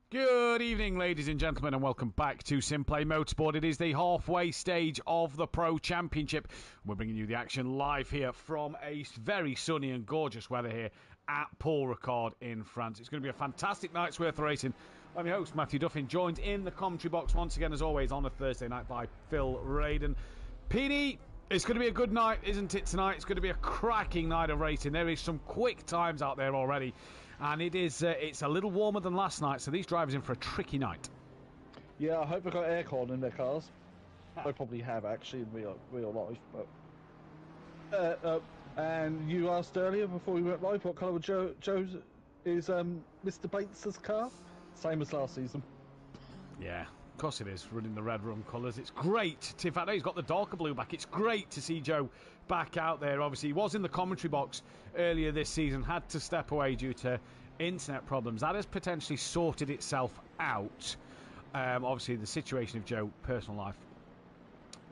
Good evening, ladies and gentlemen, and welcome back to SimPlay Motorsport. It is the halfway stage of the Pro Championship. We're bringing you the action live here from a very sunny and gorgeous weather here at Paul Ricard in France. It's going to be a fantastic night's worth of racing. I'm your host, Mathew Duffin, joined in the commentary box once again, as always, on a Thursday night by Phil.Raiden. PD, it's going to be a good night, isn't it, tonight? It's going to be a cracking night of racing. There is some quick times out there already. And it's a little warmer than last night, so these drivers in for a tricky night. Yeah, I hope they've got aircon in their cars. They probably have, actually, in real life. But and you asked earlier, before we went live, what colour was Joe's is Mr. Bates's car? Same as last season. Yeah, of course it is, running the red rum colours. It's great. In fact, he's got the darker blue back. It's great to see Joe back out there. Obviously, he was in the commentary box earlier this season, had to step away due to internet problems. That has potentially sorted itself out. Obviously, the situation of Joe, personal life,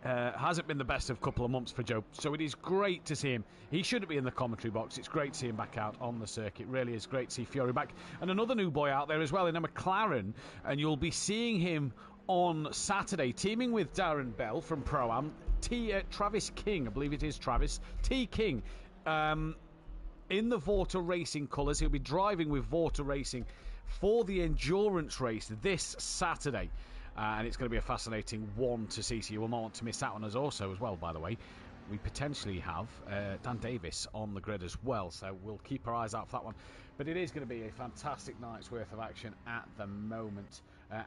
hasn't been the best of couple of months for Joe, so it is great to see him. He shouldn't be in the commentary box. It's great to see him back out on the circuit. It really is great to see Fiore back. And another new boy out there as well in a McLaren, and you'll be seeing him on Saturday, teaming with Darren Bell from Pro-Am, Travis King, I believe it is Travis, T. King, in the Vorta Racing colours. He'll be driving with Vorta Racing for the endurance race this Saturday. And it's going to be a fascinating one to see, so you will not want to miss that one. As well, by the way, we potentially have Dan Davis on the grid as well, so we'll keep our eyes out for that one. But it is going to be a fantastic night's worth of action at the moment.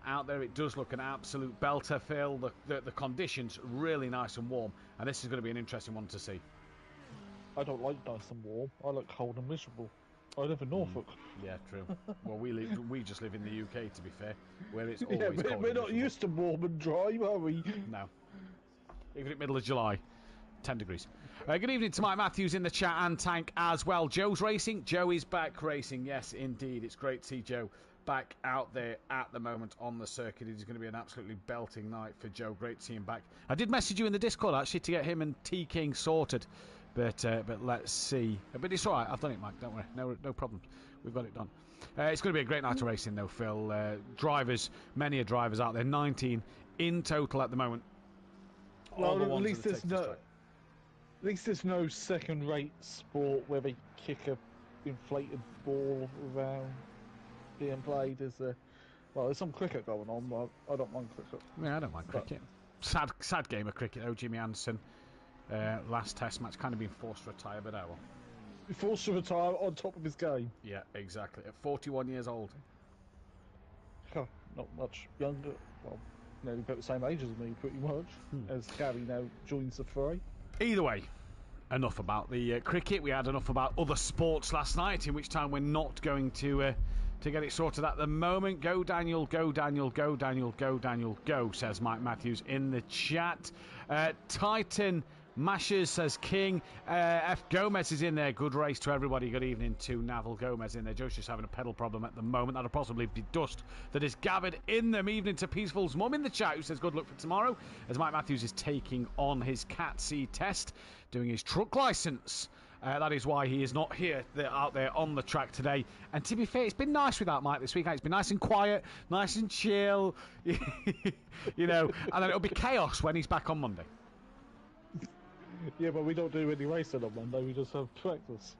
Out there, it does look an absolute belter, Phil. The conditions really nice and warm, and this is going to be an interesting one to see. I don't like nice and warm. I like cold and miserable. I live in Norfolk. Yeah, true. Well, we just live in the UK, to be fair, where it's always cold. We're not used to warm and dry, are we? No. Even at middle of July, 10 degrees. Good evening to Mike Matthews in the chat and Tank as well. Joe's racing. Joe is back racing. Yes, indeed. It's great to see Joe back out there at the moment on the circuit. It is going to be an absolutely belting night for Joe. Great to see him back. I did message you in the Discord, actually, to get him and T. King sorted. But let's see. But it's all right. I've done it, Mike. Don't worry. No problems. We've got it done. It's going to be a great night of racing, though, Phil. Drivers, many drivers out there. 19 in total at the moment. Well, at least there's no second-rate sport where they kick a inflated ball around being played. There's some cricket going on, but I don't mind cricket. Yeah, I don't mind cricket. Sad game of cricket, though. Jimmy Anderson, last test match, kind of been forced to retire, but oh well. Forced to retire on top of his game. Yeah, exactly. At 41 years old. Huh, not much younger. Well, nearly about the same age as me, pretty much. As Gary now joins the fray. Either way, enough about the cricket. We had enough about other sports last night, in which time we're not going to get it sorted at the moment. Go Daniel, go Daniel, go Daniel, go Daniel, go, says Mike Matthews in the chat. Titan Mashers says King. F. Gomez is in there. Good race to everybody. Good evening to Naval Gomez in there. Joe's just having a pedal problem at the moment. That'll possibly be dust that is gathered in them. Evening to Peaceful's mum in the chat, who says good luck for tomorrow, as Mike Matthews is taking on his Cat C test, doing his truck licence. That is why he is not here out there on the track today. And to be fair, it's been nice without Mike this week. It's been nice and quiet, nice and chill, and then it'll be chaos when he's back on Monday. Yeah, but we don't do any racing on Monday. We just have practice.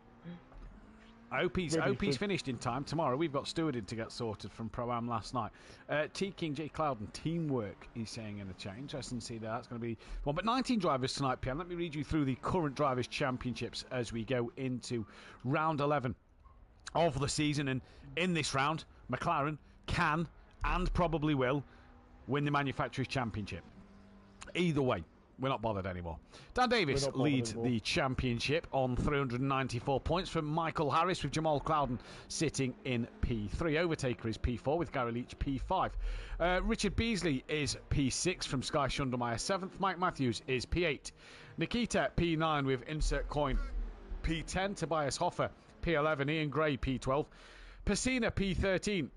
I hope he's finished in time. Tomorrow we've got stewarding to get sorted from Pro-Am last night. T. King, J. Cloud and teamwork, he's saying in the chat. Interesting to see that. That's going to be one. But 19 drivers tonight, PM. Let me read you through the current Drivers' Championships as we go into round 11 of the season. And in this round, McLaren can and probably will win the Manufacturers' Championship. Either way, we're not bothered anymore. Dan Davis leads the championship on 394 points from Michael Harris, with Jamal Clouden sitting in P3. Overtaker is P4 with Gary Leach P5. Richard Beasley is P6 from Sky Shundermeyer 7th. Mike Matthews is P8. Nikita P9 with Insert Coin P10. Tobias Hoffer P11. Ian Gray P12. Pacina P13.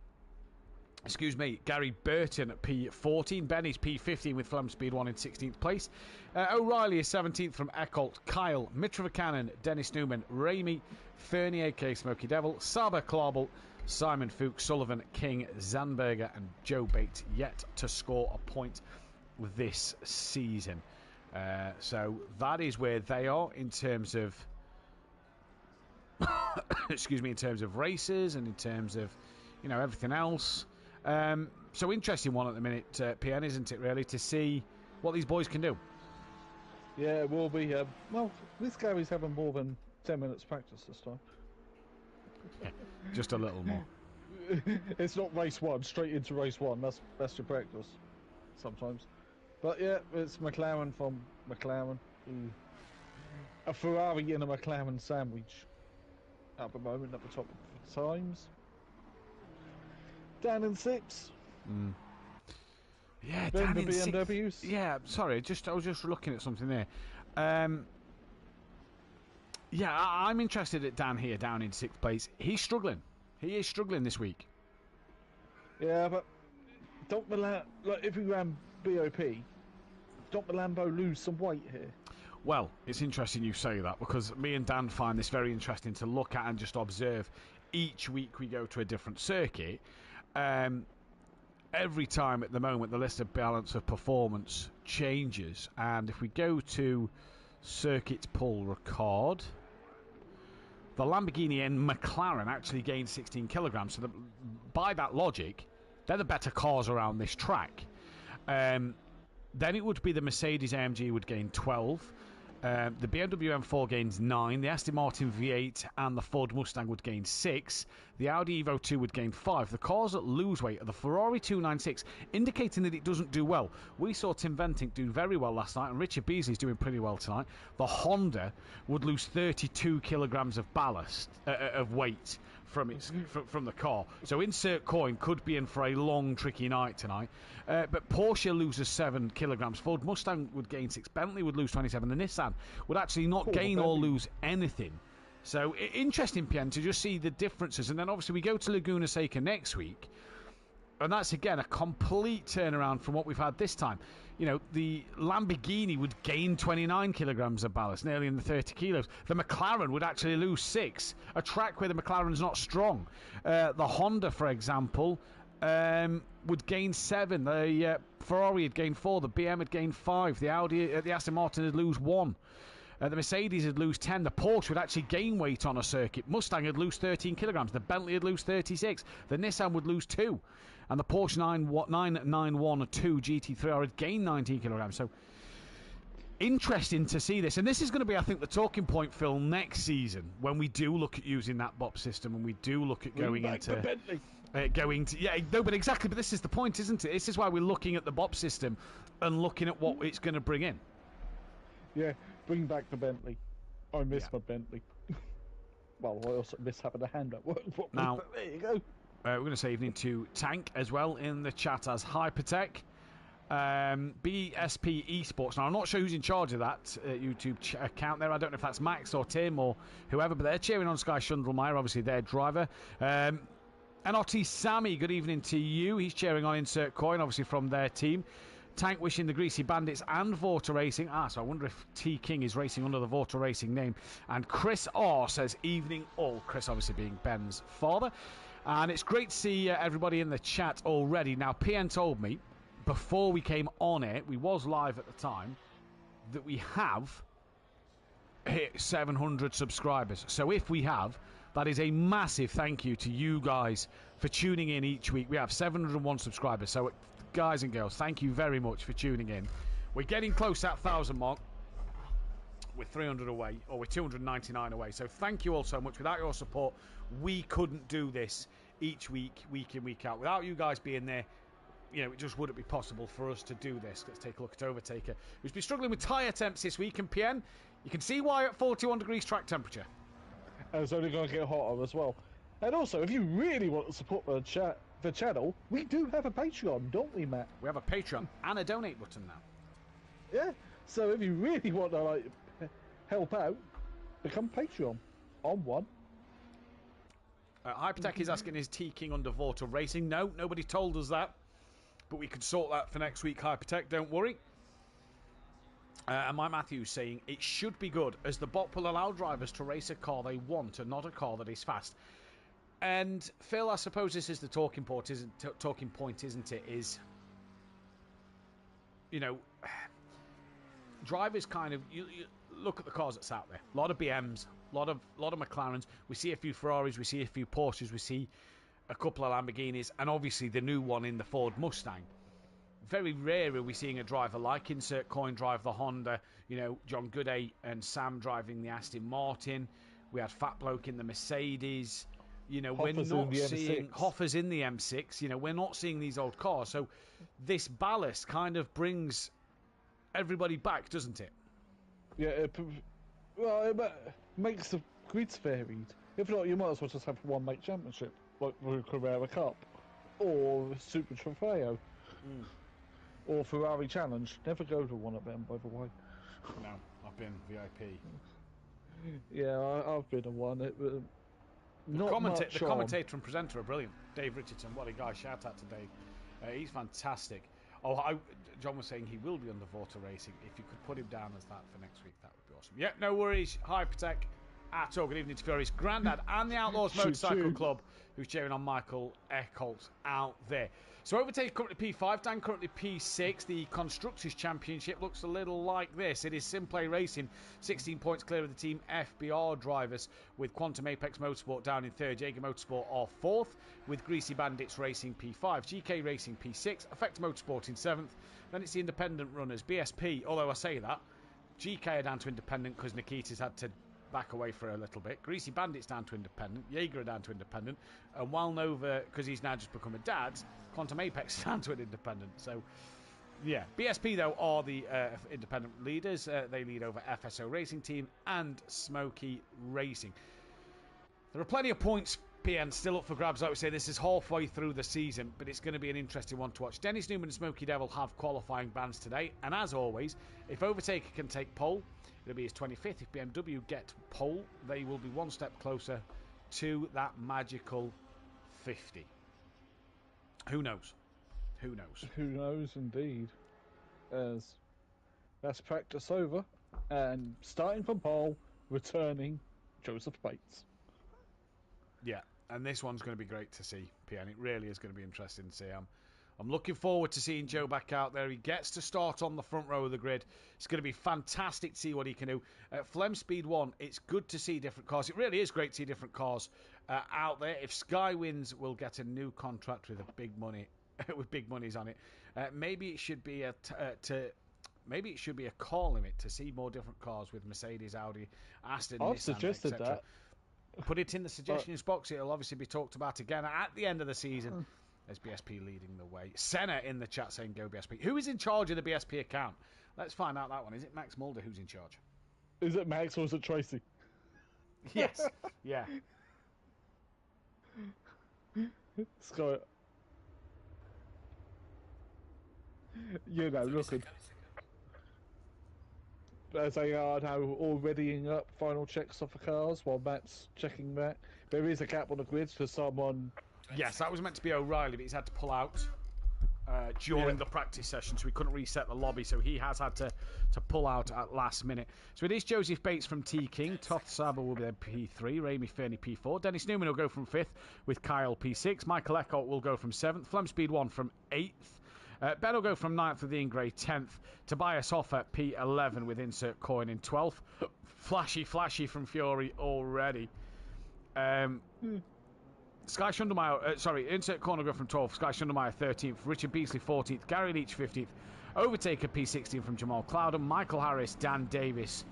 Gary Burton at P14. Benny's P15 with Flem Speed 1 in 16th place. O'Reilly is 17th from Eckholt. Kyle, Mitra Cannon, Dennis Newman, Ramey, Fernie, aka Smoky Devil, Saba Klobel, Simon, Fuchs, Sullivan, King, Zandberger and Joe Bates yet to score a point this season. So that is where they are in terms of excuse me, in terms of races and in terms of, you know, everything else. So interesting one at the minute, PN, isn't it, really, to see what these boys can do. Yeah, it will be. Well, this Gary's having more than 10 minutes practice this time. Yeah, just a little more. It's not race one, straight into race one. That's your practice sometimes. But yeah, it's McLaren from McLaren. A Ferrari in a McLaren sandwich at the moment at the top of the times. Down in 6th. Yeah, then down the in BMWs. Yeah, sorry, I was just looking at something there. Yeah, I'm interested at Dan here, down in 6th place. He's struggling. He is struggling this week. Yeah, but don't the like if we ran BOP, don't the Lambo lose some weight here? Well, it's interesting you say that, because me and Dan find this very interesting to look at and just observe. Each week we go to a different circuit. Every time at the moment the list of balance of performance changes, and if we go to circuit pull record, the Lamborghini and McLaren actually gained 16 kilograms, so by that logic they're the better cars around this track. Then it would be the Mercedes AMG would gain 12, the BMW M4 gains 9, the Aston Martin V8 and the Ford Mustang would gain 6, the Audi Evo 2 would gain 5. The cars that lose weight are the Ferrari 296, indicating that it doesn't do well. We saw Tim Ventink do very well last night, and Richard Beasley's doing pretty well tonight. The Honda would lose 32 kilograms of ballast, of weight from the car. So insert coin, could be in for a long, tricky night tonight. But Porsche loses 7 kilograms. Ford Mustang would gain 6. Bentley would lose 27. The Nissan would actually not gain or lose anything. So interesting, Pien, to just see the differences. And then obviously we go to Laguna Seca next week, and that's again a complete turnaround from what we've had this time. You know, the Lamborghini would gain 29 kilograms of ballast, nearly in the 30 kilos. The McLaren would actually lose 6, a track where the McLaren's not strong. The Honda, for example, would gain 7. The Ferrari would gain 4. The BM would gain 5. The Audi, the Aston Martin would lose 1. The Mercedes would lose 10. The Porsche would actually gain weight on a circuit. Mustang would lose 13 kilograms. The Bentley would lose 36. The Nissan would lose 2. And the Porsche 991 2 GT3R would gain 19 kilograms. So interesting to see this. And this is going to be, I think, the talking point, Phil, next season, when we do look at using that BOP system and we do look at going into... but exactly. But this is the point, isn't it? This is why we're looking at the BOP system and looking at what it's going to bring in. Yeah, bring back the Bentley. I miss my Bentley. Well, I also miss having a hand at work. Now, there you go. We're going to say evening to Tank as well in the chat as Hypertech. BSP Esports. Now, I'm not sure who's in charge of that YouTube account there. I don't know if that's Max or Tim or whoever, but they're cheering on Sky Shundlemeyer, obviously their driver. NRT Sammy, good evening to you. He's cheering on Insert Coin, obviously from their team. Tank wishing the Greasy Bandits and Vorta Racing. So I wonder if T King is racing under the Vorta Racing name. And Chris R says evening all. Chris obviously being Ben's father. And it's great to see everybody in the chat already. Now, PN told me before we came on it, we was live at the time, that we have hit 700 subscribers. So if we have, that is a massive thank you to you guys for tuning in each week. We have 701 subscribers. So guys and girls, thank you very much for tuning in. We're getting close to that 1,000 mark. We're 300 away, or we're 299 away. So thank you all so much. Without your support, we couldn't do this each week, week in, week out. Without you guys being there, you know, it just wouldn't be possible for us to do this. Let's take a look at Overtaker, who's been struggling with tyre temps this week. And PN, you can see why at 41 degrees track temperature. And it's only going to get hotter as well. And also, if you really want to support the channel, we do have a Patreon, don't we, Matt? We have a Patreon and a donate button now. Yeah, so if you really want to help out, become Patreon on one. Hypertech is asking, is T King under Vorta Racing? No, nobody told us that, but we could sort that for next week. Hypertech, don't worry. And my Mathew saying it should be good, as the bot will allow drivers to race a car they want and not a car that is fast. And Phil, I suppose this is the talking point, isn't it? Is, you know, drivers kind of you look at the cars that's out there. A lot of BMs, a lot of McLarens. We see a few Ferraris, we see a few Porsches, we see a couple of Lamborghinis, and obviously the new one in the Ford Mustang. Very rare are we seeing a driver like Insert Coin drive the Honda. You know, John Gooday and Sam driving the Aston Martin. We had Fat Bloke in the Mercedes. You know, Hoffa's we're not in the seeing M6. Hoffa's in the M6. You know, we're not seeing these old cars. So this ballast kind of brings everybody back, doesn't it? Yeah, it makes the grids varied. If not, you might as well just have one make championship, like the Carrera Cup, or Super Trofeo, or Ferrari Challenge. Never go to one of them, by the way. No, I've been VIP. Yeah, I've been to one. The commentator and presenter are brilliant. Dave Richardson, what a guy. Shout out to Dave. He's fantastic. John was saying he will be underwater racing. If you could put him down as that for next week, that would be awesome. Yep, no worries. Hypertech at all. Good evening to Fury's Grandad and the Outlaws Motorcycle Club, who's cheering on Michael Eckholt out there. So Overtake currently P5, Dan currently P6. The Constructors' Championship looks a little like this. It is SimPlay Racing, 16 points clear of the Team FBR drivers, with Quantum Apex Motorsport down in third, Jaeger Motorsport are fourth, with Greasy Bandits Racing P5, GK Racing P6, Effect Motorsport in seventh. Then it's the independent runners, BSP, although I say that, GK are down to independent because Nikita's had to back away for a little bit. Greasy Bandits down to independent, Jaeger are down to independent, and while Nova, because he's now just become a dad, Quantum Apex is down to an independent. So, yeah. BSP, though, are the independent leaders. They lead over FSO Racing Team and Smoky Racing. There are plenty of points, PN, still up for grabs. Like we say, this is halfway through the season, but it's going to be an interesting one to watch. Dennis Newman and Smoky Devil have qualifying bans today, and as always, if Overtaker can take pole, it'll be his 25th. If BMW get pole, they will be one step closer to that magical 50. Who knows? Who knows? Who knows, indeed. As that's practice over, and starting from pole, returning Joseph Bates. Yeah, and this one's going to be great to see, PN. It really is going to be interesting to see. I'm looking forward to seeing Joe back out there. He gets to start on the front row of the grid. It's going to be fantastic to see what he can do. Flem Speed 1, it's good to see different cars. It really is great to see different cars out there. If Sky wins, we'll get a new contract with a big money, with big monies on it. Maybe it should be a car limit to see more different cars with Mercedes, Audi, Aston, I've Nissan, suggested etc. that. Put it in the suggestions box. It'll obviously be talked about again at the end of the season. There's BSP leading the way. Senna in the chat saying go BSP. Who is in charge of the BSP account? Let's find out that one. Is it Max Mulder who's in charge? Is it Max or is it Tracy? Yes. Yeah. Scott. You know, look at. As they are now all readying up final checks off the cars while Matt's checking that. There is a gap on the grid for someone. Yes, that was meant to be O'Reilly, but he's had to pull out during the practice session, so he couldn't reset the lobby, so he has had to pull out at last minute. So it is Joseph Bates from T King. Toth Saber will be there P3, Raimi Fernie P4. Dennis Newman will go from 5th with Kyle P6. Michael Eckholt will go from 7th. Flem Speed 1 from 8th. Ben will go from 9th with Ian Gray 10th. Tobias Hoffer P11 with Insert Coin in 12th. Flashy from Fury already. Sky Shundermeyer, Insert Coin will go from 12th. Sky Shundermeyer 13th. Richard Beasley 14th. Gary Leach 15th. Overtaker P16 from Jamal Cloudham. Michael Harris, Dan Davis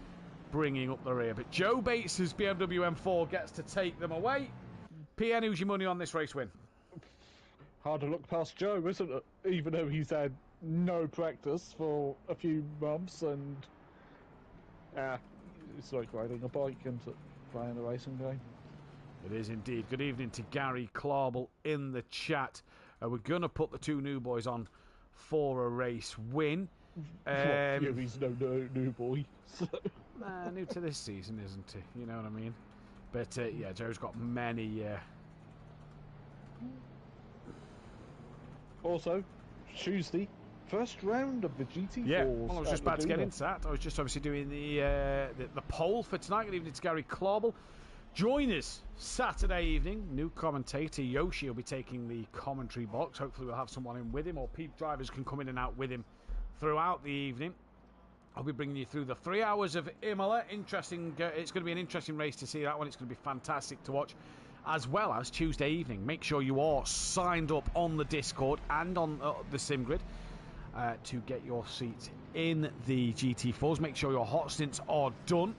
bringing up the rear. But Joe Bates' BMW M4 gets to take them away. PN, who's your money on this race win? Hard to look past Joe, isn't it? Even though he's had no practice for a few months and it's like riding a bike and playing a racing game. It is indeed. Good evening to Gary Clarble in the chat. We're going to put the two new boys on for a race win. Fury's no new boy. New to this season, isn't he? You know what I mean? But yeah, Joe's got many... Also, Tuesday, first round of the GT4s. Yeah, well, I was just about to get into that. I was just obviously doing the poll for tonight. Good evening to Gary Clarble. Join us Saturday evening. New commentator Yoshi will be taking the commentary box. Hopefully we'll have someone in with him, or Pete drivers can come in and out with him throughout the evening. I'll be bringing you through the 3 hours of Imola. Interesting. It's going to be an interesting race to see that one. It's going to be fantastic to watch, as well as Tuesday evening. Make sure you are signed up on the Discord and on the SimGrid to get your seats in the GT4s. Make sure your hot stints are done.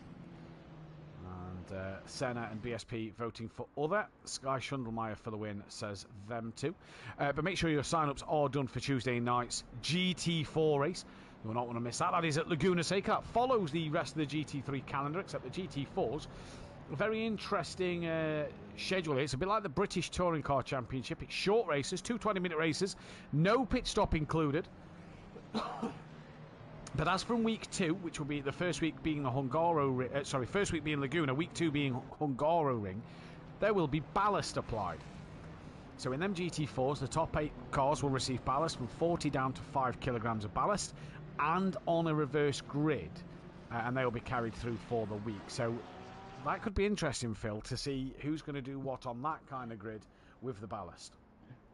And Senna and BSP voting for other. Sky Shundelmeyer for the win, says them too. But make sure your sign-ups are done for Tuesday night's GT4 race. You will not want to miss that. That is at Laguna Seca. That follows the rest of the GT3 calendar, except the GT4s. A very interesting schedule here. It's a bit like the British Touring Car Championship. It's short races, 2 20-minute races, no pit stop included. But as from week 2, which will be the first week being the first week being Laguna, week 2 being Hungaroring, there will be ballast applied. So in them GT4s, the top 8 cars will receive ballast from 40 down to 5 kilograms of ballast, and on a reverse grid, and they will be carried through for the week. So that could be interesting, Phil, to see who's going to do what on that kind of grid with the ballast.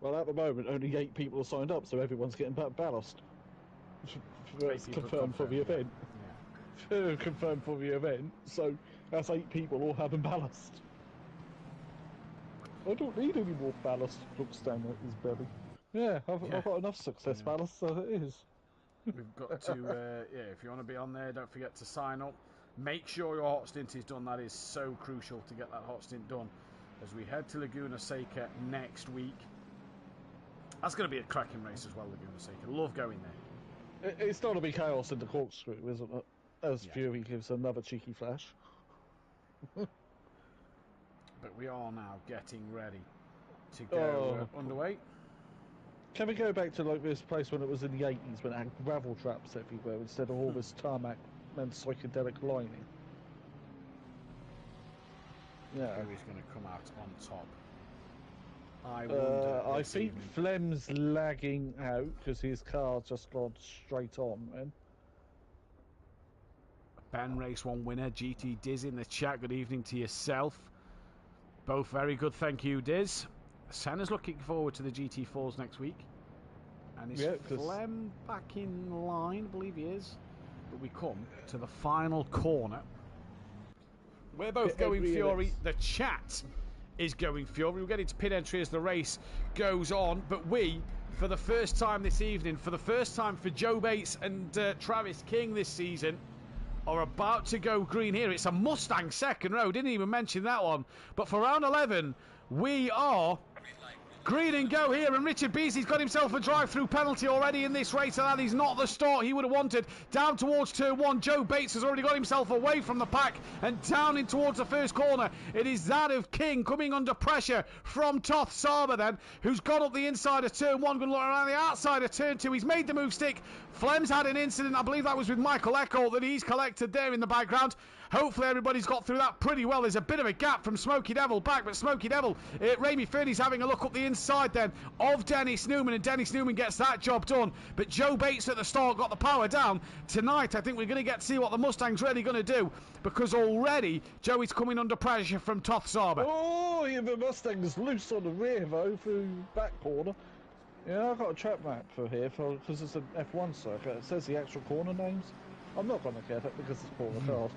Well, at the moment, only 8 people are signed up, so everyone's getting ballast. That's confirmed for the event. Yeah. Confirmed for the event, so that's 8 people all having ballast. I don't need any more ballast. Looks down at his belly. Yeah, I've got enough success ballast, so it is. We've got to, if you want to be on there, don't forget to sign up. Make sure your hot stint is done. That is so crucial to get that hot stint done as we head to Laguna Seca next week. That's going to be a cracking race as well, Laguna Seca. Love going there. It's not to be chaos in the corkscrew, isn't it? As Fury gives another cheeky flash. But we are now getting ready to go underway. Can we go back to like this place when it was in the 80s, when it had gravel traps everywhere instead of all this tarmac and psychedelic lining? Yeah. Who is going to come out on top? I wonder. I think Flem's lagging out because his car just gone straight on, man. Ben Race 1 winner, GT Diz in the chat. Good evening to yourself. Both very good, thank you, Diz. Senna's looking forward to the GT4s next week. And is Flem back in line? I believe he is. But we come to the final corner. We're both going Fury. The chat is going Fury. We'll get into pit entry as the race goes on. But we, for the first time this evening, for the first time for Joe Bates and Travis King this season, are about to go green here. It's a Mustang second row. Didn't even mention that one. But for round 11, we are green and go here, and Richard Beasley's got himself a drive-through penalty already in this race, and that is not the start he would have wanted. Down towards turn 1, Joe Bates has already got himself away from the pack and down in towards the first corner. It is that of King coming under pressure from Toth Saba then, who's got up the inside of turn 1, going to look around the outside of turn 2. He's made the move stick. Flem's had an incident, I believe that was with Michael Echo, that he's collected there in the background. Hopefully everybody's got through that pretty well. There's a bit of a gap from Smokey Devil back, but Smokey Devil, Ramy Fernie's having a look up the inside then of Dennis Newman, and Dennis Newman gets that job done. But Joe Bates at the start got the power down. Tonight I think we're going to get to see what the Mustang's really going to do, because already Joey's coming under pressure from Toth Saba. Oh, yeah, the Mustang's loose on the rear though through back corner. Yeah, I've got a track map for here because it's an F1 circuit. It says the actual corner names. I'm not going to get it because it's Paul Ricard.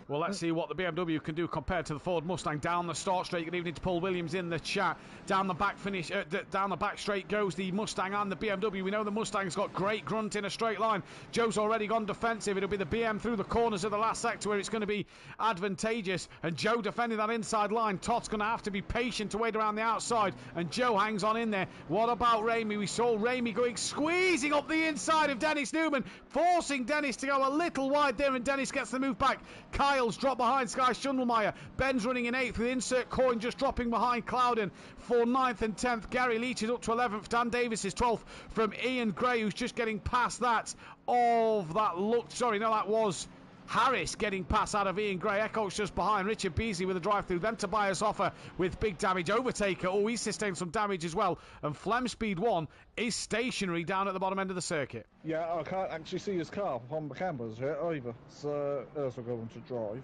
Well, let's see what the BMW can do compared to the Ford Mustang. Down the start straight. Good evening to Paul Williams in the chat. Down the back finish, down the back straight goes the Mustang and the BMW. We know the Mustang's got great grunt in a straight line. Joe's already gone defensive. It'll be the BM through the corners of the last sector where it's going to be advantageous. And Joe defending that inside line. Todd's going to have to be patient to wait around the outside. And Joe hangs on in there. What about Ramy? We saw Ramy squeezing up the inside of Dennis Newman, forcing Dennis to go a little wide there, and Dennis gets the move back. Kyle's dropped behind Sky Shundelmeyer. Ben's running in 8th with Insert Coin just dropping behind Clouden for 9th and 10th. Gary Leach is up to 11th. Dan Davis is 12th from Ian Gray, who's just getting past that of that look. Sorry, no, that was Harris getting past out of Ian Gray. Echo's just behind. Richard Beasley with a drive-through. Then Tobias Offer with big damage. Overtaker, oh, he's sustained some damage as well. And Flem Speed 1 is stationary down at the bottom end of the circuit. Yeah, I can't actually see his car on the cameras yet either. So, as we're going to drive.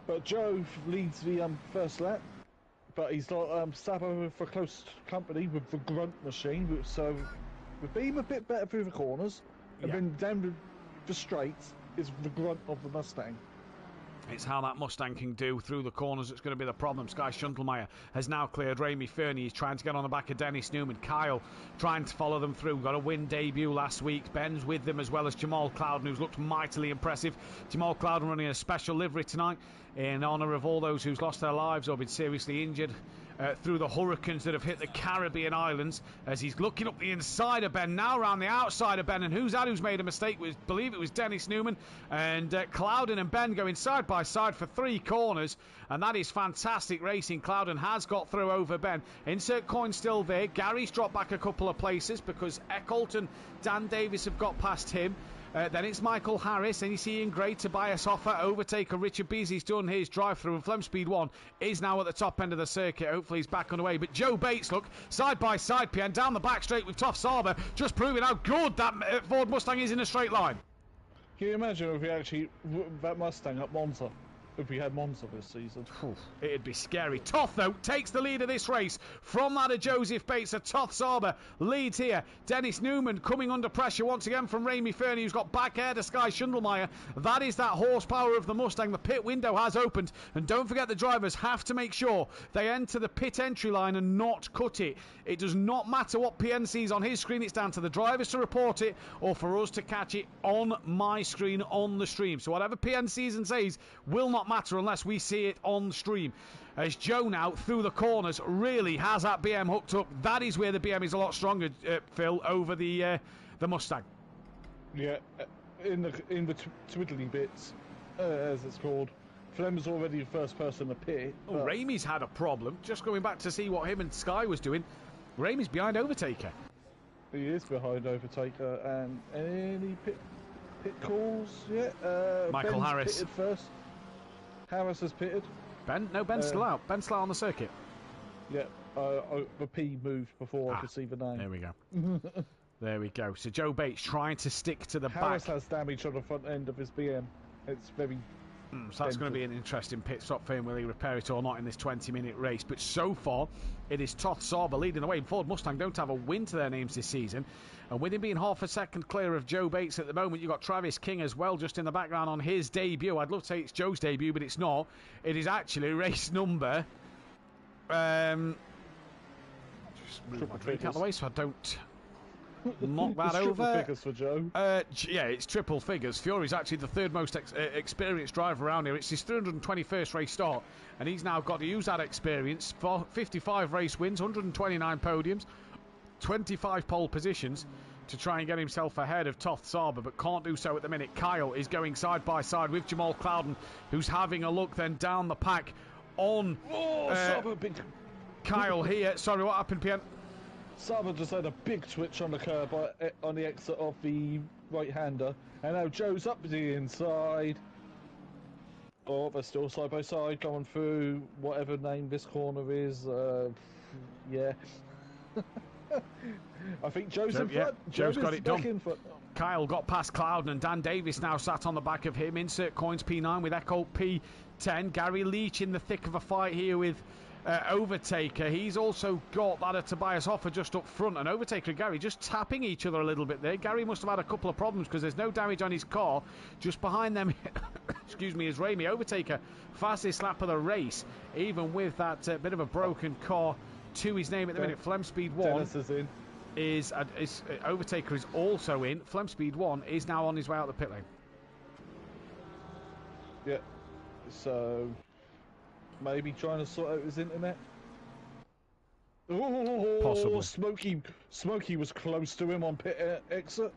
But Joe leads the first lap, but he's got Sabo for close company with the grunt machine, so we've been a bit better through the corners, and then down the straights is the grunt of the Mustang. It's how that Mustang can do through the corners that's going to be the problem. Sky Schundelmeyer has now cleared Remy Fernie. He's trying to get on the back of Dennis Newman. Kyle trying to follow them through. Got a win debut last week. Ben's with them as well as Jamal Clouden, who's looked mightily impressive. Jamal Clouden running a special livery tonight in honour of all those who's lost their lives or been seriously injured through the hurricanes that have hit the Caribbean islands, as he's looking up the inside of Ben, now around the outside of Ben, and who's made a mistake? I believe it was Dennis Newman, and Clouden and Ben going side by side for 3 corners, and that is fantastic racing. Clouden has got through over Ben. Insert coin still there. Gary's dropped back a couple of places because Eckholt and Dan Davis have got past him. Then it's Michael Harris, and you see Ian Gray, Tobias Hoffer, Overtaker, Richard Beasley's done his drive-through, and Flem Speed 1 is now at the top end of the circuit. Hopefully he's back underway. But Joe Bates, look, side by side, PN, down the back straight with Toff Saber, just proving how good that Ford Mustang is in a straight line. Can you imagine if we actually, that Mustang at Monza, if we had Monza this season? It'd be scary. Toth, though, takes the lead of this race from that of Joseph Bates. A Toth Saber leads here. Dennis Newman coming under pressure once again from Remy Fernie, who's got back air to Sky Schundelmeyer. That is that horsepower of the Mustang. The pit window has opened, and don't forget the drivers have to make sure they enter the pit entry line and not cut it. It does not matter what PN sees on his screen. It's down to the drivers to report it or for us to catch it on my screen on the stream. So whatever PN sees and says will not matter unless we see it on stream. As Joe now through the corners really has that BM hooked up. That is where the BM is a lot stronger, Phil, over the Mustang. Yeah, in the twiddly bits, as it's called. Flem's already the first person to pit. Oh, Ramey's had a problem. Just going back to see what him and Sky was doing. Ramey's behind Overtaker. He is behind Overtaker, and any pit calls yet? Michael Ben's Harris pitted first. Harris has pitted. Ben's still out. Ben's still out on the circuit. Yeah, the P moved before I could see the name. There we go. There we go. So Joe Bates trying to stick to the Harris back. has damage on the front end of his BM. It's very... So that's going to be an interesting pit stop for him. Will he repair it or not in this 20-minute race? But so far, it is Toth Saber leading the way. Ford Mustang don't have a win to their names this season. And with him being half a second clear of Joe Bates at the moment, you've got Travis King as well just in the background on his debut. I'd love to say it's Joe's debut, but it's not. It is actually race number... just move my drink out of the way so I don't... knock that over. Triple figures for Joe. Yeah, it's triple figures. Fury's actually the third most experienced driver around here. It's his 321st race start, and he's now got to use that experience for 55 race wins, 129 podiums, 25 pole positions to try and get himself ahead of Toth Saber, but can't do so at the minute. Kyle is going side by side with Jamal Clouden, who's having a look then down the pack on Kyle here. Sorry, what happened, PN? Saber just had a big twitch on the curb on the exit of the right-hander, and now Joe's up to the inside. Oh, they're still side by side, going through whatever name this corner is. Yeah. I think Joe's in front. Joe's got it done. In front. Kyle got past Clouden, and Dan Davis now sat on the back of him. Insert coins P9 with Echo P10. Gary Leach in the thick of a fight here with Overtaker. He's also got that of Tobias Hoffer just up front, and Overtaker and Gary just tapping each other a little bit there. Gary must have had a couple of problems because there's no damage on his car. Just behind them excuse me, is Remy. Overtaker fastest lap of the race, even with that bit of a broken car to his name at the minute. Flem Speed 1 is Overtaker is also in. Flem Speed 1 is now on his way out the pit lane. Yeah, so maybe trying to sort out his internet. Oh, possibly. Smokey was close to him on pit exit,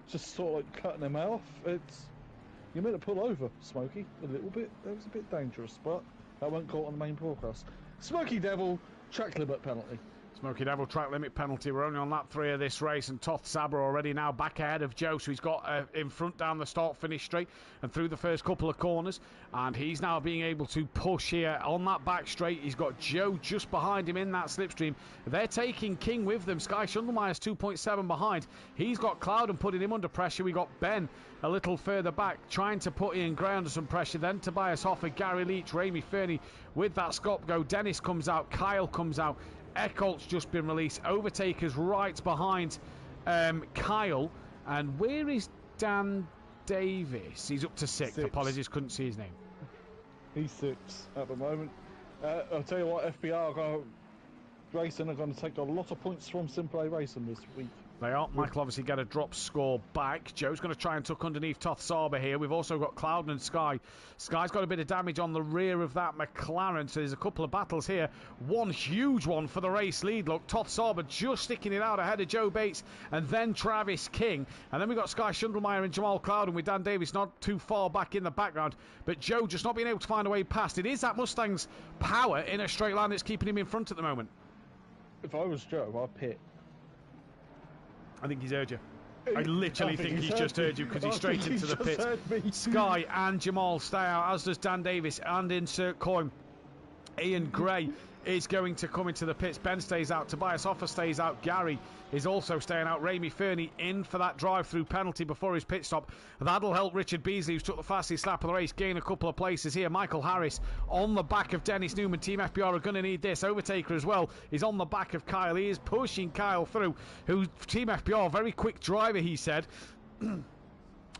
just sort of like cutting him off. You're meant to pull over, Smokey, a little bit. That was a bit dangerous, but that won't caught on the main broadcast. Smokey Devil, track limit penalty. Smoky Devil track limit penalty. We're only on lap 3 of this race, and Toth Saber already now back ahead of Joe, so he's got in front down the start finish straight and through the first couple of corners, and he's now being able to push here on that back straight. He's got Joe just behind him in that slipstream. They're taking King with them. Sky Schundelmeyer's 2.7 behind. He's got Cloud and putting him under pressure. We got Ben a little further back trying to put Ian Gray under some pressure. Then Tobias Hoffer, Gary Leach, Ramey Fernie with that Scott go. Dennis comes out, Kyle comes out, Eckholt's just been released. Overtaker's right behind Kyle. And where is Dan Davis? He's up to 6th. Apologies, couldn't see his name. He's 6th at the moment. I'll tell you what, FBR Racing are going to take a lot of points from SimPlay Racing this week. They are. Michael obviously get a drop score back. Joe's going to try and tuck underneath Toth Saber here. We've also got Cloud and Sky. Sky's got a bit of damage on the rear of that McLaren, so there's a couple of battles here. One huge one for the race lead. Look, Toth Saber just sticking it out ahead of Joe Bates and then Travis King. And then we've got Sky Schundelmeyer and Jamal Clouden with Dan Davis not too far back in the background. But Joe just not being able to find a way past. It is that Mustang's power in a straight line that's keeping him in front at the moment. If I was Joe, I'd pit. I think he's heard you. I literally think he's just heard you because he's straight into the pit. Sky and Jamal stay out, as does Dan Davis, and insert coin. Ian Gray is going to come into the pits. Ben stays out. Tobias Hoffer stays out. Gary is also staying out. Ramey Fernie in for that drive-through penalty before his pit stop. That'll help Richard Beasley, who's took the fastest lap of the race, gain a couple of places here. Michael Harris on the back of Dennis Newman. Team FBR are going to need this. Overtaker as well is on the back of Kyle. He is pushing Kyle through, who Team FBR, very quick driver, he said.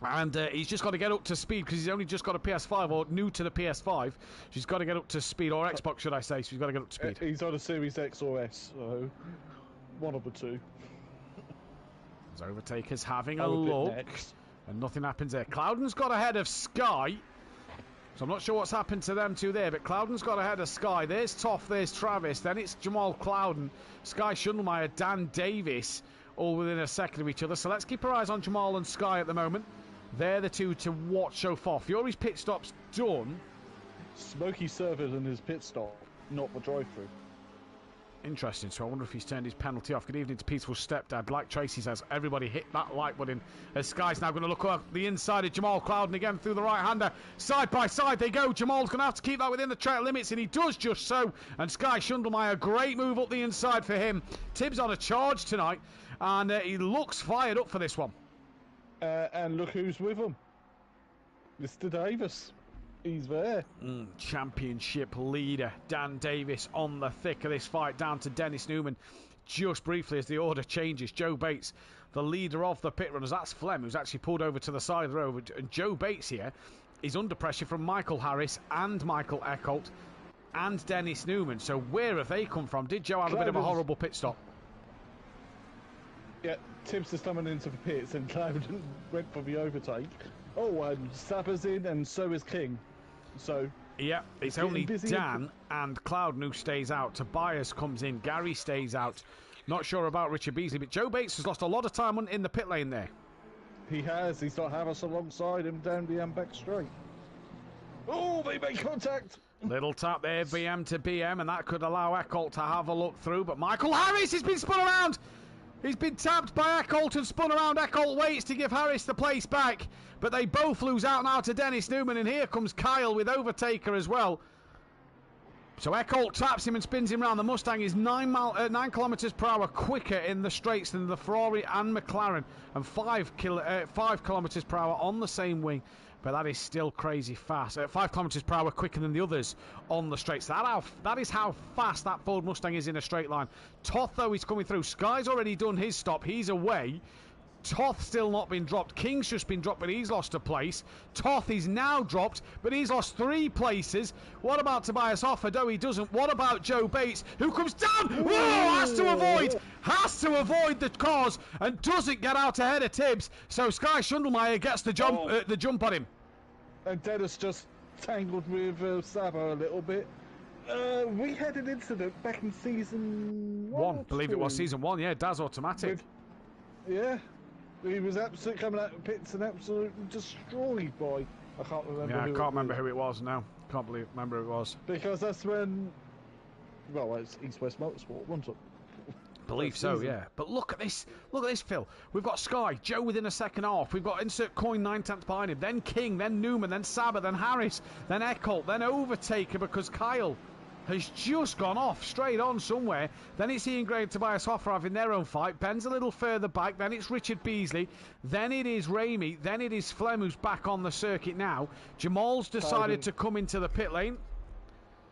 And he's just got to get up to speed because he's only just got a PS5, or new to the PS5. He's got to get up to speed, or Xbox should I say, so he's got to get up to speed. He's on a Series X or S, so one of the two. As Overtaker's having a look, and nothing happens there. Clouden's got ahead of Sky, so I'm not sure what's happened to them two there, but Clouden's got ahead of Sky. There's Toff, there's Travis, then it's Jamal Clouden, Sky Schundelmeyer, Dan Davis, all within a second of each other. So let's keep our eyes on Jamal and Sky at the moment. They're the two to watch so far. Fury's pit stop's done. Smokey served in his pit stop, not the drive-through. Interesting. So I wonder if he's turned his penalty off. Good evening to Peaceful Stepdad. Like Tracy says, everybody hit that like button. As Sky's now going to look up the inside of Jamal Clouden again through the right-hander. Side by side they go. Jamal's going to have to keep that within the track limits, and he does just so. And Sky Schundelmeyer, great move up the inside for him. Tibbs on a charge tonight, and he looks fired up for this one. And look who's with him. Mr. Davis. He's there. Championship leader Dan Davis on the thick of this fight, down to Dennis Newman just briefly as the order changes. Joe Bates, the leader of the pit runners. That's Flem, who's actually pulled over to the side of the road. And Joe Bates here is under pressure from Michael Harris and Michael Eckholt and Dennis Newman. So where have they come from? Did Joe have a bit of a horrible pit stop? Yeah, Tibbs is coming into the pits and Clouden went for the overtake. Oh, and Saber's in, and so is King. So yeah, it's only Dan and Clouden who stays out. Tobias comes in, Gary stays out. Not sure about Richard Beasley, but Joe Bates has lost a lot of time in the pit lane there. He has. He's got Harris alongside him down the back straight. Oh, they make contact. Little tap there, BM to BM, and that could allow Eckholt to have a look through. But Michael Harris has been spun around. He's been tapped by Eckholt and spun around. Eckholt waits to give Harris the place back, but they both lose out now to Dennis Newman, and here comes Kyle with Overtaker as well. So Eckholt taps him and spins him round. The Mustang is 9 kilometres per hour quicker in the straights than the Ferrari and McLaren, and 5 kilometres per hour on the same wing. But that is still crazy fast. 5 kilometres per hour quicker than the others on the straights. That is how fast that Ford Mustang is in a straight line. Toth, though, is coming through. Sky's already done his stop. He's away. Toth still not been dropped. King's just been dropped, but he's lost a place. Toth is now dropped, but he's lost 3 places. What about Tobias Hoffer? No, he doesn't. What about Joe Bates, who comes down? Whoa, has to avoid the cars and doesn't get out ahead of Tibbs. So Sky Schundelmeyer gets the jump on him. And Dennis just tangled with Sabo a little bit. We had an incident back in season 1. I believe it was season 1, yeah, Daz Automatic. Yeah. He was absolutely coming out of the pits and absolutely destroyed by... I can't remember. Yeah, I can't remember who it was now. Remember who it was. Because that's when... Well, it's East West Motorsport, wasn't it? believe so, yeah. But look at this, Phil. We've got Sky, Joe within a second half. We've got insert coin 9/10 behind him. Then King, then Newman, then Saber, then Harris, then Eckholt, then Overtaker because Kyle has just gone off straight on somewhere. Then it's Ian Gray and Tobias Hoffer having their own fight. Ben's a little further back. Then it's Richard Beasley. Then it is Ramey. Then it is Flem who's back on the circuit now. Jamal's decided to come into the pit lane.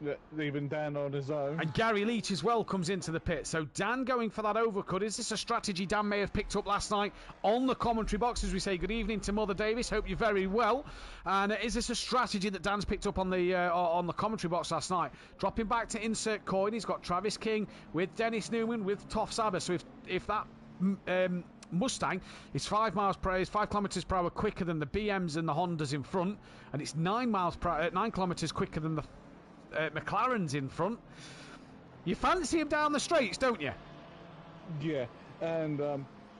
Yeah, leaving Dan on his own. And Gary Leach as well comes into the pit. So Dan going for that overcut. Is this a strategy Dan may have picked up last night on the commentary box as we say good evening to Mother Davis? Hope you're very well. And is this a strategy that Dan's picked up on the commentary box last night? Dropping back to insert coin. He's got Travis King with Dennis Newman with Toff Saber. So if that Mustang is 5 kilometres per hour quicker than the BMs and the Hondas in front, and it's 9 kilometres quicker than the McLaren's in front, you fancy him down the straights, don't you? Yeah, and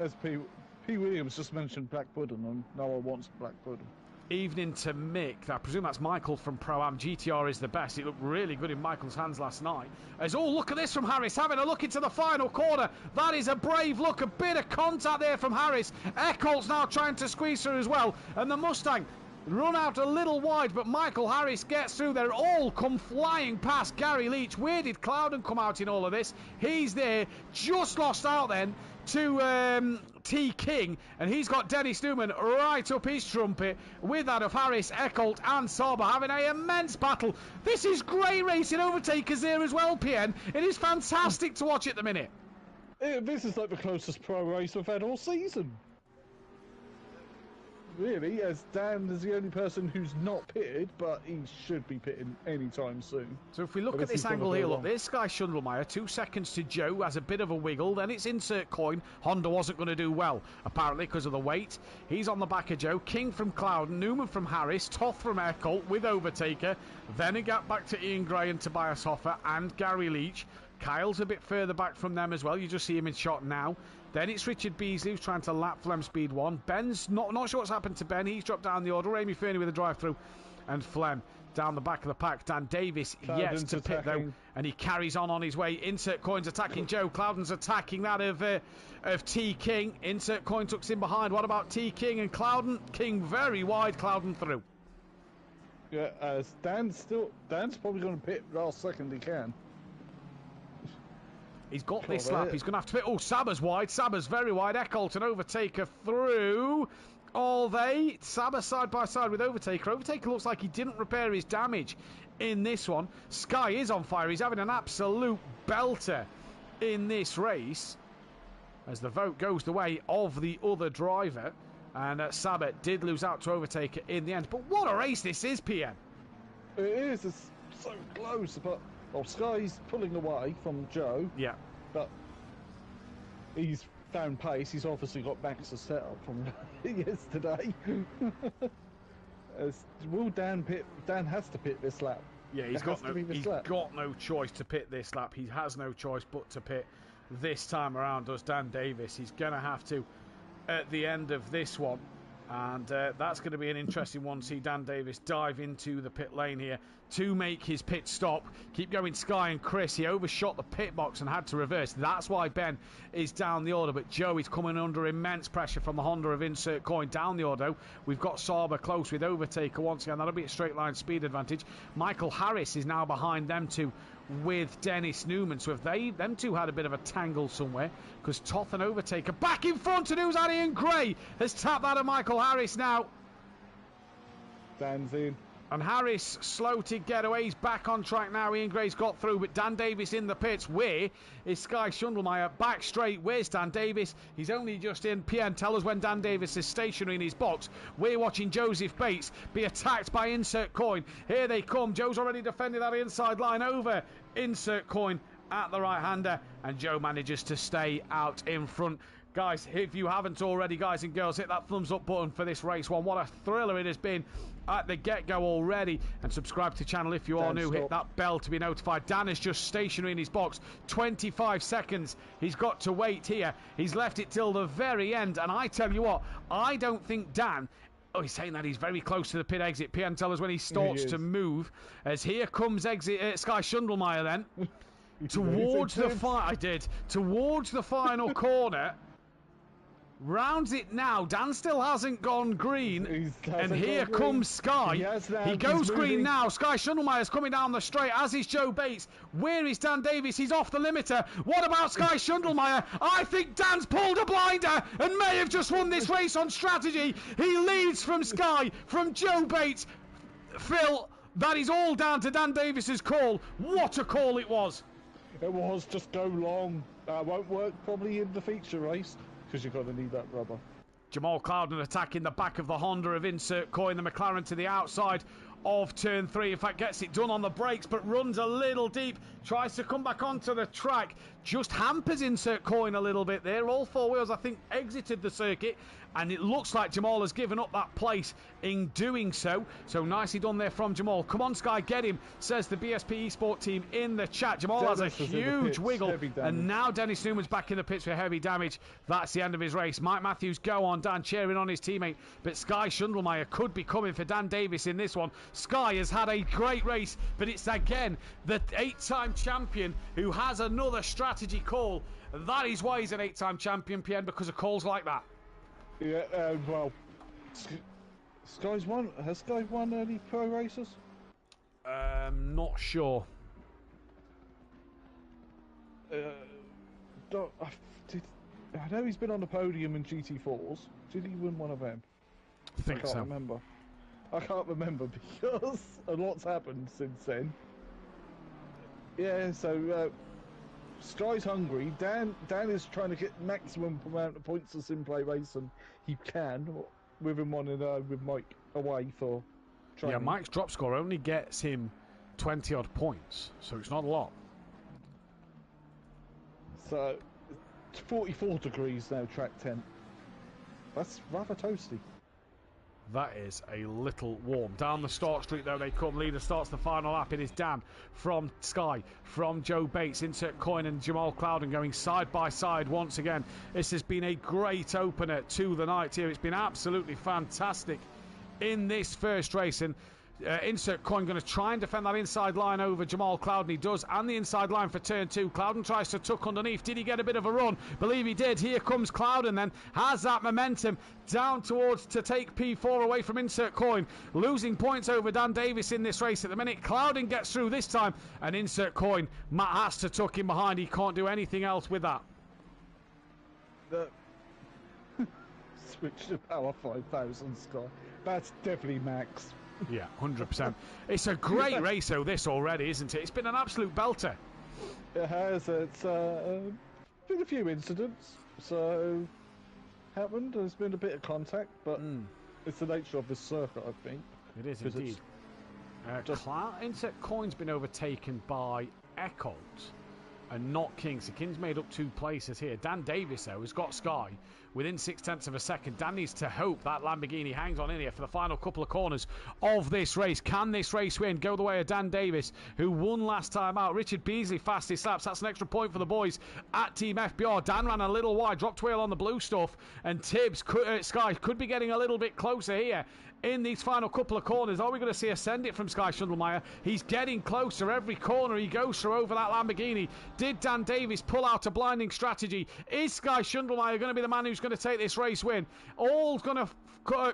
as P. Williams just mentioned Black Pudding, and no one wants Black Pudding. Evening to Mick. I presume that's Michael from Pro-Am. GTR is the best. It looked really good in Michael's hands last night. Look at this from Harris, having a look into the final corner. That is a brave look, a bit of contact there from Harris. Eckholt's now trying to squeeze through as well, and the Mustang run out a little wide, but Michael Harris gets through there. All come flying past Gary Leach. Where did Clouden come out in all of this? He's there, just lost out then to T. King, and he's got Dennis Newman right up his trumpet with that of Harris, Eckholt and Sauber having an immense battle. This is great racing. Overtakers there as well, PN. It is fantastic to watch at the minute. This is like the closest pro race we've had all season. Really, as Dan is the only person who's not pitted, but he should be pitting anytime soon. So if we look at this angle here, look, there's Sky Schundelmeyer, 2 seconds to Joe, has a bit of a wiggle, then it's insert coin. Honda wasn't going to do well, apparently, because of the weight. He's on the back of Joe, King from Clouden, Newman from Harris, Toth from Eckholt with Overtaker, then it got back to Ian Gray and Tobias Hoffer and Gary Leach. Kyle's a bit further back from them as well, you just see him in shot now. Then it's Richard Beasley who's trying to lap Flem Speed 1. Ben's not sure what's happened to Ben. He's dropped down the order. Amy Fernie with a drive-through. And Flem down the back of the pack. Dan Davis yet to pit, though. And he carries on his way. Insert Coin's attacking Joe. Clouden's attacking that of T. King. Insert Coin tucks in behind. What about T. King and Clouden? King very wide. Clouden through. Yeah, Dan's probably going to pit last second he can. He's got this lap. He's going to have to pit. Oh, Saber's wide. Saber's very wide. Eckholt and Overtaker through. Saber side by side with Overtaker. Overtaker looks like he didn't repair his damage in this one. Sky is on fire. He's having an absolute belter in this race as the vote goes the way of the other driver. And Saber did lose out to Overtaker in the end. But what a race this is, PM. It is. It's so close, but... Well, Sky's pulling away from Joe. Yeah. But he's found pace. He's obviously got Max's setup from yesterday. Will Dan pit? Dan has to pit this lap. Yeah, he's got no choice to pit this lap. He has no choice but to pit this time around, does Dan Davis. He's going to have to at the end of this one. And that's going to be an interesting one to see Dan Davis dive into the pit lane here to make his pit stop. Keep going, Sky and Chris. He overshot the pit box and had to reverse. That's why Ben is down the order. But Joe is coming under immense pressure from the Honda of insert coin down the order. We've got Sauber close with Overtaker once again. That'll be a straight line speed advantage. Michael Harris is now behind them two with Dennis Newman. So if them two had a bit of a tangle somewhere, because Toth and Overtaker back in front, and who's that? Ian Gray has tapped that of Michael Harris now. Dan's in. And Harris slow to get away. He's back on track now. Ian Gray's got through, but Dan Davis in the pits. Where is Sky Schundelmeyer? Back straight. Where's Dan Davis? He's only just in. PN, tell us when Dan Davis is stationary in his box. We're watching Joseph Bates be attacked by insert coin. Here they come. Joe's already defended that inside line over insert coin at the right-hander, and Joe manages to stay out in front. Guys, if you haven't already, guys and girls, hit that thumbs up button for this race one. What a thriller it has been at the get-go already. And subscribe to the channel if you are new. Hit that bell to be notified. Dan is just stationary in his box. 25 seconds he's got to wait here. He's left it till the very end. And I tell you what, I don't think Dan... Oh, he's saying that he's very close to the pit exit. PM, tell us when he starts to move. As here comes Sky Schundelmeyer then. towards the final corner. Rounds it now. Dan still hasn't gone green. And here comes Sky. He goes green now. Sky Schundelmeyer's coming down the straight, as is Joe Bates. Where is Dan Davis? He's off the limiter. What about Sky Schundelmeyer? I think Dan's pulled a blinder and may have just won this race on strategy. He leads from Sky, from Joe Bates. Phil, that is all down to Dan Davis's call. What a call it was. It was. Just go long. Won't work probably in the feature race, because you're going to need that rubber. Jamal Clouden attacking the back of the Honda of Insert Coin, the McLaren to the outside of turn 3. In fact, gets it done on the brakes, but runs a little deep. Tries to come back onto the track. Just hampers Insert Coin a little bit there. All four wheels, I think, exited the circuit, and it looks like Jamal has given up that place in doing so. So nicely done there from Jamal. Come on, Sky, get him, says the BSP Esport team in the chat. Jamal has a huge wiggle, and now Dennis Newman's back in the pits for heavy damage. That's the end of his race. Mike Matthews go on, Dan cheering on his teammate, but Sky Schundelmeyer could be coming for Dan Davis in this one. Sky has had a great race, but it's again the 8-time champion who has another strategy call. That is why he's an 8-time champion, PN, because of calls like that. Yeah, well, Sky's won. Has Sky won any pro races? Not sure. I know he's been on the podium in GT4s. Did he win one of them? I think so. I can't remember because a lot's happened since then. Yeah, so Sky's hungry. Dan is trying to get maximum amount of points to SimPlay Racing he can, with him on and with Mike away for training. Yeah, Mike's drop score only gets him 20 odd points, so it's not a lot. So it's 44 degrees now, track 10. That's rather toasty. That is a little warm. Down the start straight though they come. Leader starts the final lap. It is Dan from Sky, from Joe Bates, Insert Coin and Jamal Clouden going side by side once again. This has been a great opener to the night here. It's been absolutely fantastic in this first race, and Insert Coin going to try and defend that inside line over Jamal Clouden. He does, and the inside line for turn 2. Clouden tries to tuck underneath. Did he get a bit of a run? Believe he did. Here comes Clouden then. Has that momentum down towards to take P4 away from Insert Coin. Losing points over Dan Davis in this race at the minute. Clouden gets through this time, and Insert Coin, Matt has to tuck him behind. He can't do anything else with that. Switch to Power 5000 Sky. That's definitely max. Yeah, 100%. It's a great race, though, this already, isn't it? It's been an absolute belter. It has. It's been a few incidents, so happened. There's been a bit of contact, but it's the nature of this circuit, I think. It is indeed. Insert Coin's been overtaken by Eccles and not King. So King's made up 2 places here. Dan Davis, though, has got Sky within 0.6 of a second. Dan needs to hope that Lamborghini hangs on in here for the final couple of corners of this race. Can this race win? Go the way of Dan Davis, who won last time out. Richard Beasley, fastest laps. That's an extra point for the boys at Team FBR. Dan ran a little wide, dropped wheel on the blue stuff, and Tibbs, Sky, could be getting a little bit closer here in these final couple of corners. Are we going to see a send it from Sky Schundelmeyer? He's getting closer every corner he goes through over that Lamborghini. Did Dan Davis pull out a blinding strategy? Is Sky Schundelmeyer going to be the man who's going to take this race win? All's going to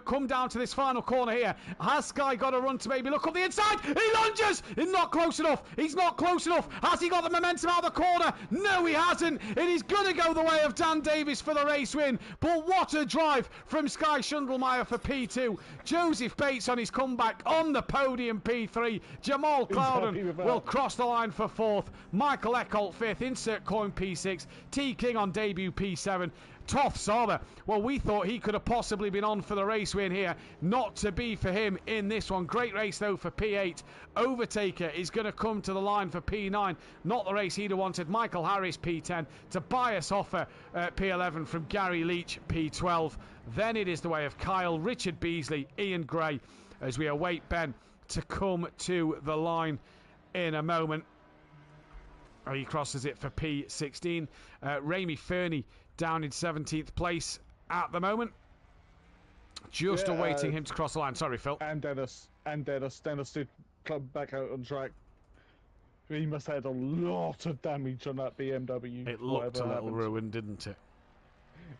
come down to this final corner here. Has Sky got a run to maybe look up the inside? He lunges! He's not close enough. He's not close enough. Has he got the momentum out of the corner? No, he hasn't. It is going to go the way of Dan Davis for the race win. But what a drive from Sky Schundelmeyer for P2. Joseph Bates on his comeback on the podium, P3. Jamal Clouden will cross the line for 4th. Michael Eckholt 5th. Insert Coin P6. T King on debut P7. Toff Saba, well, we thought he could have possibly been on for the race win here. Not to be for him in this one. Great race, though, for P8. Overtaker is going to come to the line for P9. Not the race he'd have wanted. Michael Harris, P10. Tobias Hoffer, P11 from Gary Leach, P12. Then it is the way of Kyle, Richard Beasley, Ian Gray, as we await Ben to come to the line in a moment. Oh, he crosses it for P16. Ramey Fernie down in 17th place at the moment. Just awaiting him to cross the line. Sorry, Phil. And Dennis did come back out on track. He must have had a lot of damage on that BMW. It looked a little happened. ruined, didn't it?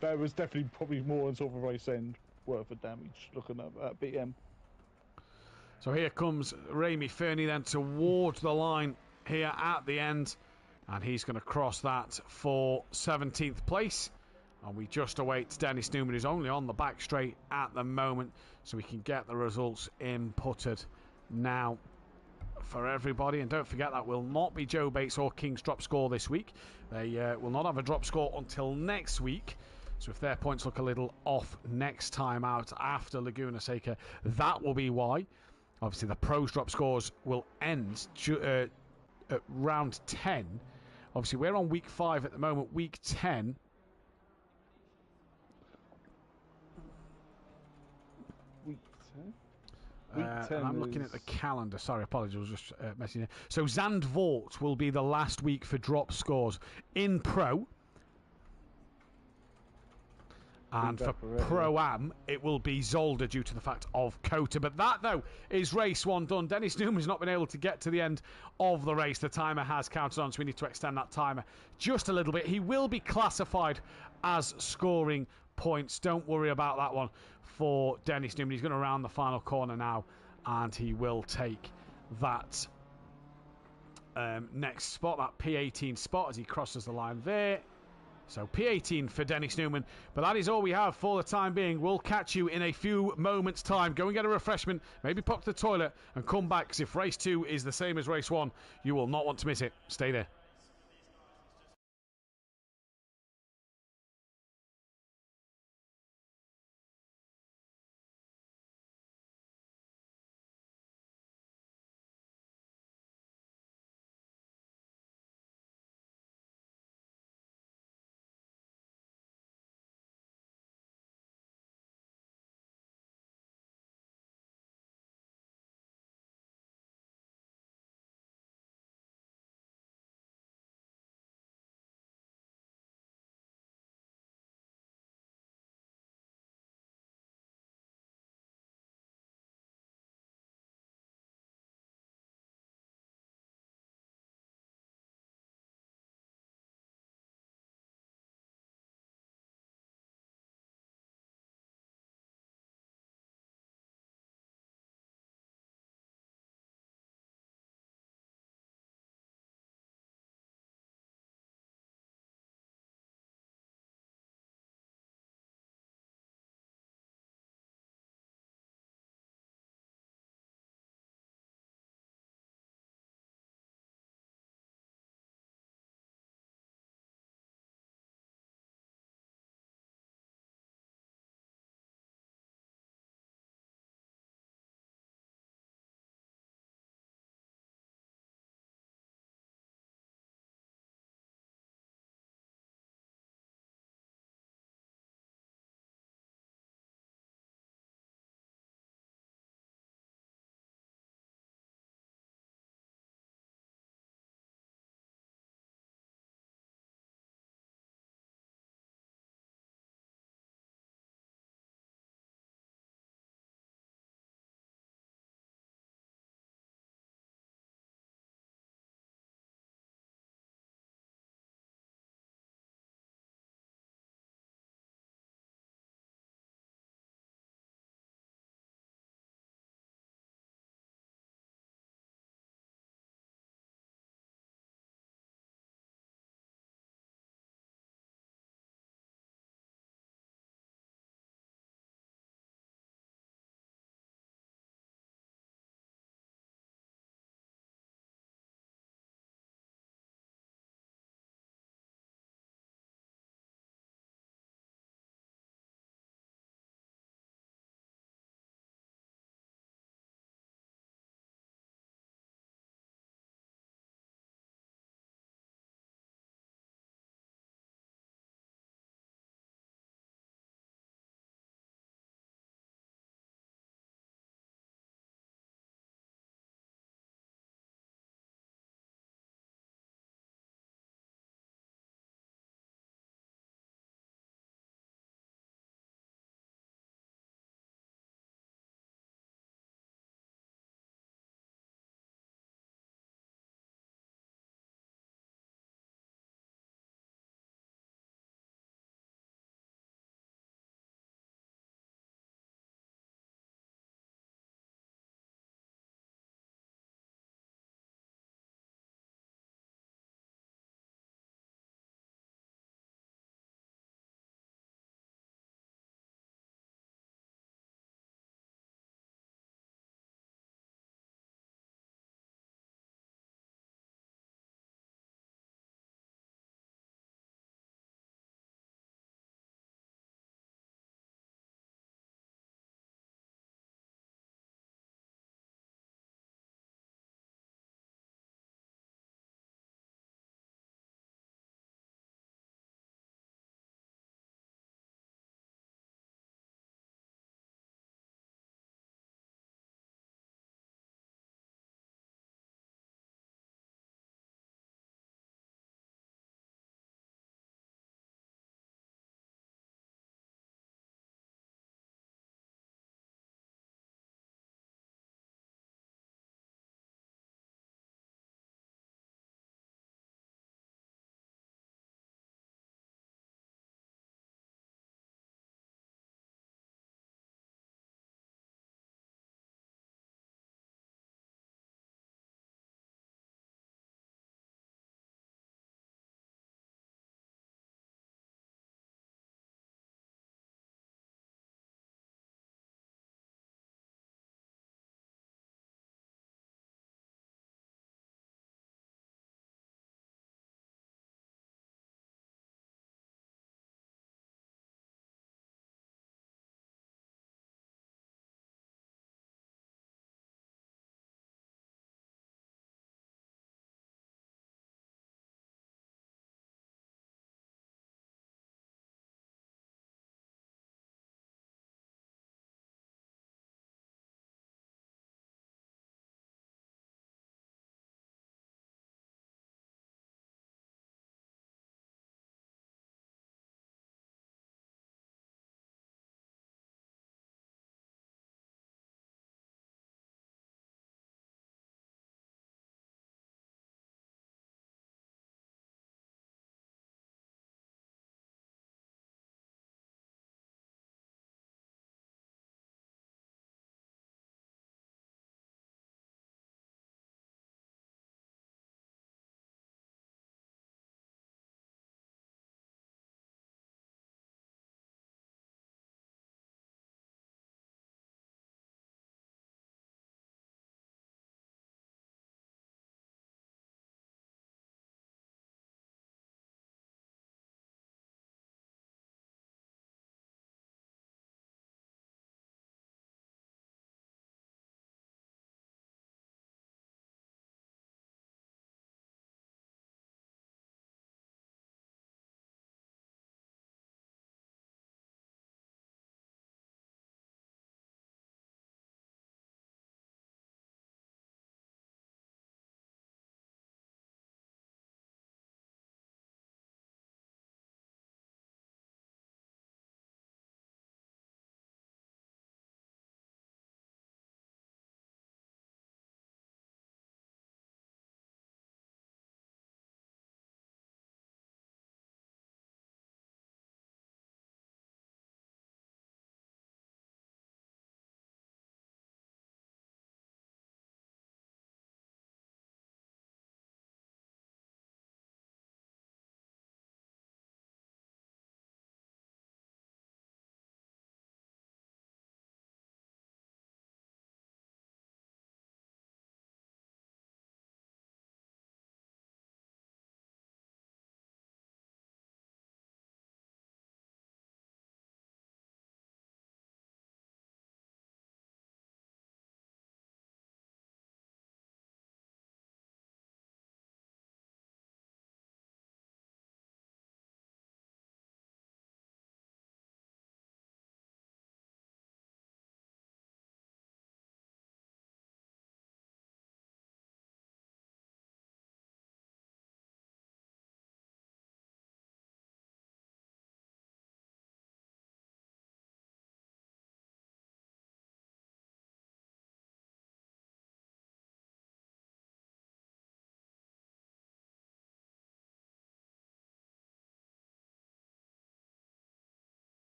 That was definitely probably more than sort of a race end worth of damage looking at that BM. So here comes Remy Fernie then towards the line here at the end. And he's going to cross that for 17th place. And we just await Dennis Newman, who's only on the back straight at the moment. So we can get the results inputted now for everybody. And don't forget, that will not be Joe Bates or King's drop score this week. They will not have a drop score until next week. So if their points look a little off next time out after Laguna Seca, that will be why. Obviously, the pros drop scores will end at round 10. Obviously, we're on week 5 at the moment. Week 10. Week 10? And I'm looking at the calendar. Sorry, apologies. I was just messing it. So Zandvoort will be the last week for drop scores in Pro. And for Pro-Am, it will be Zolder due to the fact of Cota. But that, though, is race 1 done. Dennis Newman's not been able to get to the end of the race. The timer has counted on, so we need to extend that timer just a little bit. He will be classified as scoring points. Don't worry about that one for Dennis Newman. He's going to round the final corner now, and he will take that next spot, that P18 spot, as he crosses the line there. So P18 for Dennis Newman. But that is all we have for the time being. We'll catch you in a few moments' time. Go and get a refreshment, maybe pop to the toilet and come back, because if race 2 is the same as race 1, you will not want to miss it. Stay there.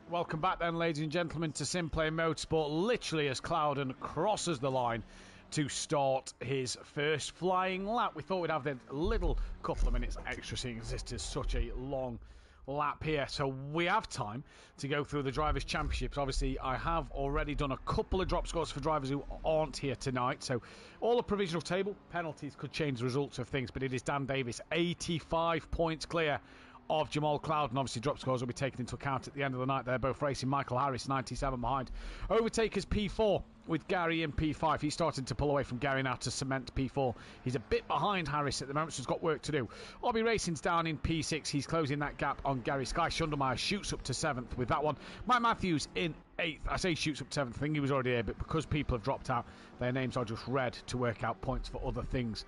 Welcome back then, ladies and gentlemen, to SimPlay Motorsport. Literally as Clouden crosses the line to start his first flying lap. We thought we'd have a little couple of minutes extra, seeing as this is such a long lap here. So we have time to go through the Drivers' Championships. Obviously, I have already done a couple of drop scores for drivers who aren't here tonight. So all the provisional table, penalties could change the results of things, but it is Dan Davis, 85 points clear of Jamal Clouden. Obviously, drop scores will be taken into account at the end of the night. They're both racing. Michael Harris, 97 behind. Overtakers P4 with Gary in P5. He's starting to pull away from Gary now to cement P4. He's a bit behind Harris at the moment, so he's got work to do. Obi Racing's down in P6. He's closing that gap on Gary. Sky Shundelmeyer shoots up to 7th with that one. Mike Matthews in 8th. I say shoots up to 7th. I think he was already here, but because people have dropped out, their names are just read to work out points for other things.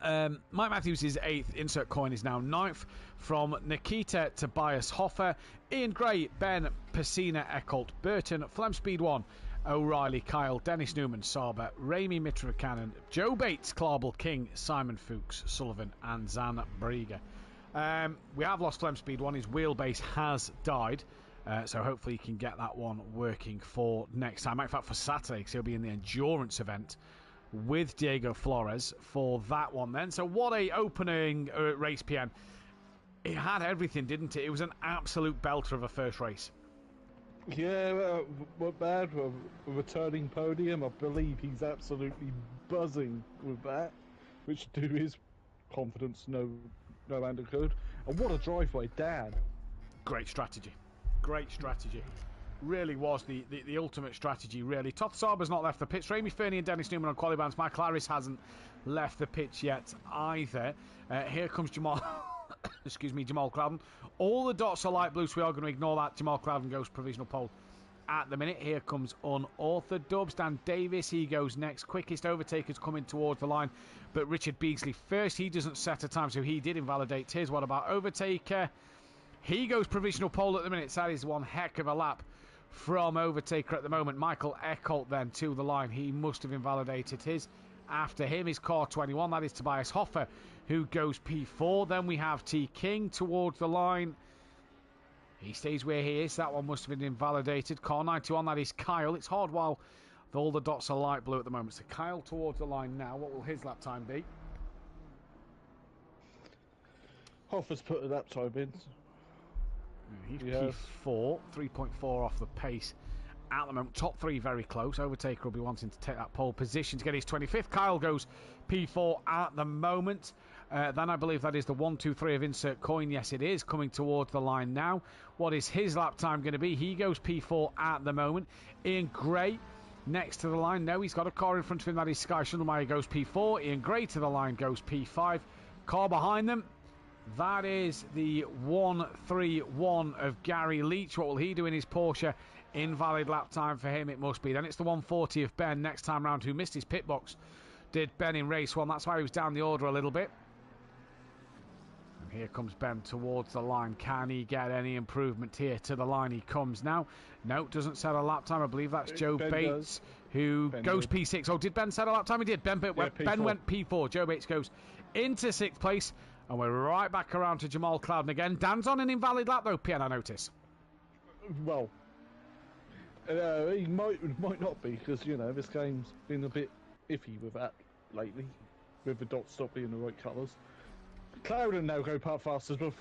Mike Matthews is 8th. Insert coin is now 9th. From Nikita Tobias Hoffer, Ian Gray, Ben Pacina, Eckholt, Burton, Flem Speed 1, O'Reilly, Kyle, Dennis Newman, Saber, Ramy Mitrakanen, Joe Bates, Clarbel, King, Simon Fuchs, Sullivan, and Zan Brieger. We have lost Flem Speed 1. His wheelbase has died. So hopefully he can get that one working for next time. In fact, for Saturday, because he'll be in the endurance event with Diego Flores for that one then. So what a opening race, PN. It had everything, didn't it? It was an absolute belter of a first race. Yeah, not bad. A returning podium. I believe he's absolutely buzzing with that, which to his confidence no end of good. And what a driveway, Dan. Great strategy. Really was the ultimate strategy, really. Toth Saber's not left the pitch. Ramy Fernie and Dennis Newman on qualibans. Michael Harris hasn't left the pitch yet either. Here comes Jamal Jamal Clouden. All the dots are light blue, so we are going to ignore that. Jamal Clouden goes provisional pole at the minute. Here comes Unorthodox. Dan Davis, he goes next. Quickest overtakers coming towards the line, but Richard Beasley first. He doesn't set a time, so he did invalidate his. What about Overtaker? He goes provisional pole at the minute. So that is one heck of a lap from Overtaker at the moment. Michael Eckholt then to the line. He must have invalidated his. After him is car 21. That is Tobias Hoffer, who goes P4. Then we have T King towards the line. He stays where he is. That one must have been invalidated. Car 91. That is Kyle. It's hard while all the dots are light blue at the moment. So Kyle towards the line now. What will his lap time be? Hoffer's put a lap time in. He's P4, 3.4 off the pace at the moment. Top 3 very close. Overtaker will be wanting to take that pole position to get his 25th. Kyle goes P4 at the moment. Then I believe that is the 1, 2, 3 of insert coin. Yes, it is coming towards the line now. What is his lap time going to be? He goes P4 at the moment. Ian Gray next to the line. No, he's got a car in front of him. That is Sky Shundelmeyer goes P4. Ian Gray to the line goes P5. Car behind them. That is the 1-3-1 of Gary Leach. What will he do in his Porsche? Invalid lap time for him, it must be. Then it's the 140 of Ben next time round, who missed his pit box. Did Ben in race 1. That's why he was down the order a little bit. And here comes Ben towards the line. Can he get any improvement here? To the line he comes now. No, doesn't set a lap time. I believe that's Joe Bates, who goes P6. Oh, did Ben set a lap time? He did. Ben went P4. Joe Bates goes into 6th place. And we're right back around to Jamal Clouden again. Dan's on an invalid lap, though, Pierre, I notice. Well, he might not be, because, you know, this game's been a bit iffy with that lately, with the dots not being the right colours. Clouden now go part fastest, but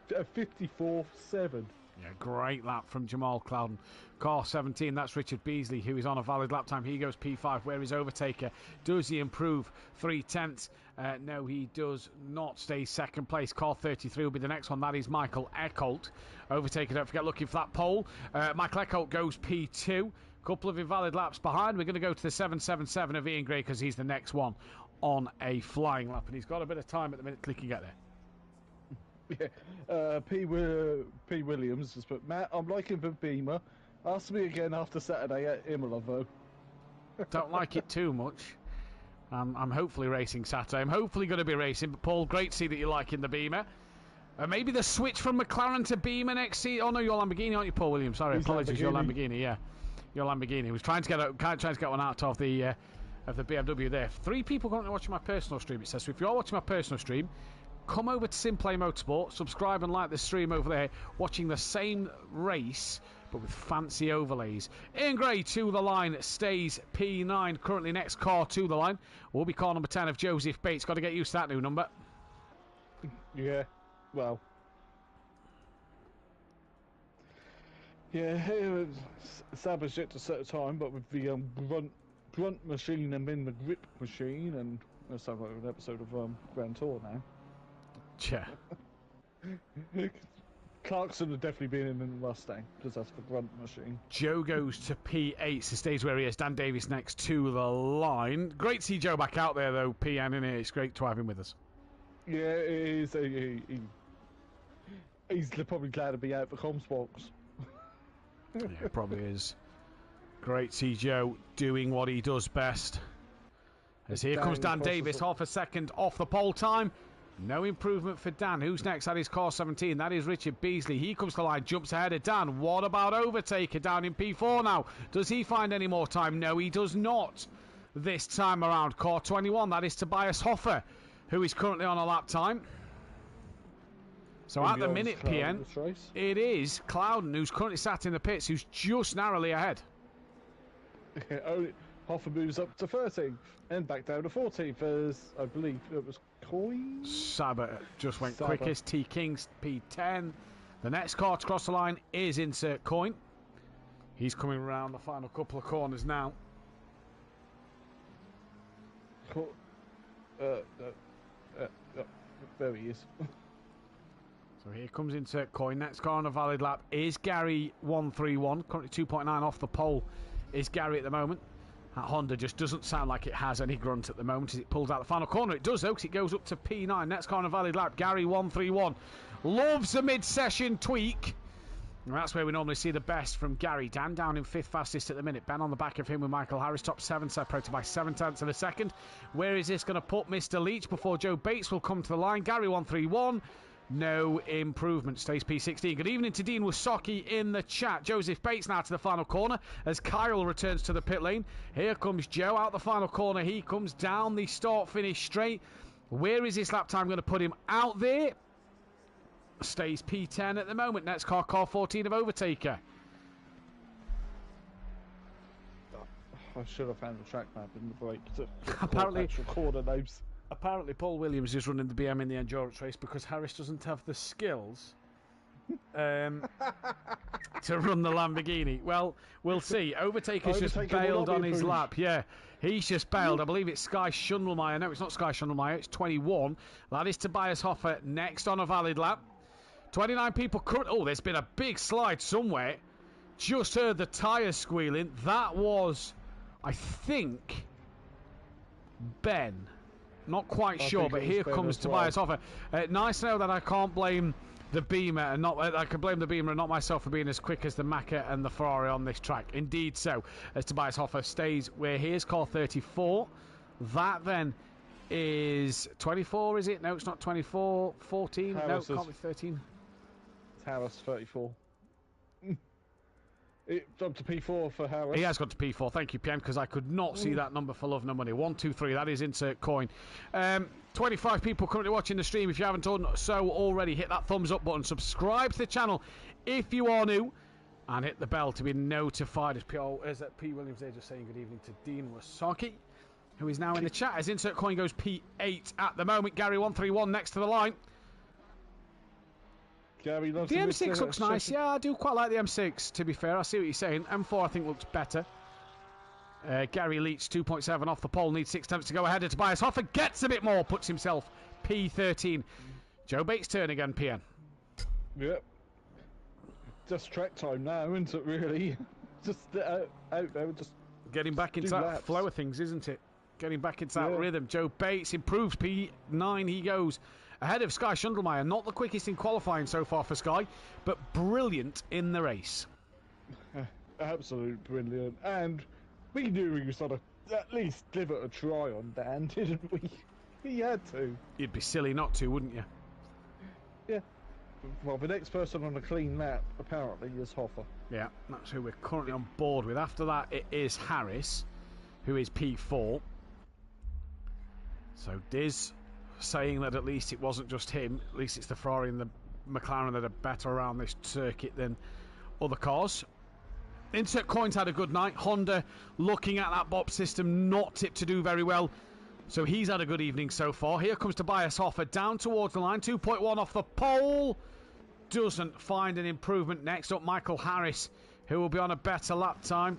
54.7. Yeah, great lap from Jamal Clouden. Car 17, that's Richard Beasley, who is on a valid lap time. He goes P5. Where is Overtaker? Does he improve 3/10? No, he does not. Stay 2nd place. Car 33 will be the next one. That is Michael Eckholt. Overtaker, don't forget, looking for that pole. Michael Eckholt goes P2. Couple of invalid laps behind. We're going to go to the 777 of Ian Gray, because he's the next one on a flying lap. And he's got a bit of time at the minute till he can get there. Yeah, P. Williams has put, Matt, I'm liking the Beamer. Ask me again after Saturday at Imola, though. Don't like it too much. I'm hopefully racing Saturday. I'm hopefully going to be racing. But Paul, great to see that you're liking the Beamer. Maybe the switch from McLaren to Beamer next season. Oh no, your Lamborghini, aren't you, Paul Williams? Sorry, apologies. Your Lamborghini, yeah, your Lamborghini. He was trying to get one out of the BMW there. 3 people currently watching my personal stream. It says so. If you're watching my personal stream, come over to SimPlay Motorsport, subscribe and like the stream over there, watching the same race but with fancy overlays. Ian Gray to the line, stays P9, currently next car to the line will be car number 10 of Joseph Bates. Got to get used to that new number. Yeah, well, yeah, it's established it to set a time, but with the grunt machine and then the grip machine, and that sounds like an episode of Grand Tour now. Yeah. Clarkson would definitely be in the Mustang, because that's the grunt machine. Joe goes to P8, so stays where he is. Dan Davis next to the line. Great to see Joe back out there, though, PN, in it. It's great to have him with us. Yeah, it is. He's probably glad to be out for Comsbox. Yeah, probably is. Great to see Joe doing what he does best. As here comes Dan Davis, half a second off the pole time. No improvement for Dan. Who's next? That is car 17. That is Richard Beasley. He comes to the line, jumps ahead of Dan. What about Overtaker down in P4 now? Does he find any more time? No, he does not. This time around, car 21. That is Tobias Hoffer, who is currently on a lap time. So at the minute, PN, it is Clouden, who's currently sat in the pits, who's just narrowly ahead. Hoffer moves up to 13 and back down to 14th as I believe it was Coin. Sabat just went quickest. T King's P10. The next car to cross the line is Insert Coin. He's coming around the final couple of corners now. There he is. So here comes Insert Coin. Next car on a valid lap is Gary 131. Currently 2.9 off the pole is Gary at the moment. That Honda just doesn't sound like it has any grunt at the moment as it pulls out the final corner. It does, though, because it goes up to P9. Next car on a valid lap, Gary 131. Loves a mid-session tweak. And that's where we normally see the best from Gary. Dan down in 5th fastest at the minute. Ben on the back of him with Michael Harris. Top 7, separated by 7/10 of a second. Where is this going to put Mr. Leach before Joe Bates will come to the line? Gary 131. No improvement. Stays P16. Good evening to Dean Wasocki in the chat. Joseph Bates now to the final corner as Kyle returns to the pit lane. Here comes Joe out the final corner. He comes down the start-finish straight. Where is this lap time going to put him? Out there. Stays P10 at the moment. Next car 14 of Overtaker. I should have found the track map in the break to apparently corner names. Apparently Paul Williams is running the BM in the endurance race because Harris doesn't have the skills to run the Lamborghini. Well, we'll see. Overtaker's just bailed on his lap. Yeah, he's just bailed. I believe it's Sky Schundelmeyer. No, it's not Sky Schundelmeyer. It's 21. That is Tobias Hoffer next on a valid lap. 29 people current. Oh, there's been a big slide somewhere. Just heard the tyres squealing. That was, I think, Ben. Not quite sure, but here comes Tobias Hoffer. Nice to know that I can't blame the Beamer and not I can blame the Beamer and not myself for being as quick as the Macca and the Ferrari on this track. Indeed so, as Tobias Hoffer stays where he is, car 34. That then is 24, is it? No, it's not 24. 14? Harris no, it can't be 13. It's Harris, 34. It's up to P4 for Harris. He has got to P4. Thank you, PM, because I could not see that number for love nor money. 1, 2, 3. That is Insert Coin. 25 people currently watching the stream. If you haven't done so already, hit that thumbs up button. Subscribe to the channel if you are new. And hit the bell to be notified. As P. Williams there just saying good evening to Dean Wasocki, who is now in the chat. As Insert Coin goes P8 at the moment. Gary 131 next to the line. Gary loves the M6 looks nice. Yeah, I do quite like the M6, to be fair. I see what you're saying. M4, I think, looks better. Gary Leach, 2.7 off the pole. Needs 6 attempts to go ahead. Tobias Hoffer gets a bit more. Puts himself P13. Joe Bates' turn again, PN. Yep. Just track time now, isn't it, really? Just out there. Just getting back into that flow of things, isn't it? Getting back into that rhythm. Joe Bates improves. P9 he goes. Ahead of Sky Schundelmeyer. Not the quickest in qualifying so far for Sky, but brilliant in the race. Absolute brilliant. And we knew we was going to at least give it a try on Dan, didn't we? He had to. You'd be silly not to, wouldn't you? Yeah. Well, the next person on a clean lap, apparently, is Hoffer. Yeah, that's who we're currently on board with. After that, it is Harris, who is P4. So Diz, saying that at least it wasn't just him. At least it's the Ferrari and the McLaren that are better around this circuit than other cars. Insert Coins had a good night. Honda, looking at that BOP system, not tipped to do very well. So he's had a good evening so far. Here comes Tobias Hoffer down towards the line. 2.1 off the pole. Doesn't find an improvement. Next up, Michael Harris, who will be on a better lap time.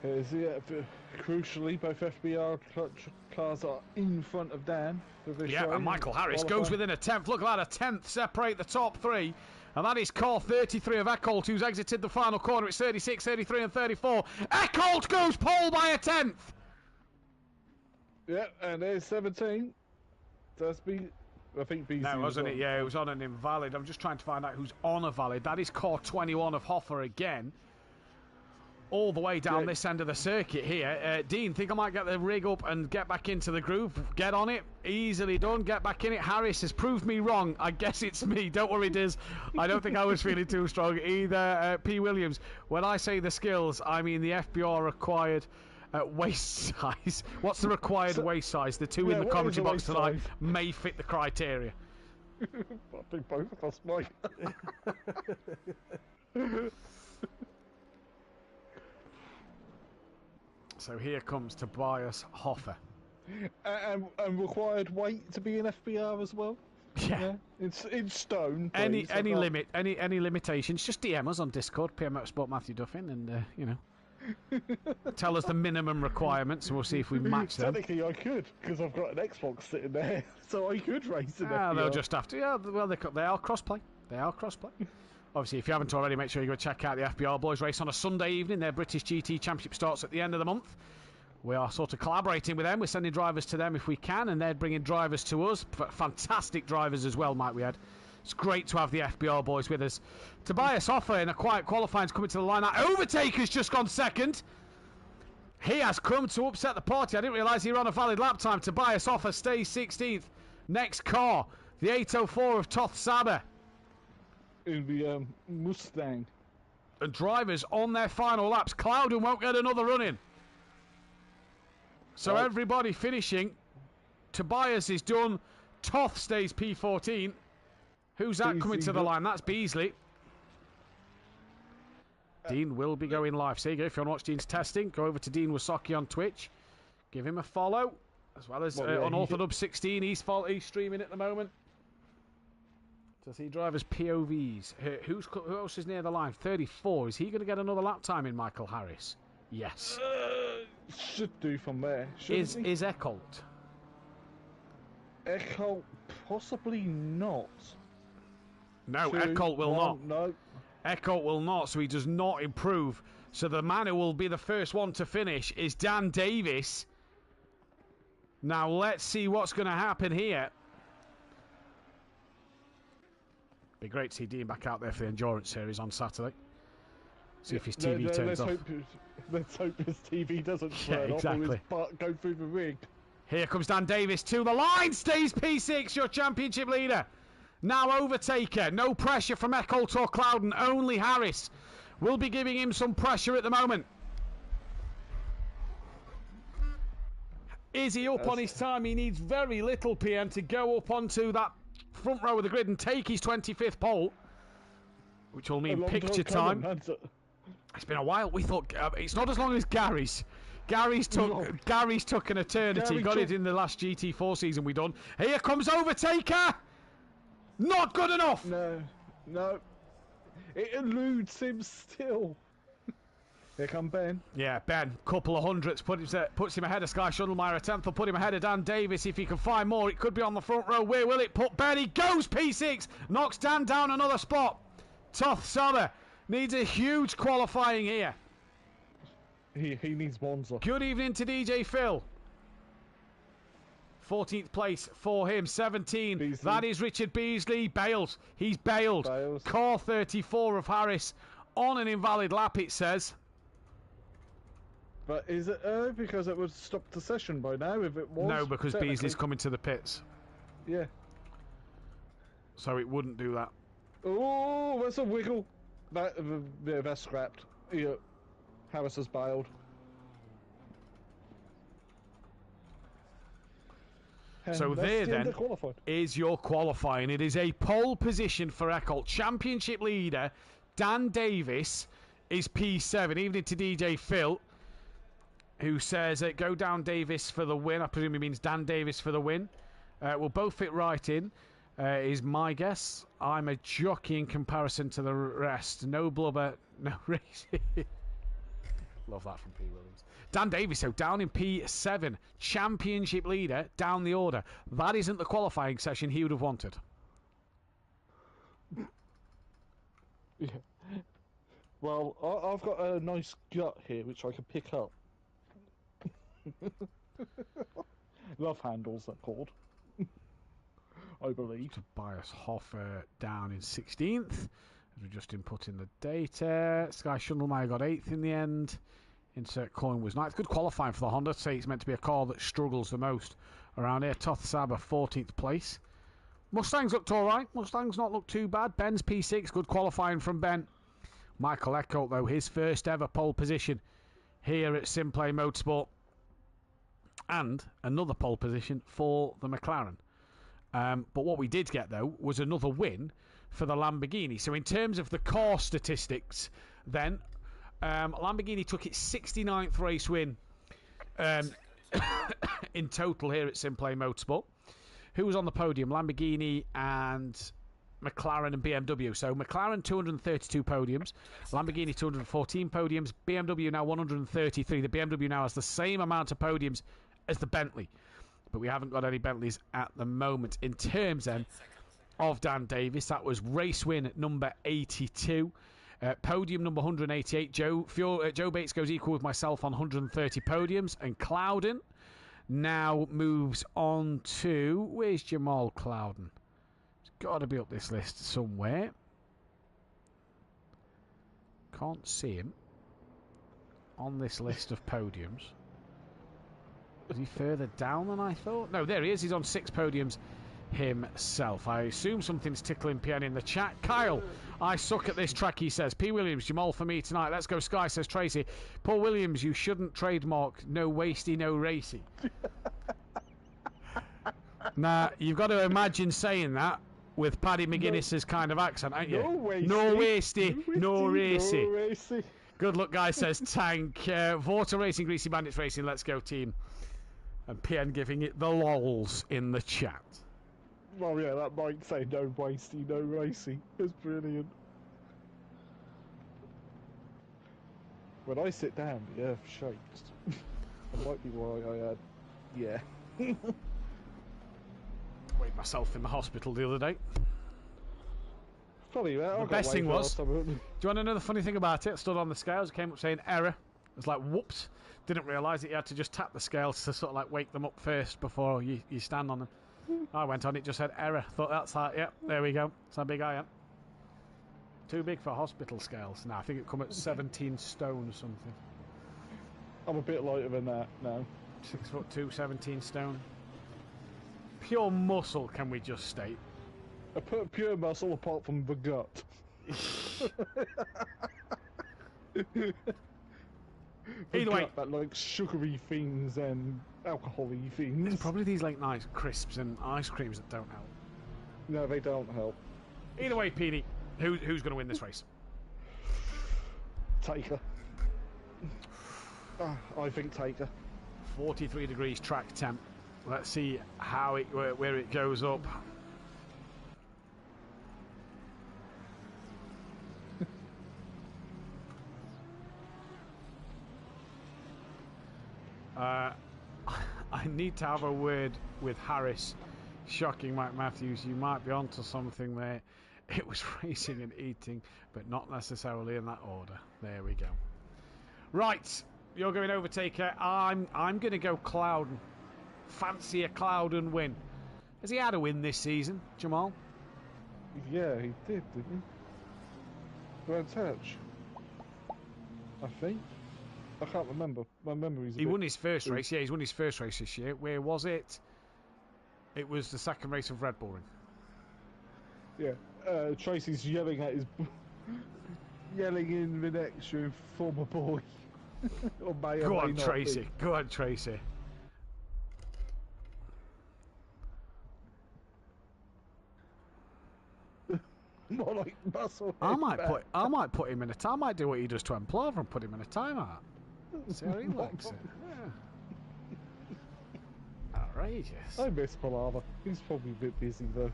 Crucially, both FBR cars are in front of Dan. Yeah, and Michael Harris goes within a tenth. Look at that, a tenth separate the top three. And that is car 33 of Eckholt, who's exited the final corner. It's 36, 33 and 34. Eckholt goes pole by a tenth. Yeah, and there's 17. That's I think BC. No, wasn't it? Yeah, it was on an invalid. I'm just trying to find out who's on a valid. That is car 21 of Hoffer again. All the way down this end of the circuit here. Dean, think I might get the rig up and get back into the groove. Get on it. Easily done. Get back in it. Harris has proved me wrong. I guess it's me. Don't worry, Diz. I don't think I was feeling too strong either. P. Williams, when I say the skills, I mean the FBR required waist size. What's the required waist size? The two in the commentary box tonight may fit the criteria. I think both of us might. So here comes Tobias Hoffer. And required weight to be an FBR as well. Yeah. It's in stone. Any limitations? Just DM us on Discord, PM Motorsport Mathew Duffin, and you know, tell us the minimum requirements, and we'll see if we match them. Technically, I could because I've got an Xbox sitting there, so I could race an FBR. They'll just have to. Yeah, well, they are crossplay. They are crossplay. Obviously, if you haven't already, make sure you go check out the FBR Boys race on a Sunday evening. Their British GT Championship starts at the end of the month. We are sort of collaborating with them. We're sending drivers to them if we can, and they're bringing drivers to us. Fantastic drivers as well, might we add. It's great to have the FBR Boys with us. Tobias Hoffer in a quiet qualifying is coming to the line. That overtaker's just gone second. He has come to upset the party. I didn't realise he ran a valid lap time. Tobias Hoffer stays 16th. Next car, the 804 of Toth Saber. In the Mustang. And drivers on their final laps. Clouden won't get another run in. So everybody finishing. Tobias is done. Toth stays P14. Who's that Beasley coming to the line? That's Beasley. Dean will be going live. So you go. If you want to watch Dean's testing, go over to Dean Wasaki on Twitch. Give him a follow. As well as on Orthodub 16. He's streaming at the moment. To see drivers' POVs. Who else is near the line? 34. Is he going to get another lap time in, Michael Harris? Yes. Should do from there. Is Eckholt? Eckholt, possibly not. No, Eckholt will not. No. Eckholt will not, so he does not improve. So the man who will be the first one to finish is Dan Davis. Now let's see what's going to happen here. Be great to see Dean back out there for the Endurance Series on Saturday. See if his TV turns off. Let's hope his TV doesn't turn off or his butt go through the rig. Here comes Dan Davis to the line. Stays P6, your championship leader. Now overtaker. No pressure from Eckholt or Clouden. Only Harris will be giving him some pressure at the moment. Is he up on his time? He needs very little, PM, to go up onto that front row of the grid and take his 25th pole, which will mean picture time. It's been a while. We thought it's not as long as Gary's. Gary's took an eternity. Got it in the last GT4 season we done. Here comes overtaker. Not good enough. No. It eludes him still. Here come Ben. Yeah, Ben. Couple of hundredths puts him ahead of Sky Shuttlemeyer. A tenth will put him ahead of Dan Davis. If he can find more, it could be on the front row. Where will it put Ben? He goes P6. Knocks Dan down another spot. Toth Saber needs a huge qualifying here. He needs Monza. Good evening to DJ Phil. 14th place for him. 17. Beasley. That is Richard Beasley. Bails. He's bailed. Car 34 of Harris on an invalid lap, it says. But is it because it would stop the session by now if it was? No, because Beasley's coming to the pits. Yeah. So it wouldn't do that. Oh, that's a wiggle. That's scrapped. Yeah. Harris has bailed. So there then is your qualifying. It is a pole position for Eccles. Championship leader Dan Davis is P7. Evening to DJ Phil, who says, go down Davis for the win. I presume he means Dan Davis for the win. We'll both fit right in, is my guess. I'm a jockey in comparison to the rest. No blubber, no racing. Love that from P. Williams. Dan Davis, so down in P7. Championship leader, down the order. That isn't the qualifying session he would have wanted. Yeah. Well, I've got a nice gut here which I can pick up. Love handles, they're called. I believe. Tobias Hoffer down in 16th. As we just input in the data. Sky Schundelmeyer got 8th in the end. Insert coin was 9th. Good qualifying for the Honda. Say it's meant to be a car that struggles the most around here. Toth Saber 14th place. Mustangs looked alright. Mustangs not looked too bad. Ben's P6. Good qualifying from Ben. Michael Eckholt, though, his first ever pole position here at SimPlay Motorsport. And another pole position for the McLaren. But what we did get, though, was another win for the Lamborghini. So in terms of the car statistics, then, Lamborghini took its 69th race win in total here at SimPlay Motorsport. Who was on the podium? Lamborghini and McLaren and BMW. So McLaren 232 podiums, Lamborghini 214 podiums, BMW now 133. The BMW now has the same amount of podiums as the Bentley, but we haven't got any Bentleys at the moment. In terms then of Dan Davis, that was race win number 82, podium number 188. Joe Bates goes equal with myself on 130 podiums, and Clouden now moves on to, where's Jamal Clouden? Got to be up this list somewhere. Can't see him on this list of podiums. Was he further down than I thought? No, there he is. He's on 6 podiums himself. I assume something's tickling PN in the chat. Kyle, I suck at this track, he says. P. Williams, Jamal for me tonight. Let's go Sky, says Tracy. Paul Williams, you shouldn't trademark no wasty, no racy. Nah, you've got to imagine saying that with Paddy McGuinness's kind of accent, ain't you? No wasty, no racy. No racy. Good luck, guy, says Tank. Vorta Racing, Greasy Bandits Racing, let's go team. And PN giving it the lols in the chat. Well, yeah, that might say no wasty, no racy. It's brilliant. When I sit down, the earth shakes. That might be why I had... Yeah. Weighed myself in the hospital the other day. Funny, man. The best thing was, do you want to know the funny thing about it? I stood on the scales, it came up saying error. I was like, whoops. Didn't realise that you had to just tap the scales to sort of like wake them up first before you stand on them. I went on, it just said error. Thought that's like, yep, there we go. That's how big I am. Too big for hospital scales. No, I think it come at 17 stone or something. I'm a bit lighter than that now. 6'2", 17 stone. Pure muscle, can we just state? I put pure muscle apart from the gut. Either way, that like sugary things and alcohol-y things. It's probably these like nice crisps and ice creams that don't help. No, they don't help. Either way, Petey, who's going to win this race? Taker. I think Taker. 43 degrees track temp. Let's see how where it goes up. I need to have a word with Harris. Shocking, Mike Matthews. You might be onto something there. It was racing and eating, but not necessarily in that order. There we go. Right, you're going Overtaker. I'm going to go Clouden. Fancy a Clouden win. Has he had a win this season, Jamal? Yeah, he did, didn't he? Grand Touch, I think. I can't remember. My memory's He won his first race. Yeah, he's won his first race this year. Where was it? It was the second race of Red Bull Ring. Yeah, Tracy's yelling at his... yelling in the next room, former boy. Go on, Tracy. Go on, Tracy. More like muscle. I might put him in a time. I might do what he does to Emplover and put him in a timeout. See how he likes it. Yeah. Outrageous. I miss Palava. He's probably a bit busy though.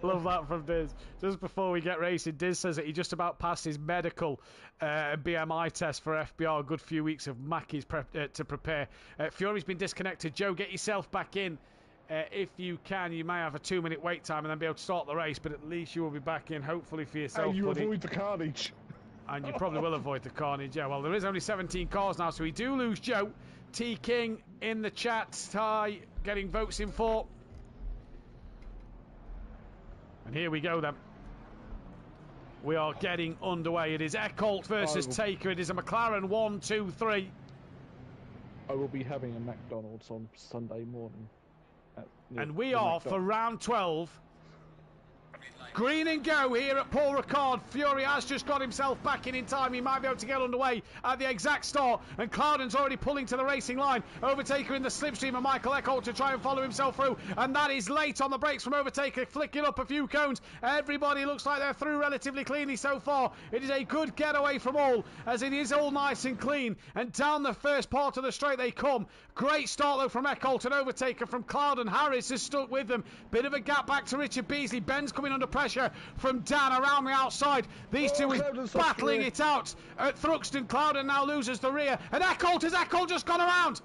Love that from Diz. Just before we get racing, Diz says that he just about passed his medical BMI test for FBR. A good few weeks of Mackey's to prepare. Fury's been disconnected. Joe, get yourself back in. If you can, you may have a 2-minute wait time and then be able to start the race, but at least you will be back in, hopefully for yourself. And you buddy. avoid the carnage. And you probably will avoid the carnage. Yeah, well, there is only 17 cars now, so we do lose Joe. T King in the chat. Ty getting votes in for. And here we go then. We are getting underway. It is Eckholt versus Taker. It is a McLaren 1, 2, 3. I will be having a McDonald's on Sunday morning. And we are for round 12. Green and go here at Paul Ricard. Fury has just got himself back in time. He might be able to get underway at the exact start. And Cloudon's already pulling to the racing line. Overtaker in the slipstream of Michael Eckholt to try and follow himself through. And that is late on the brakes from Overtaker, flicking up a few cones. Everybody looks like they're through relatively cleanly so far. It is a good getaway from all, as it is all nice and clean. And down the first part of the straight they come. Great start though from Eckholt, and Overtaker from Cloudon. Harris has stuck with them. Bit of a gap back to Richard Beasley. Ben's coming under pressure from Dan around the outside. These two is battling it out at Thruxton. Cloudon now loses the rear, and Eckholt just gone around?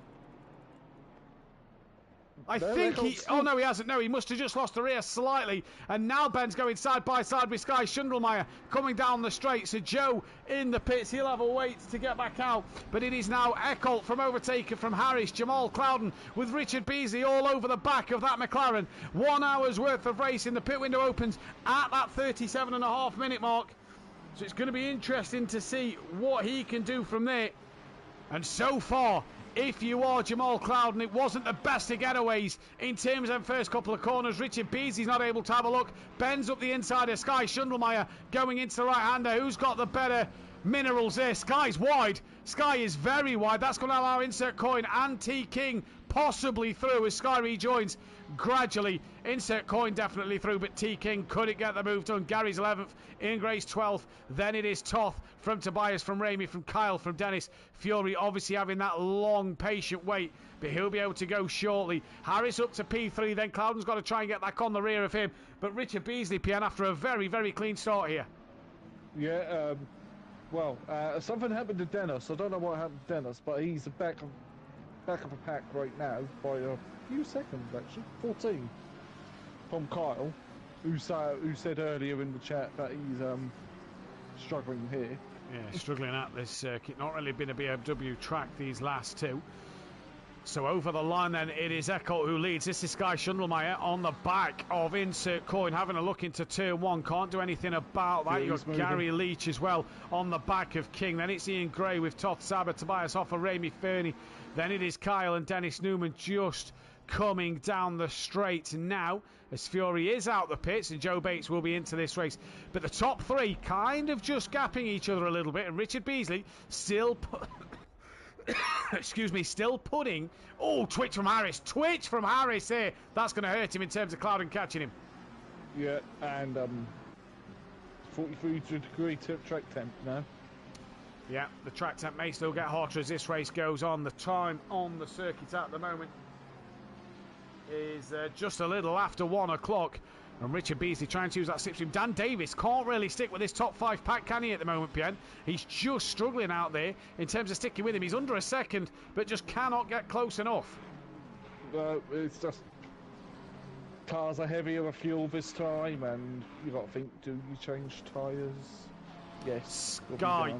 I think he... Oh, no, he hasn't. No, he must have just lost the rear slightly. And now Ben's going side by side with Sky Schundelmeyer coming down the straight. So Joe in the pits. He'll have a wait to get back out. But it is now Eckholt from Overtaker from Harris. Jamal Cloudon with Richard Beasley all over the back of that McLaren. 1 hour's worth of racing. The pit window opens at that 37.5 minute mark. So it's going to be interesting to see what he can do from there. And so far, if you are Jamal Cloudon, it wasn't the best of getaways in terms of first couple of corners. Richard Beasley's not able to have a look. Ben's up the inside of Sky Schundelmeyer going into the right-hander. Who's got the better minerals there? Sky's wide. Sky is very wide. That's going to allow Insert Coin and T King possibly through as Sky rejoins gradually. Insert Coin definitely through, but T King couldn't get the move done. Gary's 11th, Ian Gray's 12th. Then it is Toth from Tobias, from Ramey, from Kyle, from Dennis. Fury obviously having that long patient wait, but he'll be able to go shortly. Harris up to P3, then Cloudon's got to try and get back on the rear of him, but Richard Beasley, PN, after a very, very clean start here. Yeah, something happened to Dennis. I don't know what happened to Dennis, but he's back of the pack right now by a few seconds, actually. 14 from Kyle, who said earlier in the chat that he's struggling here. Yeah, struggling at this circuit. Not really been a BMW track these last two. So over the line then, it is Eckholt who leads. This is Sky Schundelmeyer on the back of Insert Coin, having a look into turn one. Can't do anything about that. You've got Gary Leach as well on the back of King. Then it's Ian Gray with Toth Saber, Tobias Hoffer, Ramey Fernie. Then it is Kyle and Dennis Newman just coming down the straight now, as Fury is out the pits and Joe Bates will be into this race. But the top three kind of just gapping each other a little bit, and Richard Beasley still still putting... Oh, twitch from Harris here. That's going to hurt him in terms of Cloudon catching him. Yeah, and 43 degree track temp now. Yeah, the track temp may still get hotter as this race goes on. The time on the circuit at the moment is just a little after 1 o'clock. And Richard Beasley trying to use that slipstream. Dan Davis can't really stick with this top 5 pack, can he, at the moment, Pien? He's just struggling out there in terms of sticking with him. He's under a second, but just cannot get close enough. It's just cars are heavier of fuel this time, and you got to think, do you change tyres? Yes. Sky.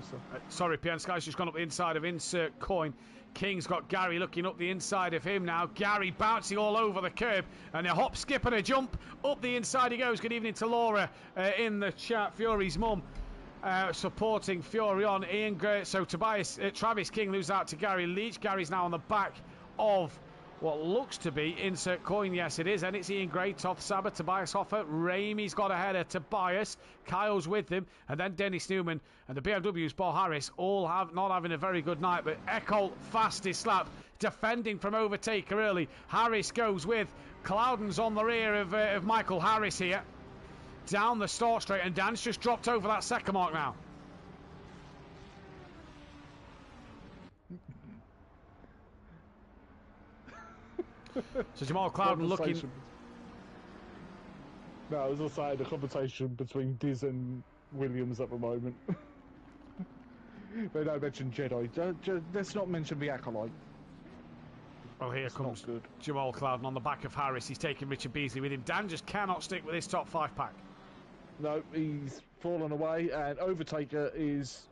Sorry, Pien. Sky's just gone up the inside of Insert Coin. King's got Gary looking up the inside of him now. Gary bouncing all over the curb, and a hop, skip and a jump up the inside he goes. Good evening to Laura in the chat. Fury's mum supporting Fury on. Ian Gray. So Travis King loses out to Gary Leach. Gary's now on the back of what looks to be Insert Coin. Yes, it is. And it's Ian Gray, Toth Saber, Tobias Hoffer. Ramey's got ahead of Tobias. Kyle's with him. And then Dennis Newman and the BMW's Paul Harris all not having a very good night. But Eckholt, fastest lap, defending from Overtaker early. Harris goes with Cloudon's on the rear of Michael Harris here. Down the start straight, and Dan's just dropped over that second mark now. So Jamal Cloudon looking... No, as I say, the conversation between Diz and Williams at the moment. They don't mention Jedi. Let's not mention the Acolyte. Well, here comes Jamal Cloudon on the back of Harris. He's taking Richard Beasley with him. Dan just cannot stick with his top 5 pack. No, he's fallen away, and Overtaker is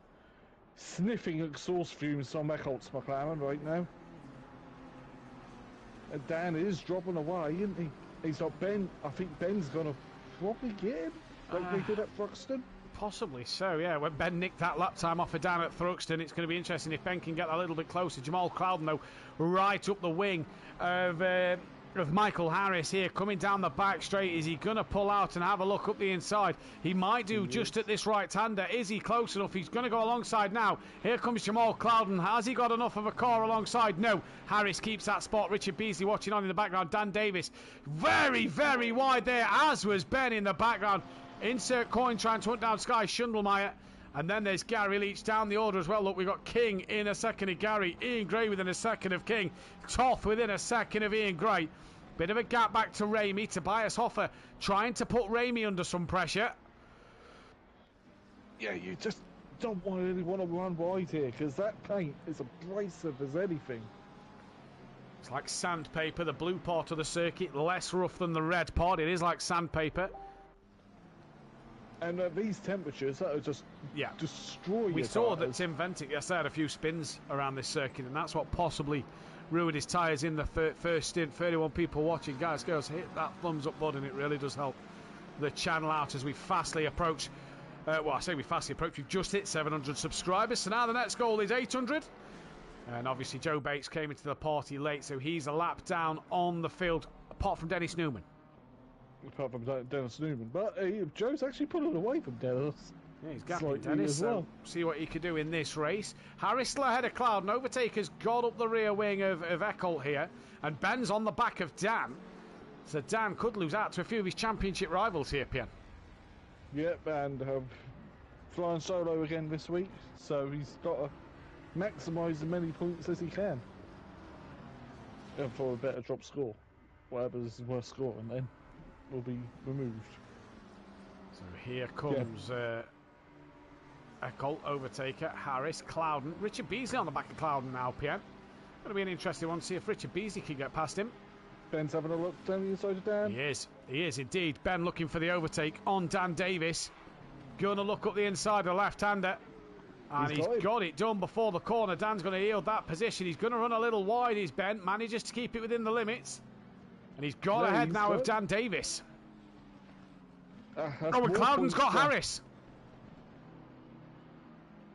sniffing exhaust fumes from Eckholt's McLaren right now. And Dan is dropping away, isn't he? He's got Ben. I think Ben's going to probably get him, like they did at Thruxton. Possibly so, yeah. When Ben nicked that lap time off of Dan at Thruxton, it's going to be interesting if Ben can get a little bit closer. Jamal Cloudon, though, right up the wing of Michael Harris here, coming down the back straight. Is he going to pull out and have a look up the inside? He might do just at this right-hander. Is he close enough? He's going to go alongside now. Here comes Jamal Cloudon. Has he got enough of a car alongside? No. Harris keeps that spot. Richard Beasley watching on in the background. Dan Davis very, very wide there, as was Ben in the background. Insert coin trying to hunt down Sky Schundelmeyer. And then there's Gary Leach down the order as well. Look, we've got King in a second of Gary. Ian Gray within a second of King. Toth within a second of Ian Gray. Bit of a gap back to Ramey. Tobias Hoffer trying to put Ramey under some pressure. Yeah, you just don't really want to run wide here, because that paint is abrasive as anything. It's like sandpaper, the blue part of the circuit. Less rough than the red part. It is like sandpaper. And at these temperatures, that would just destroy your We saw tyres. that Tim Ventick yesterday had a few spins around this circuit, and that's what possibly ruined his tyres in the first stint. 31 people watching. Guys, girls, hit that thumbs up button. It really does help the channel out as we fastly approach. Well, I say we fastly approach. We've just hit 700 subscribers, so now the next goal is 800. And obviously Joe Bates came into the party late, so he's a lap down on the field, apart from Dennis Newman. Apart from Dennis Newman. But Joe's actually pulling away from Dennis. Yeah, he's gapping Dennis, so see what he could do in this race. Harris still ahead of Cloudon. Overtaker's got up the rear wing of Eckholt here, and Ben's on the back of Dan. So Dan could lose out to a few of his championship rivals here, Pian. Yep, and flying solo again this week, so he's got to maximise as many points as he can. And for a better drop score. Whatever's worth scoring then will be removed. So here comes Eckholt, Overtaker, Harris, Cloudon. Richard Beasley on the back of Cloudon now, Pian. Going to be an interesting one to see if Richard Beasley can get past him. Ben's having a look down the inside of Dan. He is indeed. Ben looking for the overtake on Dan Davis. Going to look up the inside of the left-hander. And he's got it done before the corner. Dan's going to yield that position. He's going to run a little wide, is Ben. Manages to keep it within the limits. And he's got ahead now of Dan Davis. And Cloudon's got Harris.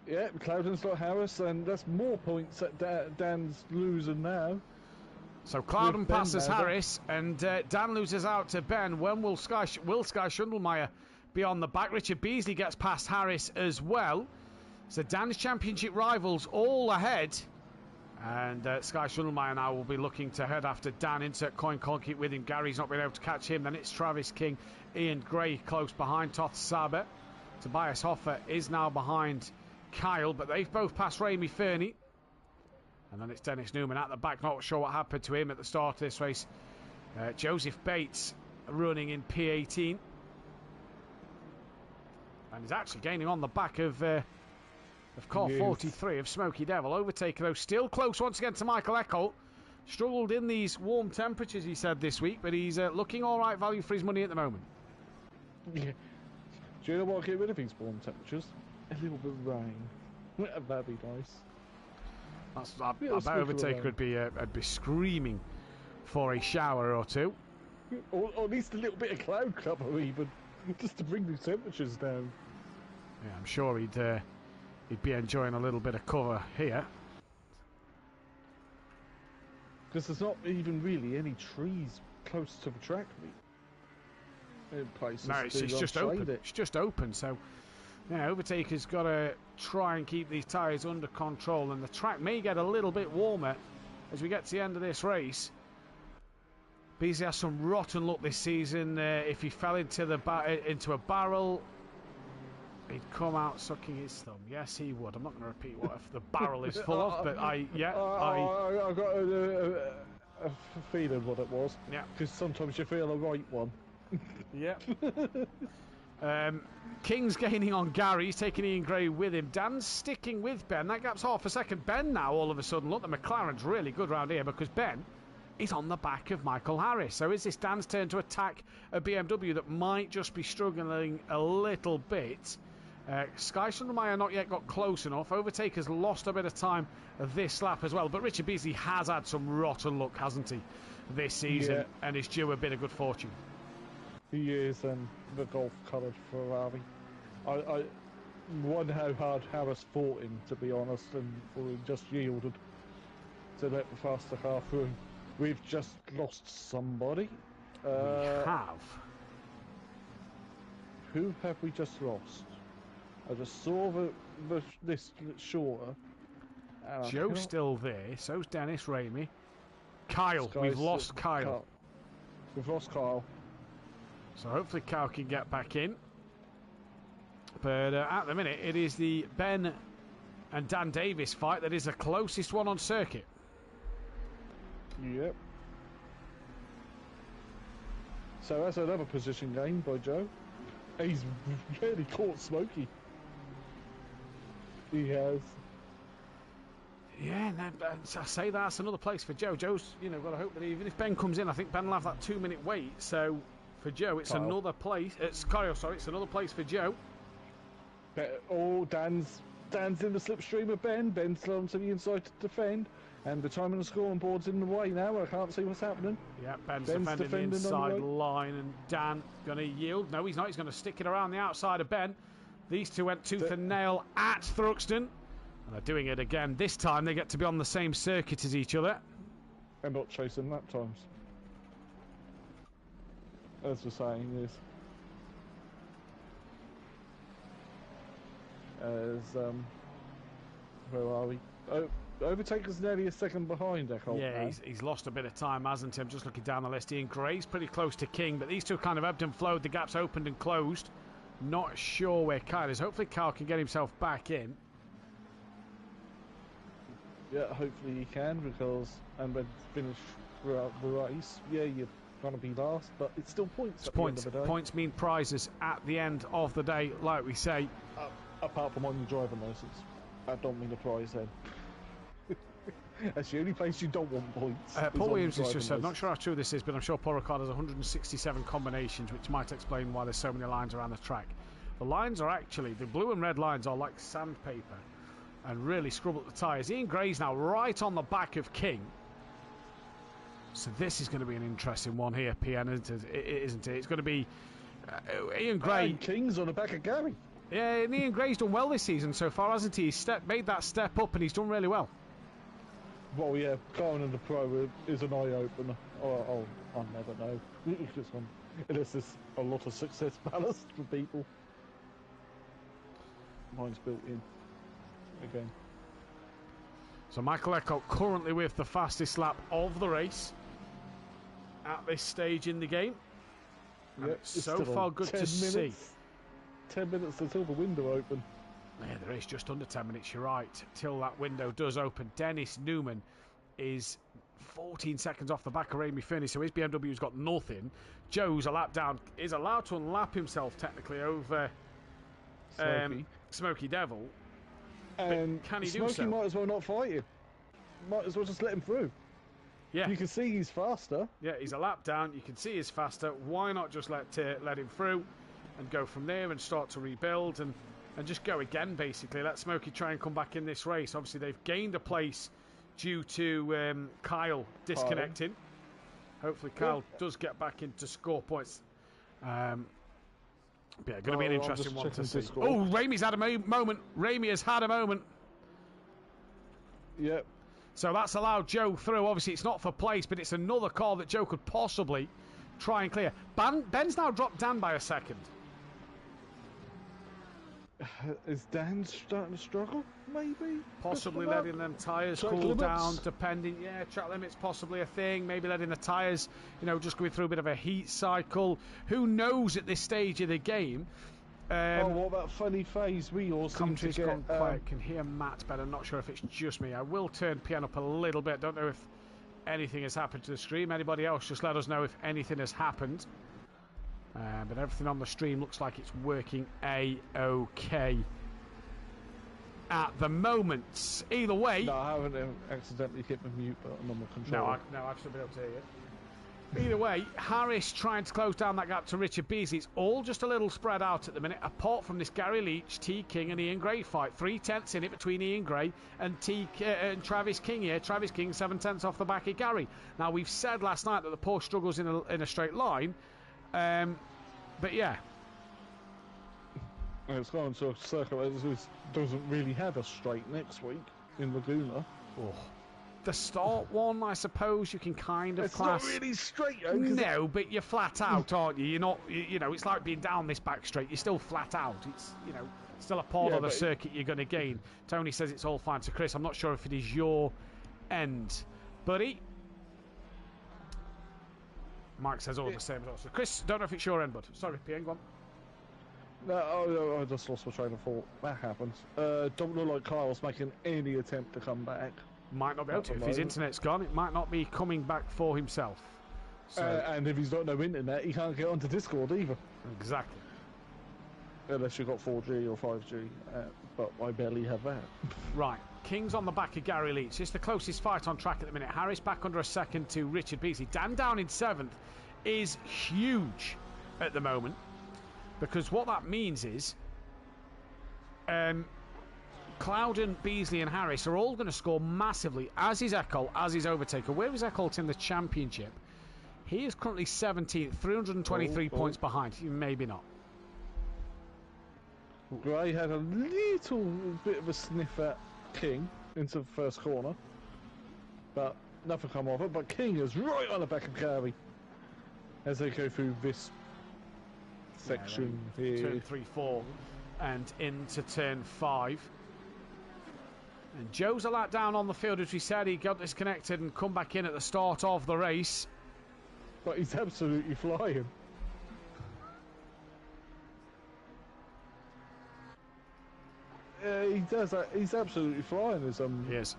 Yeah, Cloudon's got Harris, and that's more points that Dan's losing now. So Cloudon passes Harris, and Dan loses out to Ben. When will Sky Schundelmeyer be on the back? Richard Beasley gets past Harris as well. So Dan's championship rivals all ahead. And Sky Schundelmeyer now will be looking to head after Dan. Insert coin conky with him. Gary's not been able to catch him. Then it's Travis King. Ian Gray close behind Toth Saber. Tobias Hoffer is now behind Kyle, but they've both passed Ramey Fernie. And then it's Dennis Newman at the back. Not sure what happened to him at the start of this race. Joseph Bates running in P18. And he's actually gaining on the back of car 43 of Smoky Devil. Overtaker, though, still close once again to Michael Eckholt. Struggled in these warm temperatures, he said, this week, but he's looking all right value for his money at the moment. Yeah. Do you know what will get rid of these warm temperatures? A little bit of rain. That'd be nice. I bet Overtaker would be screaming for a shower or two. Or at least a little bit of cloud cover, even, just to bring the temperatures down. Yeah, I'm sure he'd be enjoying a little bit of cover here. Because there's not even really any trees close to the track in places. No, it's just open. It's just open, so yeah, Overtaker's got to try and keep these tyres under control, and the track may get a little bit warmer as we get to the end of this race. Beasley has some rotten luck this season. If he fell into a barrel, he'd come out sucking his thumb. Yes, he would. I'm not going to repeat what the barrel is full of, but I got a feeling what it was. Yeah. Because sometimes you feel the right one. Yeah. King's gaining on Gary. He's taking Ian Gray with him. Dan's sticking with Ben. That gap's half a second. Ben now, all of a sudden, look, the McLaren's really good round here because Ben is on the back of Michael Harris. So is this Dan's turn to attack a BMW that might just be struggling a little bit? Sky Sundermeyer not yet got close enough. Overtaker's lost a bit of time this lap as well. But Richard Beasley has had some rotten luck, hasn't he, this season? Yeah. And is due a bit of good fortune. He is, and the golf-coloured Ferrari. I wonder how hard Harris fought him, to be honest, and he just yielded to let the faster car through. We've just lost somebody. We have. Who have we just lost? I just saw the list shorter. Joe's still there, so's Dennis Ramey. Kyle, we've lost Kyle. We've lost Kyle. So hopefully Kyle can get back in. But at the minute, it is the Ben and Dan Davis fight that is the closest one on circuit. Yep. So that's another position gain by Joe. He's really caught Smokey. He has. Yeah, I say that's another place for Joe. Joe's, got to hope that even if Ben comes in, I think Ben will have that 2-minute wait. So for Joe, it's another place. It's Kyle, sorry, it's another place for Joe. Oh, Dan's in the slipstream of Ben. Ben's slowing to the inside to defend. And the time on the scoring board's in the way now. I can't see what's happening. Yeah, Ben's defending the inside line, and Dan going to yield. No, he's not. He's going to stick it around the outside of Ben. These two went tooth and nail at Thruxton. And they're doing it again. This time they get to be on the same circuit as each other. And not chasing lap times. As the saying is. Where are we? Oh, Overtaker's nearly a second behind, Eckholt. Yeah, he's lost a bit of time, hasn't he? I'm just looking down the list. Ian Gray's pretty close to King, but these two kind of ebbed and flowed. The gap's opened and closed. Not sure where Kyle is. Hopefully Kyle can get himself back in. Yeah, hopefully he can, because and when finish throughout the race, yeah, you're going to be last, but it's still points. It's points. Points mean prizes at the end of the day, like we say. Apart from on your driving licence. That don't mean a prize then. That's the only place you don't want points. Paul Williams has just said, not sure how true this is, but I'm sure Paul Ricard has 167 combinations, which might explain why there's so many lines around the track. The lines are actually, the blue and red lines are like sandpaper and really scrub up the tyres. Ian Gray's now right on the back of King. So this is going to be an interesting one here, PN, isn't it? It's going to be Ian Gray. And King's on the back of Gary. Yeah, and Ian Gray's done well this season so far, hasn't he? He's made that step up and he's done really well. Well, yeah, going in the pro is an eye-opener. Oh, I'll never know. Unless there's a lot of success ballast for people. Mine's built in. Again. So Michael Eckholt currently with the fastest lap of the race at this stage in the game. Yep, so far good to see. 10 minutes until the window open. Yeah, there is just under 10 minutes, you're right, till that window does open. Dennis Newman is 14 seconds off the back of Ramey Finney, so his BMW's got nothing. Joe's a lap down, is allowed to unlap himself technically over Smokey Devil. And can he Smokey do so? might as well not fight him. Might as well just let him through. Yeah. You can see he's faster. Yeah, he's a lap down, you can see he's faster. Why not just let him through and go from there and start to rebuild and just go again, basically. Let Smokey try and come back in this race. Obviously, they've gained a place due to Kyle disconnecting. Hopefully, Kyle does get back in to score points. Yeah, going to be an interesting one to see. Oh, Ramey's had a moment. Ramey has had a moment. Yep. So that's allowed Joe through. Obviously, it's not for place, but it's another call that Joe could possibly try and clear. Ben's now dropped Dan by a second. is Dan starting to struggle? Maybe Possibly letting them tyres Track cool limits? down, depending. Yeah, track limits possibly a thing. Maybe letting the tyres, just going through a bit of a heat cycle. Who knows at this stage of the game? What about funny phase? We all seem to Commentary's get. gone quiet. Can hear Matt better. Not sure if it's just me. I will turn PN up a little bit. Don't know if anything has happened to the stream. Anybody else, just let us know if anything has happened. But everything on the stream looks like it's working A-OK at the moment. Either way... No, I haven't accidentally hit the mute button on the controller. No, I've still been able to hear you. Either way, Harris trying to close down that gap to Richard Beasley. It's all just a little spread out at the minute, apart from this Gary Leach, T. King and Ian Gray fight. 3/10 in it between Ian Gray and Travis King here. Travis King 7/10 off the back of Gary. Now, we've said last night that the Porsche struggles in a straight line. But yeah. It's going to a circle that doesn't really have a straight next week in Laguna. Oh. The start one, I suppose you can kind of class. It's not really straight, though. No, but you're flat out, aren't you? You're not, it's like being down this back straight. You're still flat out. It's, still a part of the circuit you're going to gain. Tony says it's all fine to Chris. I'm not sure if it is your end, buddy. Mike says all the same as us. Chris, don't know if it's your end, bud. Sorry, PN, go on. No, I just lost my train of thought. That happens. Don't look like Kyle's making any attempt to come back. Might not be able to. If his internet's gone, it might not be coming back for himself. So, and if he's got no internet, he can't get onto Discord either. Exactly. Unless you've got 4G or 5G. But I barely have that. Right. King's on the back of Gary Leach. It's the closest fight on track at the minute. Harris back under a second to Richard Beasley. Dan down in 7th is huge at the moment. Because what that means is... Clouden, Beasley and Harris are all going to score massively, as is Eccles, as is Overtaker. Where is Eccles in the championship? He is currently 17th, 323 points behind. Maybe not. Gray had a little bit of a sniff at King into the first corner, but nothing come off it. But King is right on the back of Gary as they go through this section here. Turn 3, 4 and into turn 5. And Joe's a lap down on the field, as we said. He got disconnected and come back in at the start of the race. But he's absolutely flying. He does that. He's absolutely flying. He is.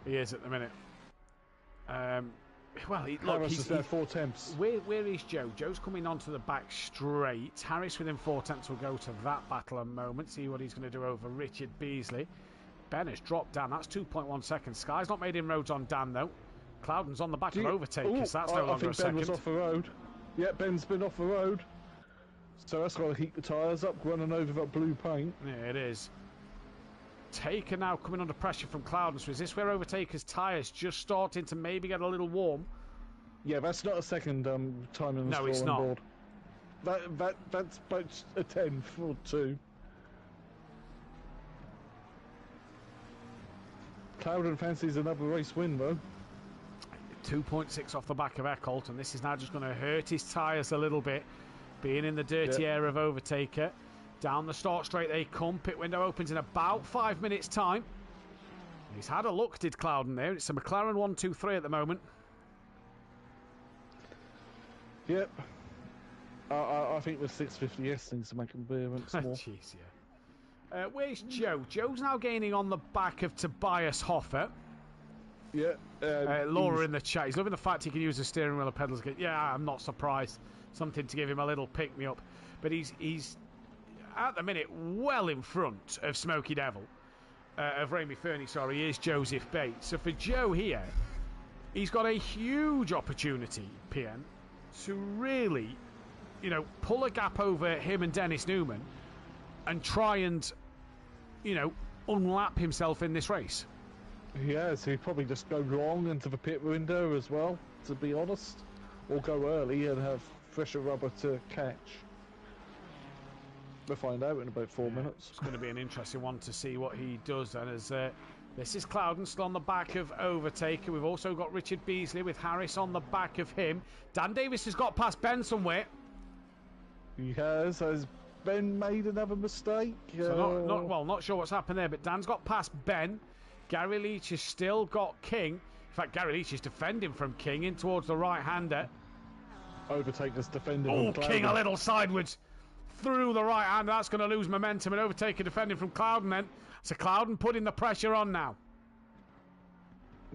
He is at the minute. Well, he's there 4/10. Where is Joe? Joe's coming onto the back straight. Harris within 4/10 will go to that battle a moment. See what he's going to do over Richard Beasley. Ben has dropped down. That's 2.1 seconds. Sky's not made inroads on Dan, though. Clouden's on the back of Overtakers. That's no longer a second. Ben was off the road. Yeah, Ben's been off the road. So that's got to heat the tyres up, running over that blue paint. Yeah, it is. Taker now coming under pressure from Clouden. So is this where Overtaker's tyres just starting to maybe get a little warm? Yeah, that's not a second time in the No, it's not. board. That's about a 10 for 2. Clouden fancies another race win, though. 2.6 off the back of Eccles, and this is now just going to hurt his tyres a little bit, being in the dirty air of Overtaker. Down the start straight they come. Pit window opens in about 5 minutes' time. He's had a look, did Clouden there. It's a McLaren 1-2-3 at the moment. Yep. I think the 650S needs to make a appearance more. Jeez, yeah. Where's Joe? Joe's now gaining on the back of Tobias Hoffer. Yeah. Laura in the chat. He's loving the fact he can use the steering wheel of pedals again. Yeah, I'm not surprised. Something to give him a little pick-me-up. But he's at the minute well in front of Smokey Devil. Of Raimi Fernie, sorry, is Joseph Bates. So for Joe here, he's got a huge opportunity, PN, to really, pull a gap over him and Dennis Newman and try and, unlap himself in this race. Yes, he'd probably just go long into the pit window as well, to be honest. Or go early and have fresher rubber to catch. We'll find out in about 4 minutes. It's going to be an interesting one to see what he does then, as this is Clouden still on the back of Overtaker. We've also got Richard Beasley with Harris on the back of him. Dan Davis has got past Ben somewhere. He has, as Ben made another mistake. So not sure what's happened there, but Dan's got past Ben. Gary Leach has still got King. In fact, Gary Leach is defending from King in towards the right-hander. Overtaker's defending. Oh, King a little sideways through the right-hander. That's going to lose momentum, and Overtaker defending from Clouden then. So Clouden putting the pressure on now.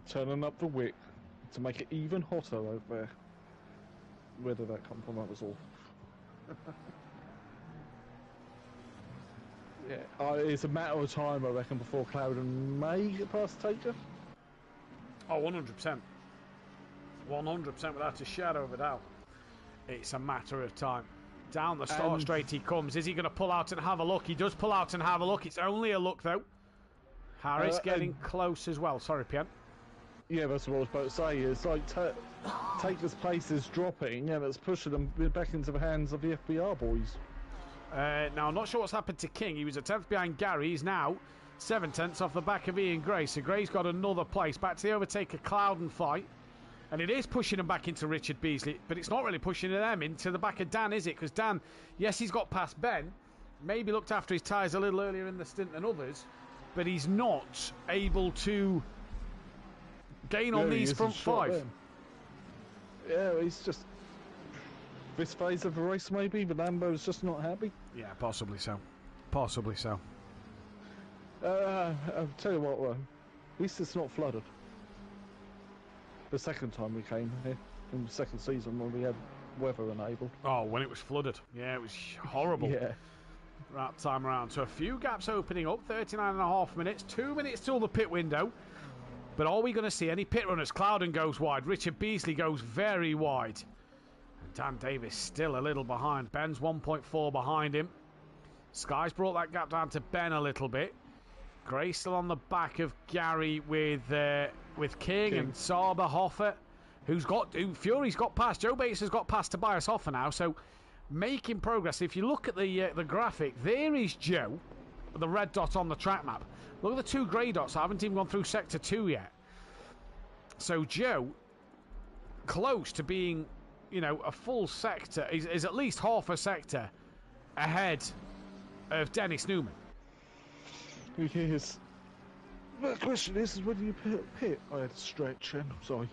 Turning up the wick to make it even hotter over there. Where did that come from? That was all. Yeah, it's a matter of time, I reckon, before Clouden may get past Taker. Oh, 100%. 100% without a shadow of a doubt. It's a matter of time. Down the start straight he comes. Is he going to pull out and have a look? He does pull out and have a look. It's only a look, though. Harris getting close as well. Sorry, Pian. Yeah, that's what I was about to say. It's like Taker's place is dropping, and it's pushing them back into the hands of the FBR boys. Now, I'm not sure what's happened to King. He was a 10th behind Gary. He's now 7/10 off the back of Ian Gray. So Gray's got another place. Back to the Overtaker Clouden fight. And it is pushing him back into Richard Beasley, but it's not really pushing them into the back of Dan, is it? Because Dan, yes, he's got past Ben. Maybe looked after his tyres a little earlier in the stint than others, but he's not able to gain on these front five. Yeah, he's just... This phase of the race, maybe, but Lambo's just not happy. Yeah, possibly so. Possibly so. I'll tell you what, at least it's not flooded. The second time we came here, in the second season, when we had weather enabled. Oh, when it was flooded. Yeah, it was horrible. Yeah. That time around. So a few gaps opening up, 39.5 minutes, 2 minutes till the pit window. But are we going to see any pit runners? Clouden goes wide, Richard Beasley goes very wide. And Dan Davis still a little behind. Ben's 1.4 behind him. Sky's brought that gap down to Ben a little bit. Gray still on the back of Gary with King and Saber Hoffer, Fury's got past. Joe Bates has got past Tobias Hoffer now, so making progress. If you look at the graphic, there is Joe, the red dot on the track map. Look at the two grey dots. I haven't even gone through sector 2 yet. So Joe, close to being, a full sector, is at least half a sector ahead of Dennis Newman. Yes. The question is when do you pit? I had to stretch then, sorry.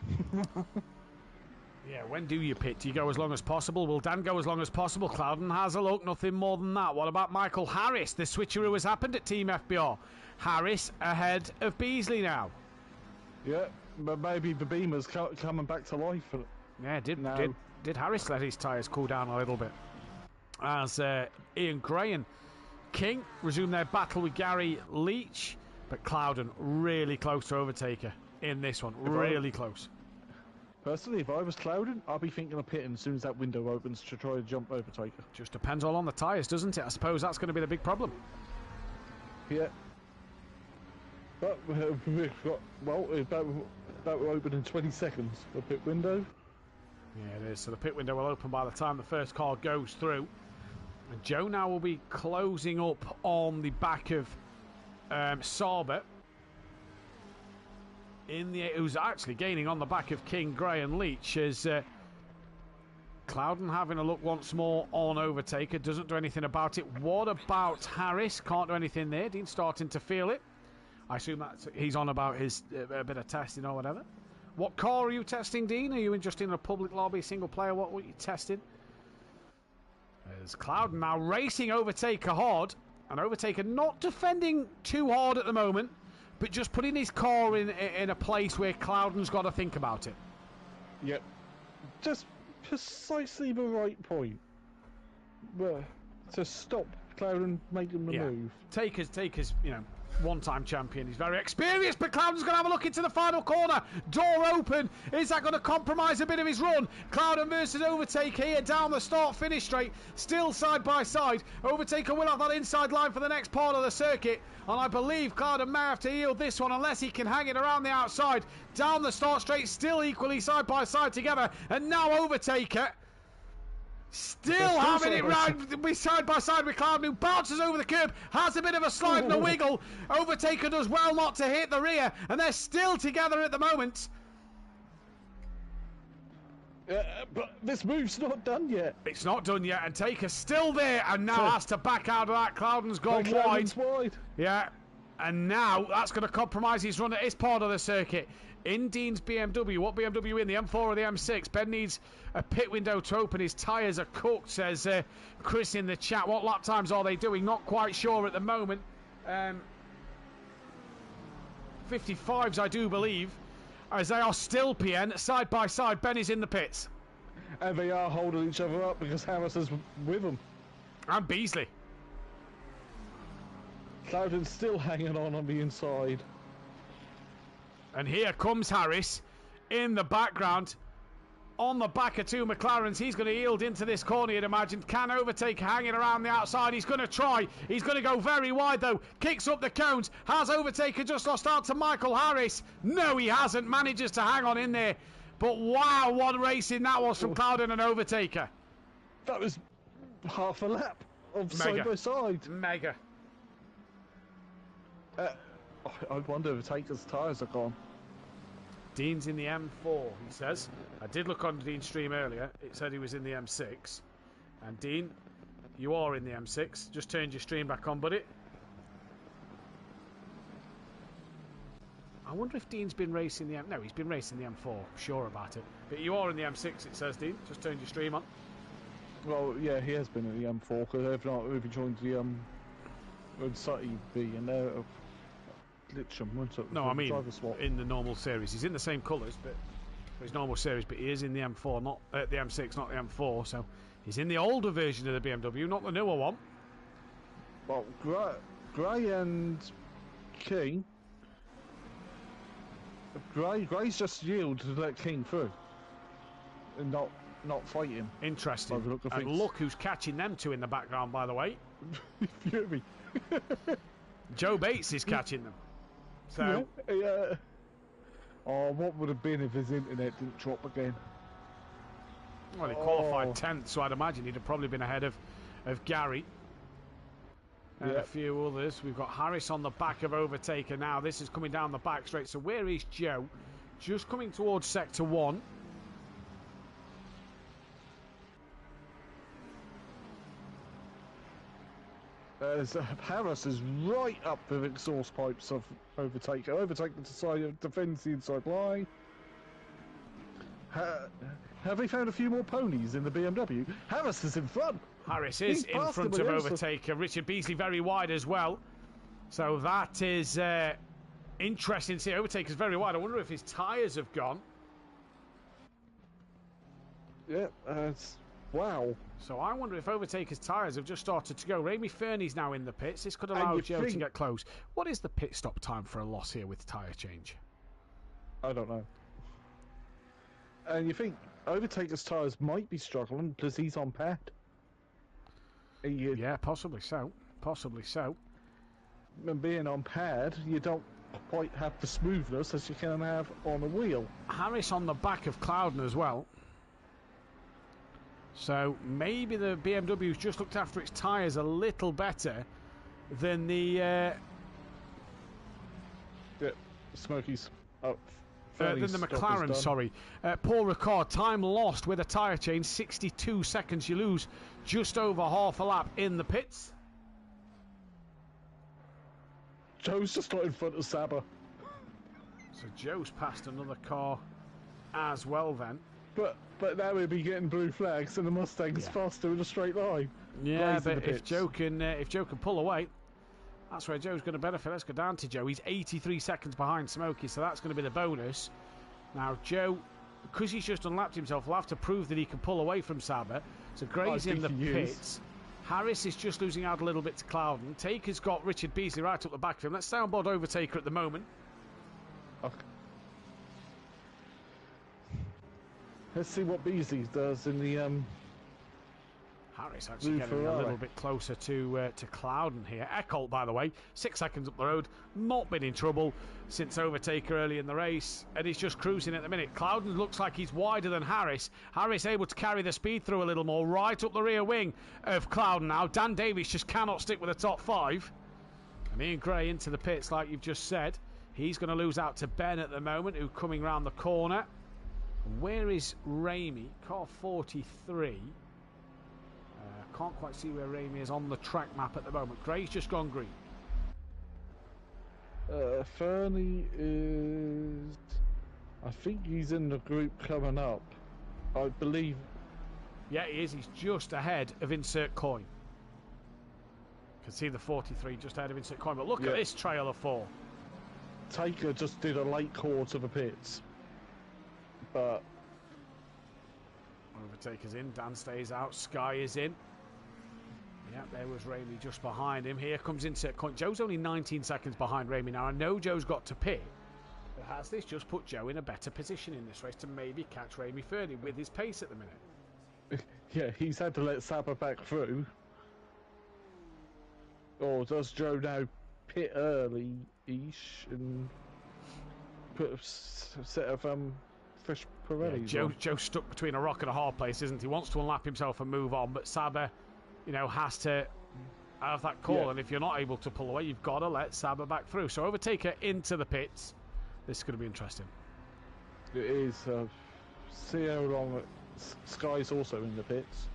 Yeah, when do you pit? Do you go as long as possible? Will Dan go as long as possible? Clouden has a look, nothing more than that. What about Michael Harris? The switcheroo has happened at Team FBR. Harris ahead of Beasley now. Yeah, but maybe the Beamer's coming back to life. Yeah, did Harris let his tyres cool down a little bit? As Ian Gray and King resume their battle with Gary Leach. But Clouden really close to Overtaker in this one. Really close. Personally, if I was Clouden, I'd be thinking of pitting as soon as that window opens to try to jump Overtaker. Just depends all on the tyres, doesn't it? I suppose that's going to be the big problem. Yeah. But we've got... Well, that will open in 20 seconds, the pit window. Yeah, it is. So the pit window will open by the time the first car goes through. And Joe now will be closing up on the back of Sauber, who's actually gaining on the back of King, Gray and Leach, as Clouden having a look once more on Overtaker, doesn't do anything about it. What about Harris? Can't do anything there. Dean's starting to feel it. I assume that he's on about his a bit of testing or whatever. What car are you testing, Dean? Are you just in a public lobby, single player? What are you testing? There's Clouden now racing Overtaker hard. And Overtaker not defending too hard at the moment, but just putting his car in a place where Clouden's got to think about it. Yep. Just precisely the right point. To stop Clouden making the move. Taker's, one-time champion. He's very experienced, but Clouden's going to have a look into the final corner. Door open. Is that going to compromise a bit of his run? Clouden versus Overtaker here down the start-finish straight. Still side by side. Overtaker will have that inside line for the next part of the circuit. And I believe Clouden may have to yield this one unless he can hang it around the outside. Down the start straight, still equally side by side together. And now Overtaker... Still having it round side by side with Clouden, who bounces over the curb, has a bit of a slide and a wiggle. Overtaker does well not to hit the rear, and they're still together at the moment. But this move's not done yet. It's not done yet, and Taker's still there, and now has to back out of that. Cloudon's gone wide. Yeah, and now that's going to compromise his run at his part of the circuit. In Dean's BMW, what BMW in, the M4 or the M6? Ben needs a pit window to open. His tyres are cooked, says Chris in the chat. What lap times are they doing? Not quite sure at the moment. 55s, I do believe, as they are still PN, side by side. Ben is in the pits. And they are holding each other up because Harris is with them. And Beasley. Cloudon's still hanging on the inside. And here comes Harris in the background. On the back of two McLarens, he's going to yield into this corner, you'd imagine. Can overtake hanging around the outside. He's going to try. He's going to go very wide, though. Kicks up the cones. Has Overtaker just lost out to Michael Harris? No, he hasn't. Manages to hang on in there. But wow, what racing that was from Cloudon and Overtaker. That was half a lap of side by side. Mega. I wonder if Taker's tyres are gone. Dean's in the M4, he says. I did look on Dean's stream earlier. It said he was in the M6. And Dean, you are in the M6. Just turned your stream back on, buddy. I wonder if Dean's been racing the M... No, he's been racing the M4. I'm sure about it. But you are in the M6, it says, Dean. Just turned your stream on. Well, yeah, he has been in the M4, because if not, we've joined the Sutty B, and they're no, I mean in the normal series. He's in the same colours, but for his normal series, but he is in the M4, not the M6, not the M4. So he's in the older version of the BMW, not the newer one. Well, Gray and King. Gray's just yielded to let King through, and not fight him. Interesting. And look who's catching them two in the background, by the way. Fury. Joe Bates is catching them. So, yeah. Oh, what would have been if his internet didn't drop again? Well, he qualified 10th, so I'd imagine he'd have probably been ahead of Gary and a few others. We've got Harris on the back of Overtaker now. This is coming down the back straight. So where is Joe? Just coming towards Sector 1. Harris is right up the exhaust pipes of Overtaker. Overtaker defends the inside line. Have they found a few more ponies in the BMW? Harris is in front. Harris is in front of Overtaker. Richard Beasley very wide as well. So that is interesting to see. Overtaker's very wide. I wonder if his tyres have gone. Yeah, wow. So I wonder if Overtaker's tyres have just started to go. Remy Fernie's now in the pits. This could allow Joe to get close. What is the pit stop time for a loss here with tyre change? I don't know. And you think Overtaker's tyres might be struggling because he's on pad. Yeah, possibly so. Possibly so. And being on pad, you don't quite have the smoothness as you can have on a wheel. Harris on the back of Cloudon as well. So maybe the BMW's just looked after its tyres a little better than the Smokies. Than the McLaren, sorry. Paul Ricard, time lost with a tyre change, 62 seconds. You lose just over half a lap in the pits. Joe's just not in front of Saber. So Joe's passed another car as well then. But now we'll be getting blue flags and the Mustang's faster in a straight line. Yeah, but if Joe can pull away, that's where Joe's going to benefit. Let's go down to Joe. He's 83 seconds behind Smokey, so that's going to be the bonus. Now Joe, because he's just unlapped himself, will have to prove that he can pull away from Saber. So Gray's in the pits. Harris is just losing out a little bit to Cloudon. Taker's got Richard Beasley right up the back of him. Let's stay on board Overtaker at the moment. Okay. Let's see what Beasley does in the Harris actually getting a little bit closer to Cloudon here. Eckholt, by the way, 6 seconds up the road, not been in trouble since Overtaker early in the race, and he's just cruising at the minute. Cloudon looks like he's wider than Harris. Harris able to carry the speed through a little more, right up the rear wing of Cloudon now. Dan Davies just cannot stick with the top five. And Ian Gray into the pits, like you've just said. He's going to lose out to Ben at the moment, who's coming round the corner. Where is Ramey? Car 43. Can't quite see where Ramey is on the track map at the moment. Gray's just gone green. Fernie is... I think he's in the group coming up. I believe... Yeah, he is. He's just ahead of Insert Coin. You can see the 43 just ahead of Insert Coin. But look at this trail of 4. Taker just did a late call to the pits. But... Overtaker's in. Dan stays out. Sky is in. Yeah, there was Ramey just behind him. Here comes Insert Coin. Joe's only 19 seconds behind Ramey. Now, I know Joe's got to pit. But has this just put Joe in a better position in this race to maybe catch Ramey Fernie with his pace at the minute? Yeah, he's had to let Saba back through. Or does Joe now pit early-ish and put a set of fresh Pirellis Joe's stuck between a rock and a hard place, isn't he? He wants to unlap himself and move on, but Saba, you know, has to have that call, and if you're not able to pull away, you've got to let Saba back through. So Overtaker into the pits. This is going to be interesting. It is. See how long Sky's also in the pits,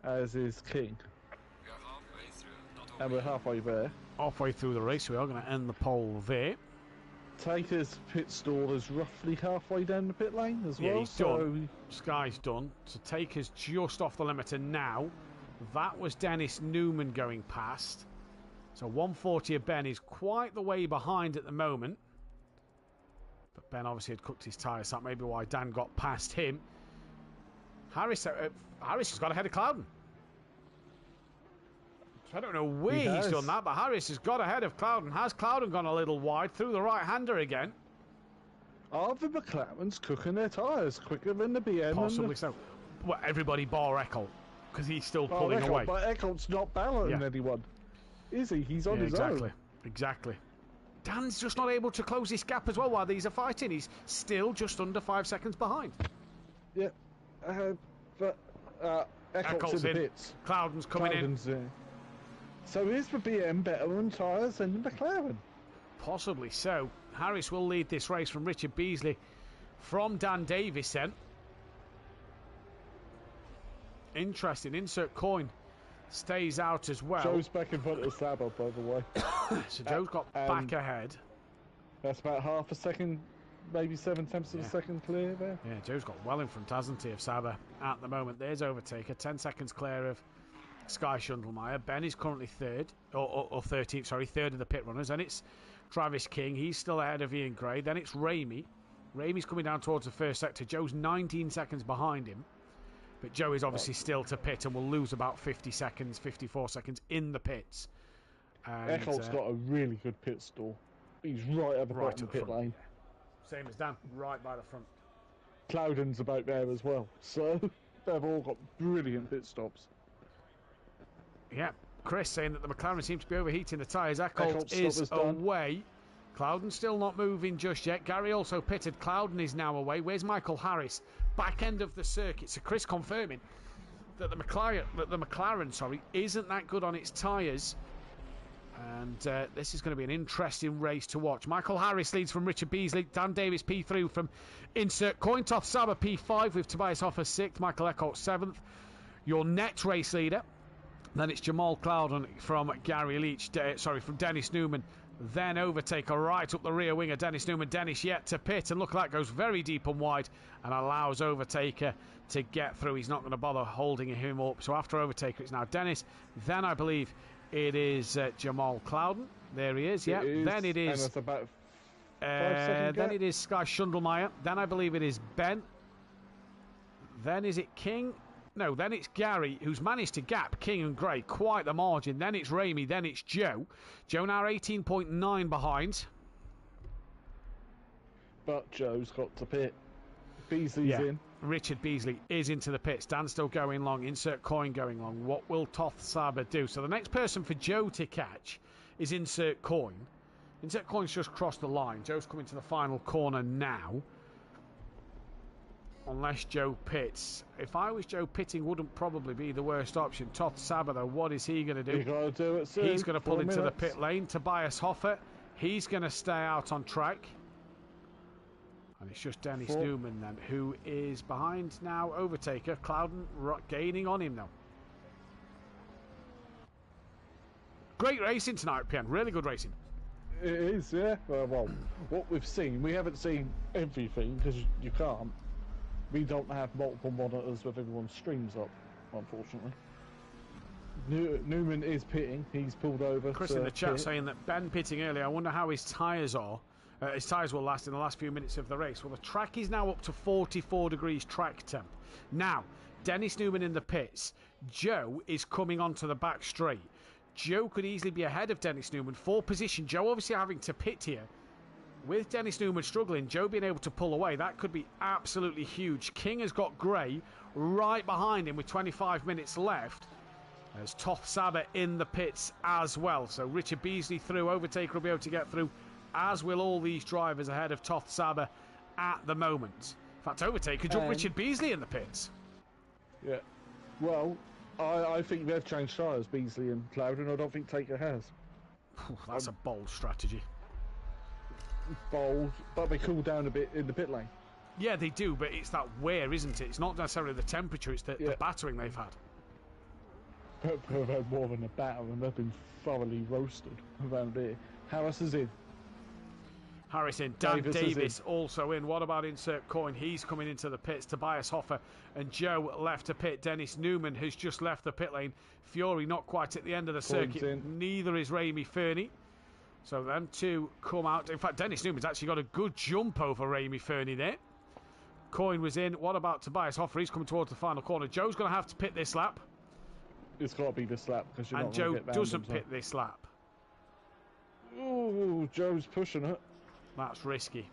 as is King. And we're halfway there. Halfway through the race, we are going to end the pole there. Taker's pit stall is roughly halfway down the pit lane as well. Yeah, he's done. Sky's done. So Taker's just off the limiter now. That was Dennis Newman going past. So 140 of Ben is quite the way behind at the moment. But Ben obviously had cooked his tyres. So that may be why Dan got past him. Harris has got ahead of Clouden. I don't know where he's done that, but Harris has got ahead of Clouden. Has Clouden gone a little wide through the right-hander again? Are the McLarens cooking their tyres quicker than the BM? Possibly so. Well, everybody bar Eccles, because he's still pulling away. But Eccles not battling anyone, is he? He's on his own. Exactly. Dan's just not able to close this gap as well while these are fighting. He's still just under 5 seconds behind. Yeah, but Eccles in the pits. Clouden's coming in. So is the BM better on tyres than the McLaren? Possibly so. Harris will lead this race from Richard Beasley from Dan Davis then. Interesting. Insert Coin stays out as well. Joe's back in front of Saba, by the way. So Joe's got back ahead. That's about half a second, maybe 7/10 of a second clear there. Yeah, Joe's got well in front, hasn't he, of Saba at the moment. There's Overtaker, 10 seconds clear of Sky Schundelmeyer. Ben is currently third, or 13th, sorry, third of the pit runners. And it's Travis King. He's still ahead of Ian Gray. Then it's Ramey. Ramey's coming down towards the first sector. Joe's 19 seconds behind him. But Joe is obviously still to pit and will lose about 50 seconds, 54 seconds in the pits. Eccles got a really good pit stall. He's right at the bottom of the pit lane. Same as Dan, right by the front. Clouden's about there as well. So they've all got brilliant pit stops. Yeah, Chris saying that the McLaren seems to be overheating the tyres. Eccles is away. Clouden still not moving just yet. Gary also pitted. Clouden is now away. Where's Michael Harris? Back end of the circuit. So Chris confirming that the McLaren, isn't that good on its tyres. And this is going to be an interesting race to watch. Michael Harris leads from Richard Beasley. Dan Davis P3 from Insert Coin. Toff Saba P5 with Tobias Hoffer 6th. Michael Eckholt 7th. Your next race leader. Then it's Jamal Clouden from Gary Leach. From Dennis Newman. Then Overtaker right up the rear wing of Dennis Newman. Dennis yet to pit. And look at that, goes very deep and wide and allows Overtaker to get through. He's not going to bother holding him up. So after Overtaker, it's now Dennis. Then I believe it is Jamal Clouden. There he is. Yeah. Then it is. And it's about 5 seconds. Then it is Sky Schundelmeyer. Then I believe it is Ben. Then is it King? No, then it's Gary, who's managed to gap King and Gray quite the margin. Then it's Ramey, then it's Joe. Joe now 18.9 behind. But Joe's got to pit. Beasley's in. Richard Beasley is into the pits. Dan's still going long. Insert Coin going long. What will Toth Saba do? So the next person for Joe to catch is Insert Coin. Insert Coin's just crossed the line. Joe's coming to the final corner now. Unless Joe pits. If I was Joe, pitting wouldn't probably be the worst option. Toth Saba, though, what is he going to do? He's got to do it soon. He's going to pull into the pit lane. Tobias Hoffer, he's going to stay out on track. And it's just Dennis Newman then, who is behind now. Overtaker. Clouden gaining on him now. Great racing tonight, Pian. Really good racing. It is, yeah. Well, what we've seen, we haven't seen everything because you can't. We don't have multiple monitors with everyone's streams up, unfortunately. Newman is pitting. He's pulled over. Chris in the chat saying that Ben pitting earlier. I wonder how his tyres are. His tyres will last in the last few minutes of the race. Well, the track is now up to 44 degrees track temp. Now, Dennis Newman in the pits. Joe is coming onto the back straight. Joe could easily be ahead of Dennis Newman for position. Joe obviously having to pit here. With Dennis Newman struggling, Joe being able to pull away, that could be absolutely huge. King has got Gray right behind him with 25 minutes left. There's Toth Saber in the pits as well. So Richard Beasley through. Overtaker will be able to get through, as will all these drivers ahead of Toth Saber at the moment. In fact, Overtaker jumped Richard Beasley in the pits. Yeah. Well, I think they've changed tyres, Beasley and Clouden. I don't think Taker has. That's a bold strategy. Bold, but they cool down a bit in the pit lane. Yeah, they do, but it's that wear, isn't it? It's not necessarily the temperature, it's the battering they've had. They've had more than a batter, and they've been thoroughly roasted around here. Harris is in. Harris in. Dan Davis also in. What about Insert Coin? He's coming into the pits. Tobias Hoffer and Joe left to pit. Dennis Newman has just left the pit lane. Fury not quite at the end of the circuit. Neither is Ramey Fernie. So them two come out. In fact, Dennis Newman's actually got a good jump over Ramey Fernie there. Coin was in. What about Tobias Hoffer? He's coming towards the final corner. Joe's going to have to pit this lap. It's got to be this lap because you're not Joe get doesn't pit this lap. Ooh, Joe's pushing it. That's risky.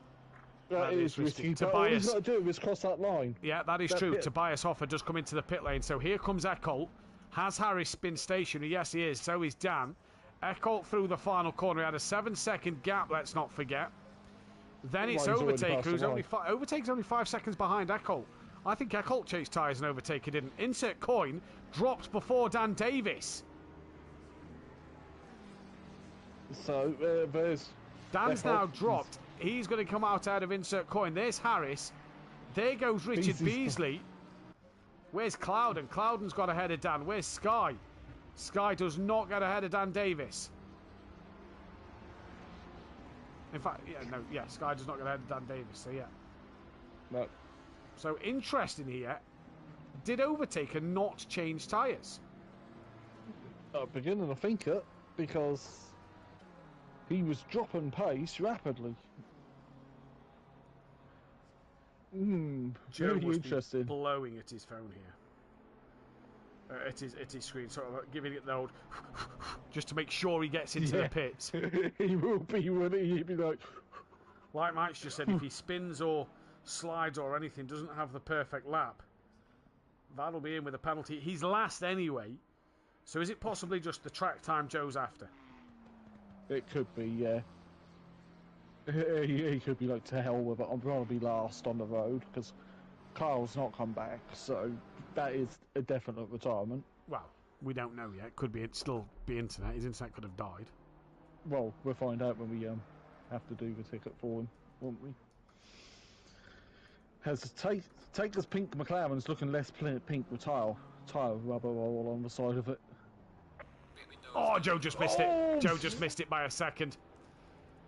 That is risky. Tobias, all he's got to do is cross that line. Yeah, that is true. Tobias Hoffer does come into the pit lane. So here comes Eckholt. Has Harris been stationary? Yes, he is. So is Dan. Eckholt through the final corner. He had a 7-second gap, let's not forget. Then it's Overtaker, who's Overtaker's only 5 seconds behind Eckholt. I think Eckholt chased tyres and Overtaker didn't. Insert Coin dropped before Dan Davis. So there's... Dan's now dropped. He's going to come out of Insert Coin. There's Harris. There goes Richard Beasley. Where's Clouden? Clouden's got ahead of Dan. Where's Sky? Sky does not get ahead of Dan Davis. In fact, Sky does not get ahead of Dan Davis, so yeah. No. So interesting here. Did Overtaker not change tyres? Beginning to think it, because he was dropping pace rapidly. Joe really must interesting. Be blowing at his phone here. At his screen, sort of giving it the old just to make sure he gets into the pits. He will be, won't he? He'll be like Mike's just said, if he spins or slides or anything, doesn't have the perfect lap, that'll be in with a penalty. He's last anyway, so is it possibly just the track time Joe's after? It could be, yeah. He could be like, to hell with it, I'm going to be last on the road, because Kyle's not come back, so that is a definite retirement. Well, we don't know yet. Could be still be internet. His internet could have died. Well, we'll find out when we have to do the ticket for him, won't we? Taker's pink McLaren's looking less pink with tire rubber all on the side of it. Oh, Joe just missed it. Joe just missed it by a second.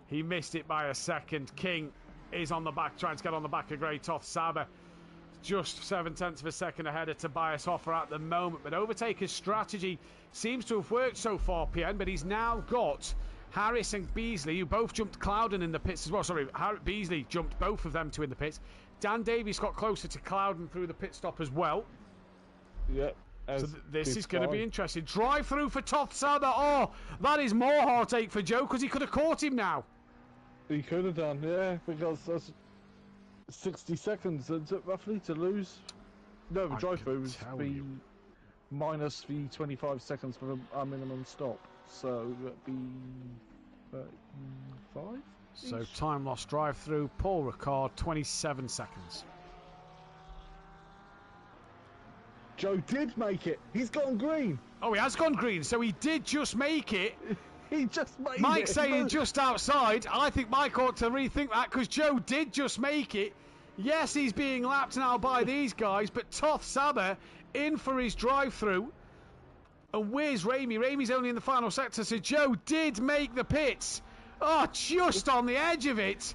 He missed it by a second. King is on the back, trying to get on the back of Grey Toth Saber. Just 0.7 of a second ahead of Tobias Hoffer at the moment. But Overtaker's strategy seems to have worked so far, PN, but he's now got Harris and Beasley, who both jumped Clouden in the pits as well. Sorry, Beasley jumped both of them two in the pits. Dan Davies got closer to Clouden through the pit stop as well. Yep. So this is going to be interesting. Drive through for Toth Saber. Oh, that is more heartache for Joe, because he could have caught him now. He could have done, yeah, because that's 60 seconds, is it, roughly, to lose? No, the drive-through would be minus the 25 seconds for a minimum stop. So that'd be 35? So time lost drive-through, Paul Ricard, 27 seconds. Joe did make it. He's gone green. Oh, he has gone green, so he did just make it. He just made it. Mike's saying just outside. I think Mike ought to rethink that because Joe did just make it. Yes, he's being lapped now by these guys, but Toth Saber in for his drive-through. And where's Ramey? Ramey's only in the final sector, so Joe did make the pits. Oh, just on the edge of it.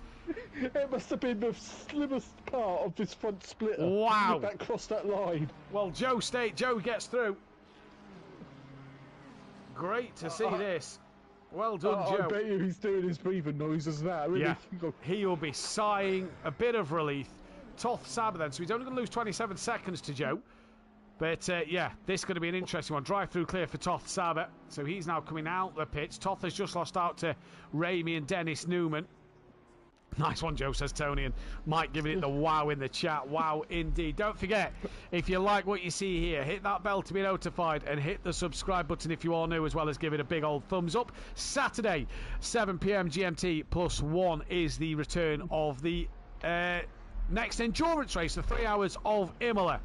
It must have been the slimmest part of this front splitter. Wow. That crossed that line. Well, Joe gets through. Great to see this. Well done, Joe. I bet you he's doing his breathing noises now. Really. Yeah, he'll be sighing a bit of relief. Toth Saber then, so he's only going to lose 27 seconds to Joe. But yeah, this is going to be an interesting one. Drive-through clear for Toth Saber. So he's now coming out the pits. Toth has just lost out to Ramey and Dennis Newman. Nice one, Joe, says Tony, and Mike giving it the wow in the chat. Wow, indeed. Don't forget, if you like what you see here, hit that bell to be notified and hit the subscribe button if you are new, as well as give it a big old thumbs up. Saturday, 7 p.m. GMT +1 is the return of the next endurance race, the 3 hours of Imola.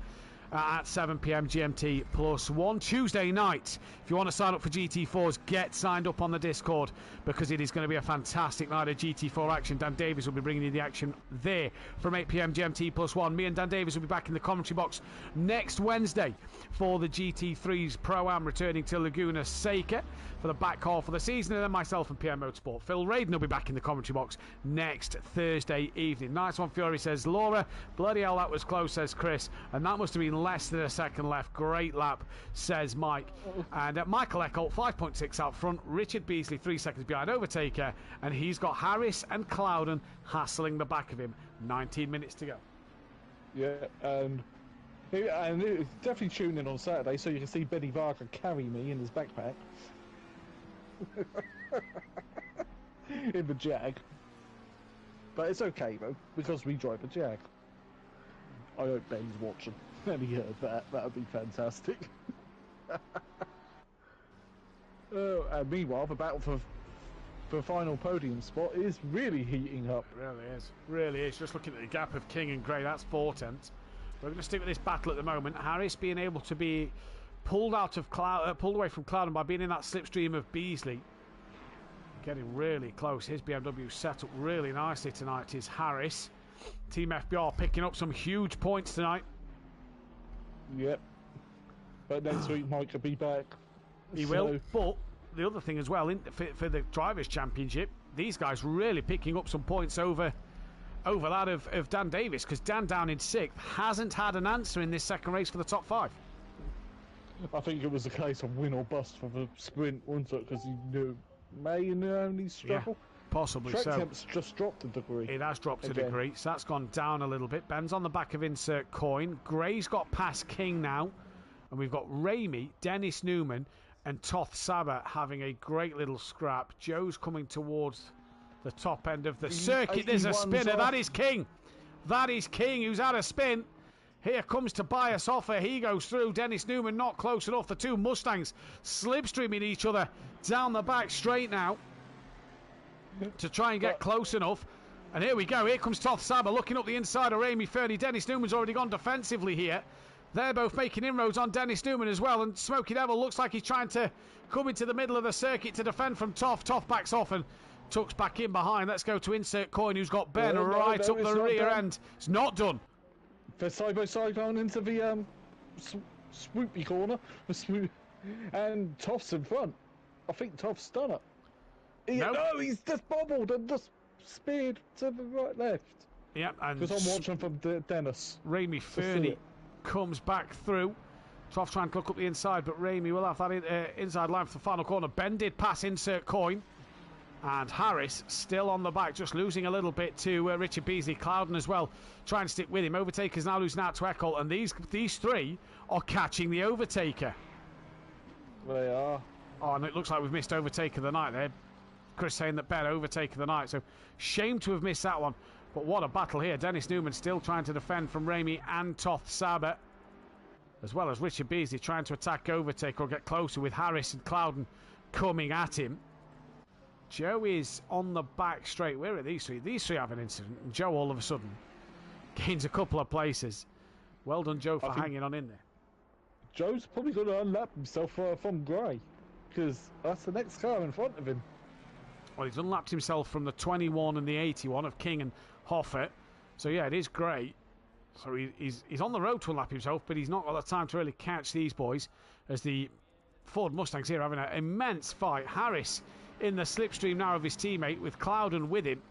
At 7 p.m. GMT +1 Tuesday night. If you want to sign up for GT4s, get signed up on the Discord because it is going to be a fantastic night of GT4 action. Dan Davies will be bringing you the action there from 8 p.m. GMT +1. Me and Dan Davies will be back in the commentary box next Wednesday for the GT3's Pro-Am, returning to Laguna Seca for the back half of the season, and then myself and PM Motorsport. Phil.Raiden will be back in the commentary box next Thursday evening. Nice one, Fury, says Laura. Bloody hell, that was close, says Chris, and that must have been less than a second left. Great lap, says Mike. And Michael Eckholt, 5.6 out front. Richard Beasley, 3 seconds behind overtaker, and he's got Harris and Clouden hassling the back of him. 19 minutes to go. Yeah, and it's definitely tune in on Saturday so you can see Benny Varga carry me in his backpack. In the Jag. But it's okay though, because we drive a Jag. I hope Ben's watching and he heard that. That would be fantastic. And meanwhile, the battle for final podium spot is really heating up. Really is. Just looking at the gap of King and Gray, that's 4/10. We're going to stick with this battle at the moment. Harris being able to be pulled away from Clouden by being in that slipstream of Beasley. Getting really close. His BMW set up really nicely tonight is Harris. Team FBR picking up some huge points tonight. Yep. But next week Mike will be back. He will. But the other thing as well, for the Drivers' Championship, these guys really picking up some points over that of Dan Davis, because Dan, down in 6th, hasn't had an answer in this second race for the top 5. I think it was a case of win or bust for the sprint, wasn't it? Because he knew May only struggle. Yeah, possibly Track so. temp's just dropped a degree. It has dropped again. a degree, so that's gone down a little bit. Ben's on the back of insert coin. Gray's got past King now, and we've got Ramey, Dennis Newman, and Toth Saber having a great little scrap. Joe's coming towards the top end of the circuit. There's a spinner. That is King. That is King, who's had a spin. Here comes Tobias Offer. He goes through. Dennis Newman not close enough. The two Mustangs slipstreaming each other down the back straight now to try and get close enough. And here we go. Here comes Toth Saber looking up the inside of Ramey Fernie. Dennis Newman's already gone defensively here. They're both making inroads on Dennis Newman as well. And Smokey Devil looks like he's trying to come into the middle of the circuit to defend from Toth. Toth backs off and tucks back in behind. Let's go to insert coin, who's got Ben right up the rear end. It's not done. They're side by side going into the swoopy corner. And Toth's in front. I think Toth's done it. Nope. No, he's just bobbled and just speared to the right left. Yeah, and because I'm watching from Dennis. Ramey Fernie comes back through. Toth trying to look up the inside, but Ramey will have that inside line for the final corner. Ben did pass insert coin. And Harris still on the back, just losing a little bit to Richard Beasley. Clouden as well, trying to stick with him. Overtaker's now losing out to Eccles, and these three are catching the Overtaker. They are. Oh, and it looks like we've missed Overtaker of the night there. Chris saying that Ben Overtaker of the night, so shame to have missed that one. But what a battle here. Dennis Newman still trying to defend from Ramey and Toth Saber, as well as Richard Beasley trying to attack Overtaker or get closer with Harris and Clouden coming at him. Joe is on the back straight. Where are these three? These three have an incident. And Joe all of a sudden gains a couple of places. Well done, Joe, for hanging on in there. Joe's probably going to unlap himself from Gray. because that's the next car in front of him. Well, he's unlapped himself from the 21 and the 81 of King and Hoffer. So, yeah, it is great. So he's on the road to unlap himself, but he's not got the time to really catch these boys, as the Ford Mustangs here having an immense fight. Harris in the slipstream now of his teammate, with Clouden with him.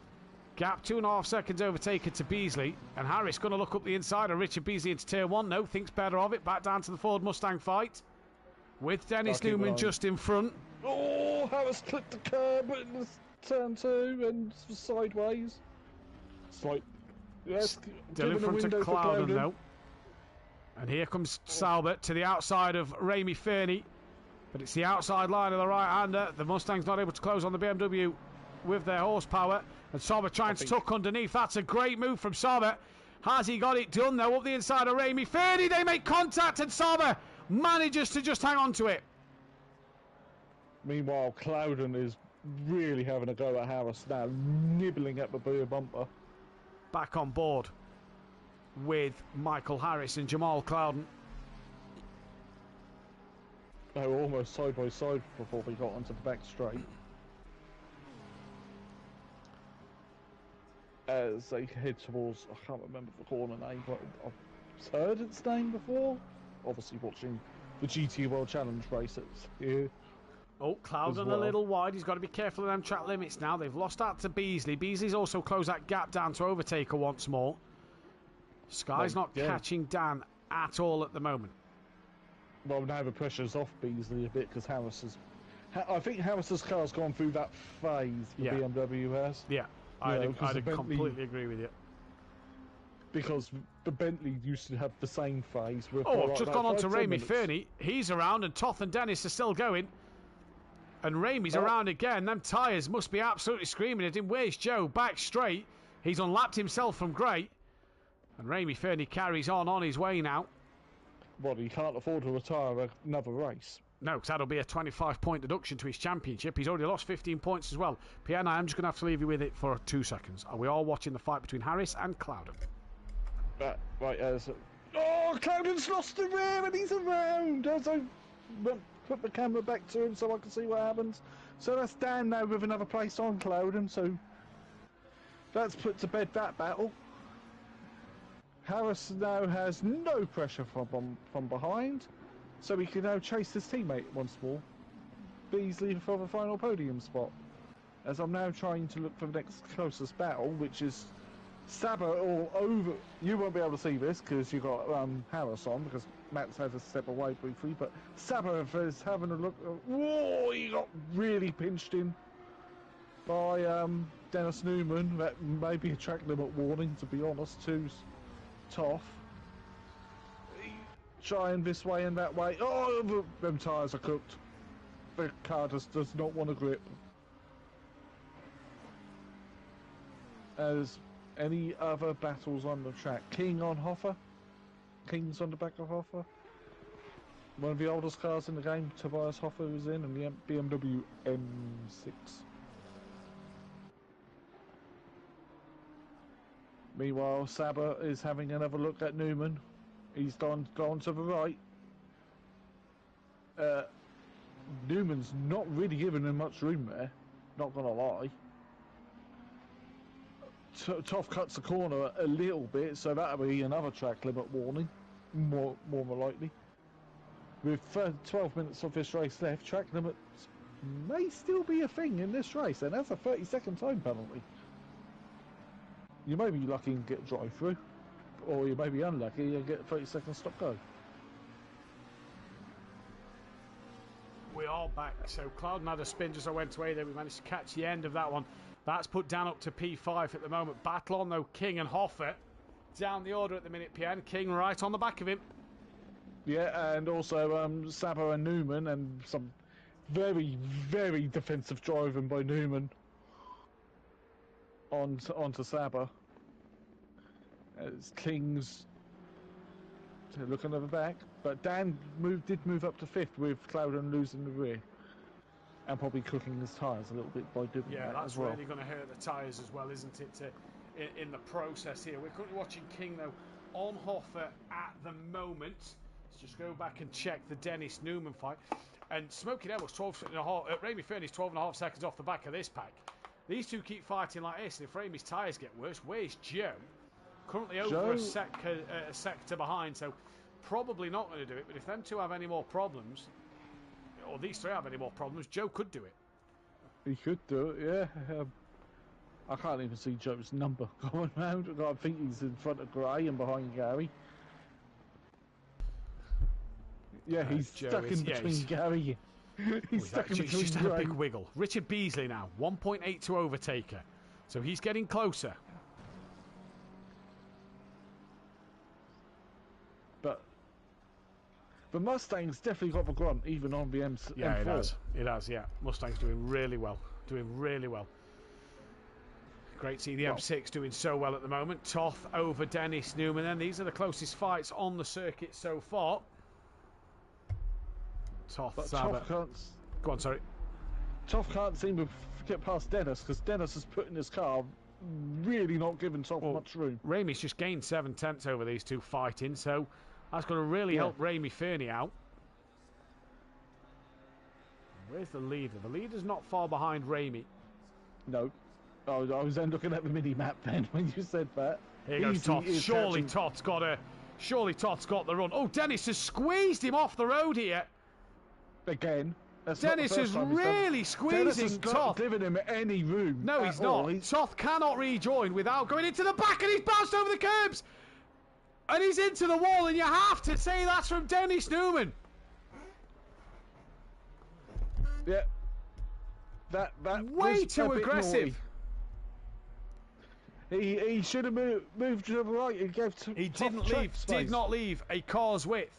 Gap 2.5 seconds overtaken to Beasley, and Harris going to look up the inside of Richard Beasley into turn 1. No, thinks better of it. Back down to the Ford Mustang fight, with Dennis Newman just in front. Oh, Harris clipped the curb in turn 2 and sideways. It's like, still in front of Clouden though. And here comes Salbert to the outside of Ramey Fernie, but it's the outside line of the right-hander. The Mustang's not able to close on the BMW with their horsepower, and Sauber trying to tuck underneath. That's a great move from Sauber. Has he got it done though? Up the inside of Ramey Fernie, they make contact, and Sauber manages to just hang on to it. Meanwhile, Clouden is really having a go at Harris now, nibbling at the rear bumper. Back on board with Michael Harris and Jamal Clouden. They were almost side by side before we got onto the back straight. As they head towards, I can't remember the corner name, but I've heard its name before. Obviously watching the GT World Challenge races here. Oh, Clouden a little wide. He's got to be careful of them track limits now. They've lost out to Beasley. Beasley's also closed that gap down to overtake her once more. Sky's not catching Dan at all at the moment. Well, now the pressure's off Beasley a bit, because I think Harris's car's gone through that phase the BMW has. Yeah, I'd completely agree with you. Because the Bentley used to have the same phase. I've just gone on to Ramey Fernie. He's around, and Toth and Dennis are still going. And Ramey's around again. Them tyres must be absolutely screaming at him. Where's Joe? Back straight. He's unlapped himself from great. And Ramey Fernie carries on his way now. Well, he can't afford to retire another race. No, because that'll be a 25-point deduction to his championship. He's already lost 15 points as well. Piana, I'm just going to have to leave you with it for 2 seconds. Are we all watching the fight between Harris and Clouden? Right, Clouden's lost the rear and he's around. As I put the camera back to him so I can see what happens. So that's Dan now with another place on Clouden, so that's put to bed that battle. Harris now has no pressure from behind, so he can now chase his teammate once more. Beasley for the final podium spot. As I'm now trying to look for the next closest battle, which is Saber all over. You won't be able to see this because you've got Harris on, because Matt's had to step away briefly, but Saber is having a look. Whoa, he got really pinched in by Dennis Newman. That may be a track limit warning, to be honest, to Toff. Trying this way and that way. Oh, them tyres are cooked. The car just does not want to grip. As any other battles on the track. King on Hoffer. King's on the back of Hoffer. One of the oldest cars in the game, Tobias Hoffer was in, and the BMW M6. Meanwhile, Saber is having another look at Newman. He's gone to the right. Newman's not really giving him much room there, not gonna lie. Toff cuts the corner a little bit, so that'll be another track limit warning, more likely. With 12 minutes of this race left, track limits may still be a thing in this race, and that's a 30-second time penalty. You may be lucky and get a drive-through, or you may be unlucky and get a 30-second stop-go. We are back. So Clouden had a spin just I went away there. We managed to catch the end of that one. That's put down up to P5 at the moment. Battle on though, King and Hoffer. Down the order at the minute, PN. King right on the back of him. Yeah, and also Saber and Newman, and some very, very defensive driving by Newman onto Saber. As King's looking at the back, but Dan did move up to 5th with Clouden losing the rear. And probably cooking his tyres a little bit by doing that as well. Yeah, that's really going to hurt the tyres as well, isn't it, in the process here. We're currently watching King, though, on Hoffer at the moment. Let's just go back and check the Dennis Newman fight. And Smoky Devils 12 and a half. Ramy Fernie's 12.5 seconds off the back of this pack. These two keep fighting like this, and if Ramy's tyres get worse, where's Joe? Currently over a sector behind, so probably not going to do it. But if them two have any more problems, or these three have any more problems, Joe could do it. He could do it, yeah. I can't even see Joe's number going round. I think he's in front of Gray and behind Gary. Yeah, he's stuck in between Gary. He's stuck in between just a big wiggle. Richard Beasley now, 1.8 to overtaker. So he's getting closer. But the Mustang's definitely got the grunt, even on the M4. Yeah, it has. It has, yeah. Mustang's doing really well. Doing really well. Great to see the M6 doing so well at the moment. Toth over Dennis Newman. And these are the closest fights on the circuit so far. Toth can't... Go on, sorry. Toth can't seem to get past Dennis, because Dennis has put in his car, really not giving Toth much room. Ramey's just gained 7/10 over these two fighting, so that's going to really help Ramy Fernie out. Where's the leader? The leader's not far behind Ramy. No. I was then looking at the mini-map then when you said that. Here goes Toth. Surely Toth's got the run. Oh, Dennis has squeezed him off the road here. Again. Dennis is really squeezing Toth. Giving him any room. No, he's not. Toth cannot rejoin without going into the back, and he's bounced over the curbs. And he's into the wall, and you have to say that's from Dennis Newman. Yeah. That way too aggressive. He should have moved to the right. He did not leave a car's width.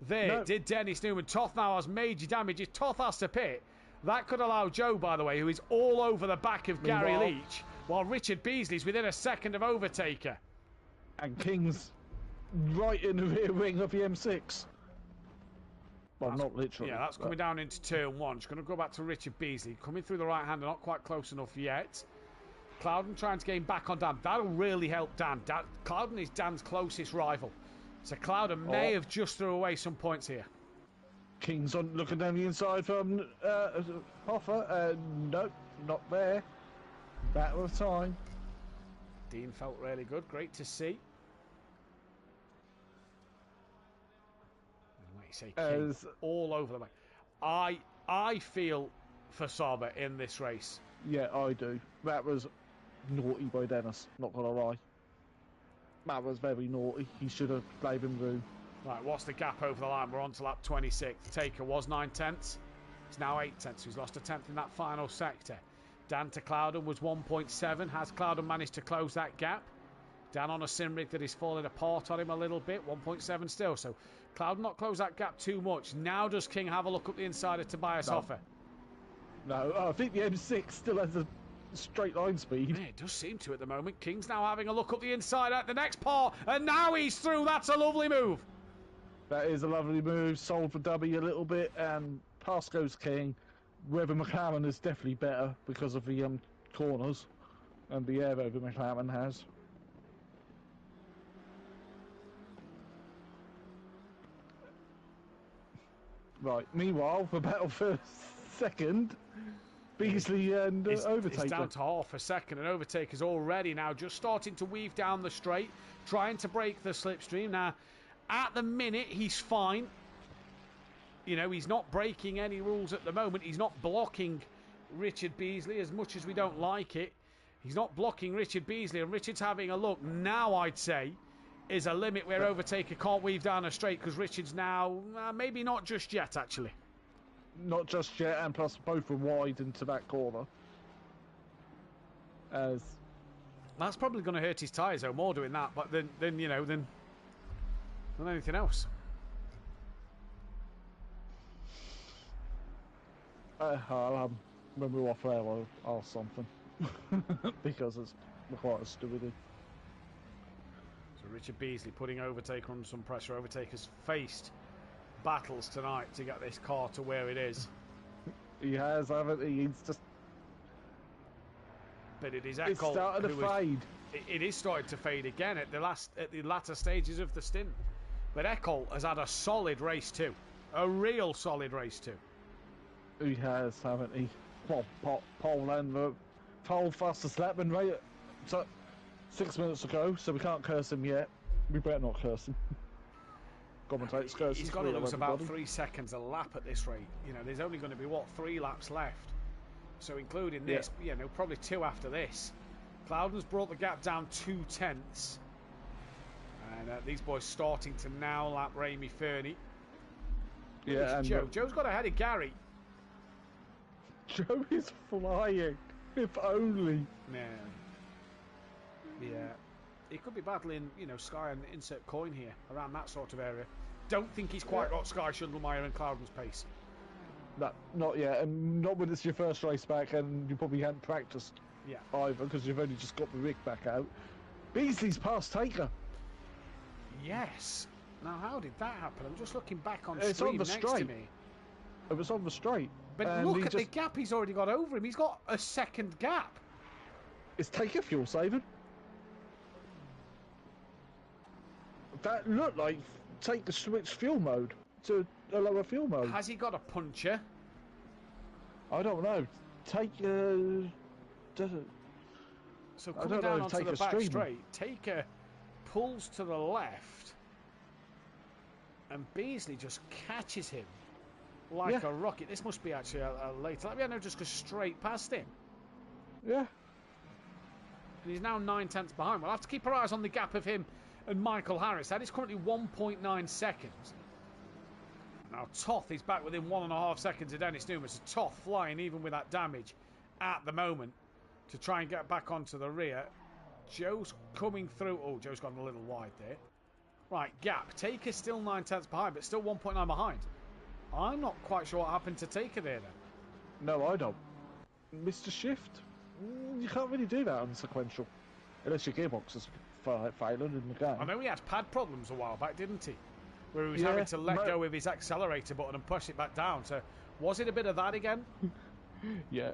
There, did Dennis Newman. Toth now has major damage. If Toth has to pit, that could allow Joe, by the way, who is all over the back of Gary Leach, while Richard Beasley's within a second of overtaker. And King's right in the rear wing of the M6. Well, not literally. Yeah, that's coming down into turn one. Just going to go back to Richard Beasley. Coming through the right-hander, not quite close enough yet. Clouden trying to gain back on Dan. That'll really help Dan. Clouden is Dan's closest rival. So Clouden may have just threw away some points here. King's on looking down the inside from Hoffer. Nope, not there. Battle of time. Dean felt really good. Great to see. Say King, all over the way. I feel for Saba in this race. Yeah, I do. That was naughty by Dennis, not gonna lie. That was very naughty. He should have gave him room. Right, what's the gap over the line? We're on to lap 26. Taker was 9/10. It's now 8/10. He's lost a tenth in that final sector. Dan to Clouden was 1.7. Has Clouden managed to close that gap? Dan on a sim rig that is falling apart on him a little bit. 1.7 still. So Clouden not close that gap too much. Now does King have a look up the inside of Tobias Hoffer? No, I think the M6 still has a straight line speed. Yeah, it does seem to at the moment. King's now having a look up the inside at the next part, and now he's through. That's a lovely move. That is a lovely move. Sold for W a little bit, and past goes King. Whether McLaren is definitely better because of the corners and the air over McLaren has. Right, meanwhile, for battle for second, Beasley and Overtaker. It's down to half a second, and Overtaker's already now just starting to weave down the straight, trying to break the slipstream. Now, at the minute, he's fine. You know, he's not breaking any rules at the moment. He's not blocking Richard Beasley as much as we don't like it. He's not blocking Richard Beasley, and Richard's having a look. Now, I'd say, is a limit where Overtaker can't weave down a straight because Richard's now, maybe not just yet, actually. Not just yet, and plus both are wide into that corner. That's probably going to hurt his tyres, though, more doing that, but then than anything else. When we're off air, I'll ask something. Because it's quite stupid. So Richard Beasley putting Overtaker under some pressure. Overtaker's faced battles tonight to get this car to where it is. He has, haven't he? He's just... But it is It's starting to fade. It is starting to fade again at the latter stages of the stint. But Eckel has had a solid race too. A real solid race too. He has, haven't he? Well, pole and the pole fastest lap and right. So 6 minutes ago, so we can't curse him yet. We better not curse him. Commentator's curse. He's got to lose about 3 seconds a lap at this rate. You know, there's only going to be, what, 3 laps left. So including this, you know, probably 2 after this. Cloudon's brought the gap down 2/10. And these boys starting to now lap Ramey Fernie. Yeah, and Joe. Joe's got ahead of Gary. Joe is flying. If only. Yeah. He could be battling, you know, Sky and insert coin here, around that sort of area. Don't think he's quite got Sky, Schundelmeyer and Cloudon's pace. No, not yet, and not when it's your first race back and you probably haven't practiced either because you've only just got the rig back out. Beasley's past Taker. Yes. Now, how did that happen? I'm just looking back on it's stream on the next straight. to me. It was on the straight. But look at the gap he's already got over him. He's got a second gap. It's Taker fuel saving. That looked like Taker switched fuel mode to a lower fuel mode. Has he got a puncher? I don't know. Taker doesn't. So coming down onto the back straight, Taker pulls to the left, and Beasley just catches him like a rocket. This must be actually a late lap. Yeah, no, just goes straight past him. Yeah. And he's now 9/10 behind. We'll have to keep our eyes on the gap of him and Michael Harris. That is currently 1.9 seconds. Now Toth is back within 1.5 seconds of Dennis Newman. So Toth flying even with that damage at the moment to try and get back onto the rear. Joe's coming through. Oh, Joe's gone a little wide there. Right, gap. Taker's still 9/10 behind, but still 1.9 behind. I'm not quite sure what happened to Taker there then. No, I don't. Mr. Shift? You can't really do that on sequential. Unless your gearbox is failing in the game. I know he had pad problems a while back, didn't he? Where he was having to let go of his accelerator button and push it back down. So, was it a bit of that again? Yeah,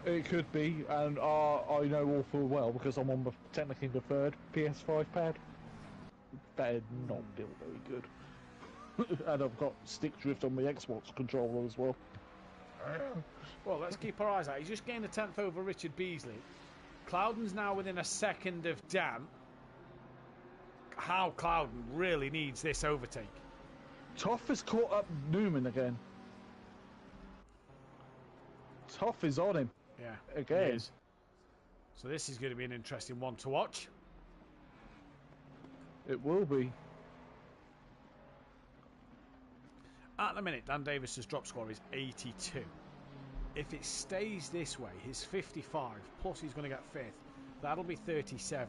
it could be, and I know all full well because I'm on technically the third PS5 pad. They're not built very good. And I've got stick drift on my Xbox controller as well. Well, let's keep our eyes out. He's just gained a 10th over Richard Beasley. Cloudon's now within a second of Dan. How Cloudon really needs this overtake. Toff has caught up Newman again. Toff is on him. Yeah, again. So this is going to be an interesting one to watch. It will be. At the minute, Dan Davis's drop score is 82. If it stays this way, his 55, plus he's going to get 5th, that'll be 37.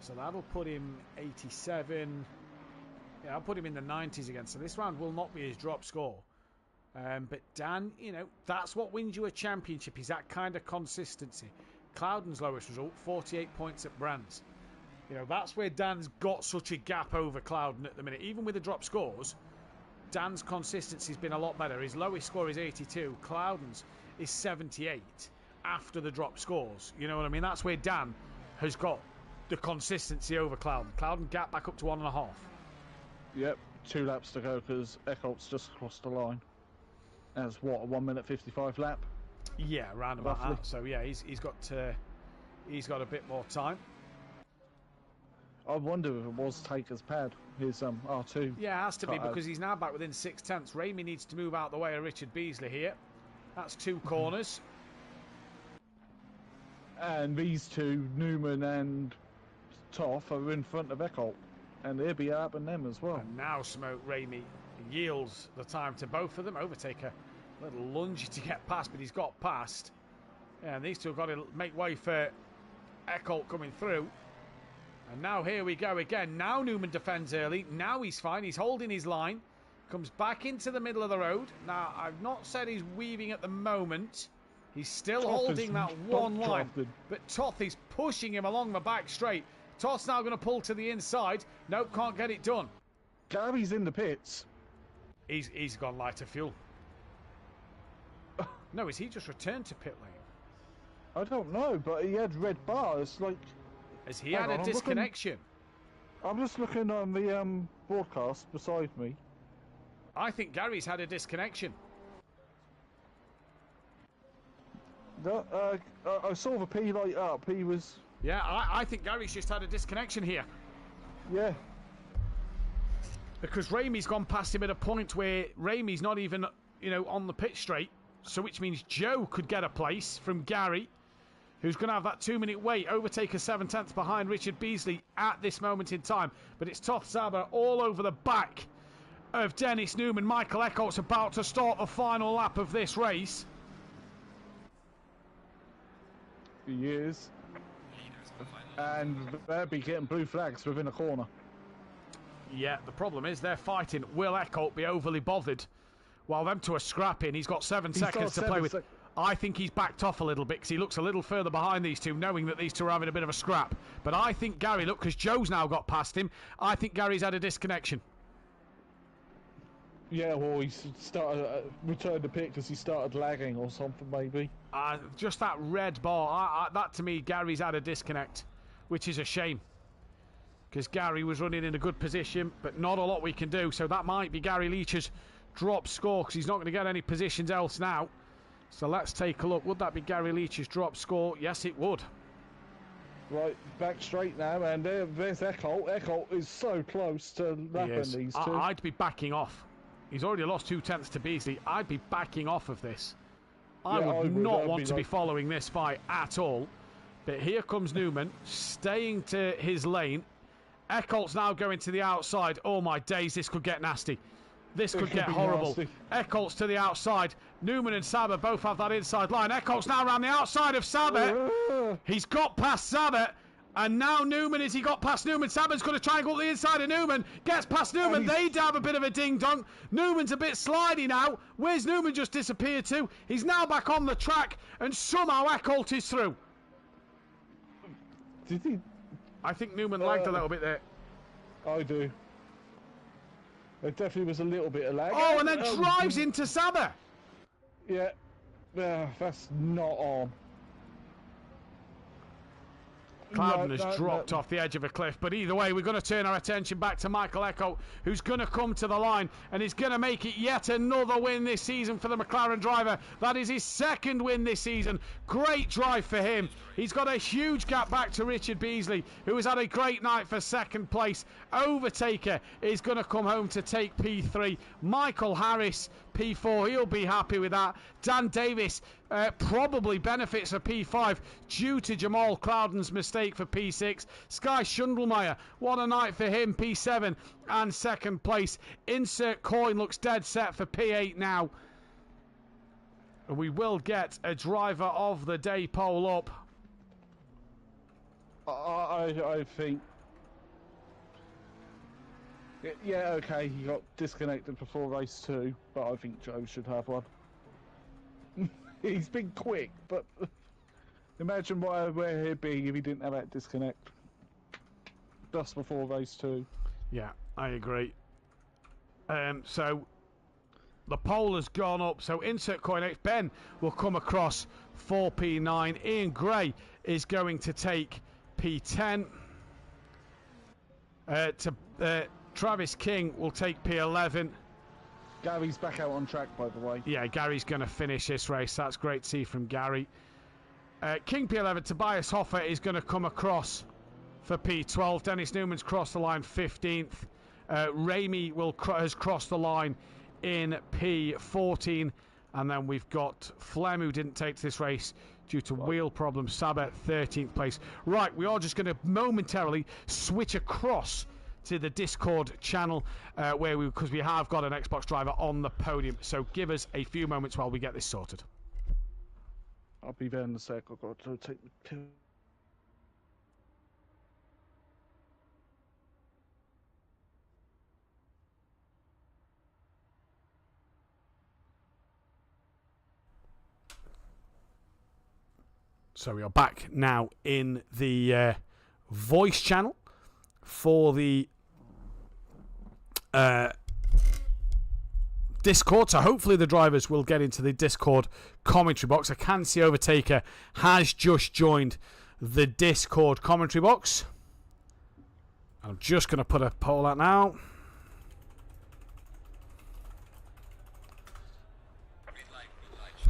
So that'll put him 87. Yeah, I'll put him in the 90s again. So this round will not be his drop score. But Dan, you know, that's what wins you a championship, is that kind of consistency. Cloudon's lowest result, 48 points at Brands. You know, that's where Dan's got such a gap over Cloudon at the minute. Even with the drop scores, Dan's consistency's been a lot better. His lowest score is 82. Cloudon's is 78 after the drop scores. You know what I mean? That's where Dan has got the consistency over Cloudon. Cloudon gap back up to 1.5. Yep, 2 laps to go because Eckholt's just crossed the line. That's what, a 1 minute 55 lap? Yeah, around about that. So yeah, he's got a bit more time. I wonder if it was Taker's pad, his R2. Yeah, it has to be because he's now back within 6/10. Ramey needs to move out the way of Richard Beasley here. That's 2 corners. And these two, Newman and Toff, are in front of Eckholt. And they'll be up and them as well. And now Smoke Ramey yields the time to both of them. Overtake a little lunge to get past, but he's got past. And these two have got to make way for Eckholt coming through. And now here we go again. Now Newman defends early. Now he's fine. He's holding his line. Comes back into the middle of the road. Now, I've not said he's weaving at the moment. He's still holding that one line. But Toth is pushing him along the back straight. Toth's now going to pull to the inside. Nope, can't get it done. Gary's in the pits. He's gone lighter fuel. No, is he just returned to pit lane? I don't know, but he had red bars. Like, has he had a disconnection? I'm just looking on the broadcast beside me. I think Gary's had a disconnection. I saw the P light up. He was... Yeah, I think Gary's just had a disconnection here. Yeah. Because Ramey's gone past him at a point where Ramey's not even, on the pit straight. So which means Joe could get a place from Gary, who's going to have that 2-minute wait, overtake a 7/10 behind Richard Beasley at this moment in time. But it's Toth Saber all over the back of Dennis Newman. Michael Eckholt's about to start the final lap of this race. He is. And they'll be getting blue flags within a corner. Yeah, the problem is they're fighting. Will Eckholt be overly bothered? While them two are scrapping, he's got 7 seconds to play with. I think he's backed off a little bit because he looks a little further behind these two, knowing that these two are having a bit of a scrap. But I think Gary, look, because Joe's now got past him, I think Gary's had a disconnection. Yeah, well, he started returned the pit because he started lagging or something, maybe. Just that red bar, that to me, Gary's had a disconnect, which is a shame. Because Gary was running in a good position, but not a lot we can do. So that might be Gary Leach's drop score, because he's not going to get any positions else now. So let's take a look. Would that be Gary Leach's drop score? Yes, it would. Right, back straight now, and there's Eckholt. Eckholt is so close to lapping these two. I'd be backing off. He's already lost 2/10 to Beasley. I'd be backing off of this. I would not want to be following this fight at all. But here comes Newman, staying to his lane. Eckholt's now going to the outside. Oh my days, this could get nasty. This could get horrible. Nasty. Eckholt's to the outside. Newman and Saber both have that inside line. Eckholt's now around the outside of Saber. He's got past Saber. And now Newman, as he got past Newman, Saber's going to try and go up the inside of Newman. Gets past Newman. They have a bit of a ding-dong. Newman's a bit slidey now. Where's Newman just disappeared to? He's now back on the track. And somehow Eckholt is through. Did he? I think Newman lagged a little bit there. I do. There definitely was a little bit of lag. Oh, and then drives into Saber. Yeah. That's not on. Clouden has dropped off the edge of a cliff, but either way, we're going to turn our attention back to Michael Eckholt, who's going to come to the line and is going to make it yet another win this season for the McLaren driver. That is his second win this season. Great drive for him. He's got a huge gap back to Richard Beasley, who has had a great night for second place. Overtaker is going to come home to take P3. Michael Harris, P4, he'll be happy with that. Dan Davis probably benefits a P5 due to Jamal Clouden's mistake for P6. Sky Schundelmeyer, what a night for him, P7 and second place. Insert coin looks dead set for P8 now. And we will get a driver of the day poll up. I think... Yeah, okay, he got disconnected before race 2, but I think Joe should have one. He's been quick, but imagine where he'd be if he didn't have that disconnect just before race 2. Yeah, I agree. So the poll has gone up. So insert coin X. Ben will come across for P9. Ian Gray is going to take P10. Travis King will take P11. Gary's back out on track, by the way. Yeah, Gary's going to finish this race. That's great to see from Gary. King P11, Tobias Hoffer is going to come across for P12. Dennis Newman's crossed the line 15th. Ramey has crossed the line in P14. And then we've got Flem, who didn't take this race due to wheel problems. Saber, 13th place. Right, we are just going to momentarily switch across to the Discord channel because we have got an Xbox driver on the podium. So give us a few moments while we get this sorted. I'll be there in a sec. I've got to take the pill. So we are back now in the voice channel for the Discord, so hopefully the drivers will get into the Discord commentary box. I can see Overtaker has just joined the Discord commentary box. I'm just going to put a poll out now.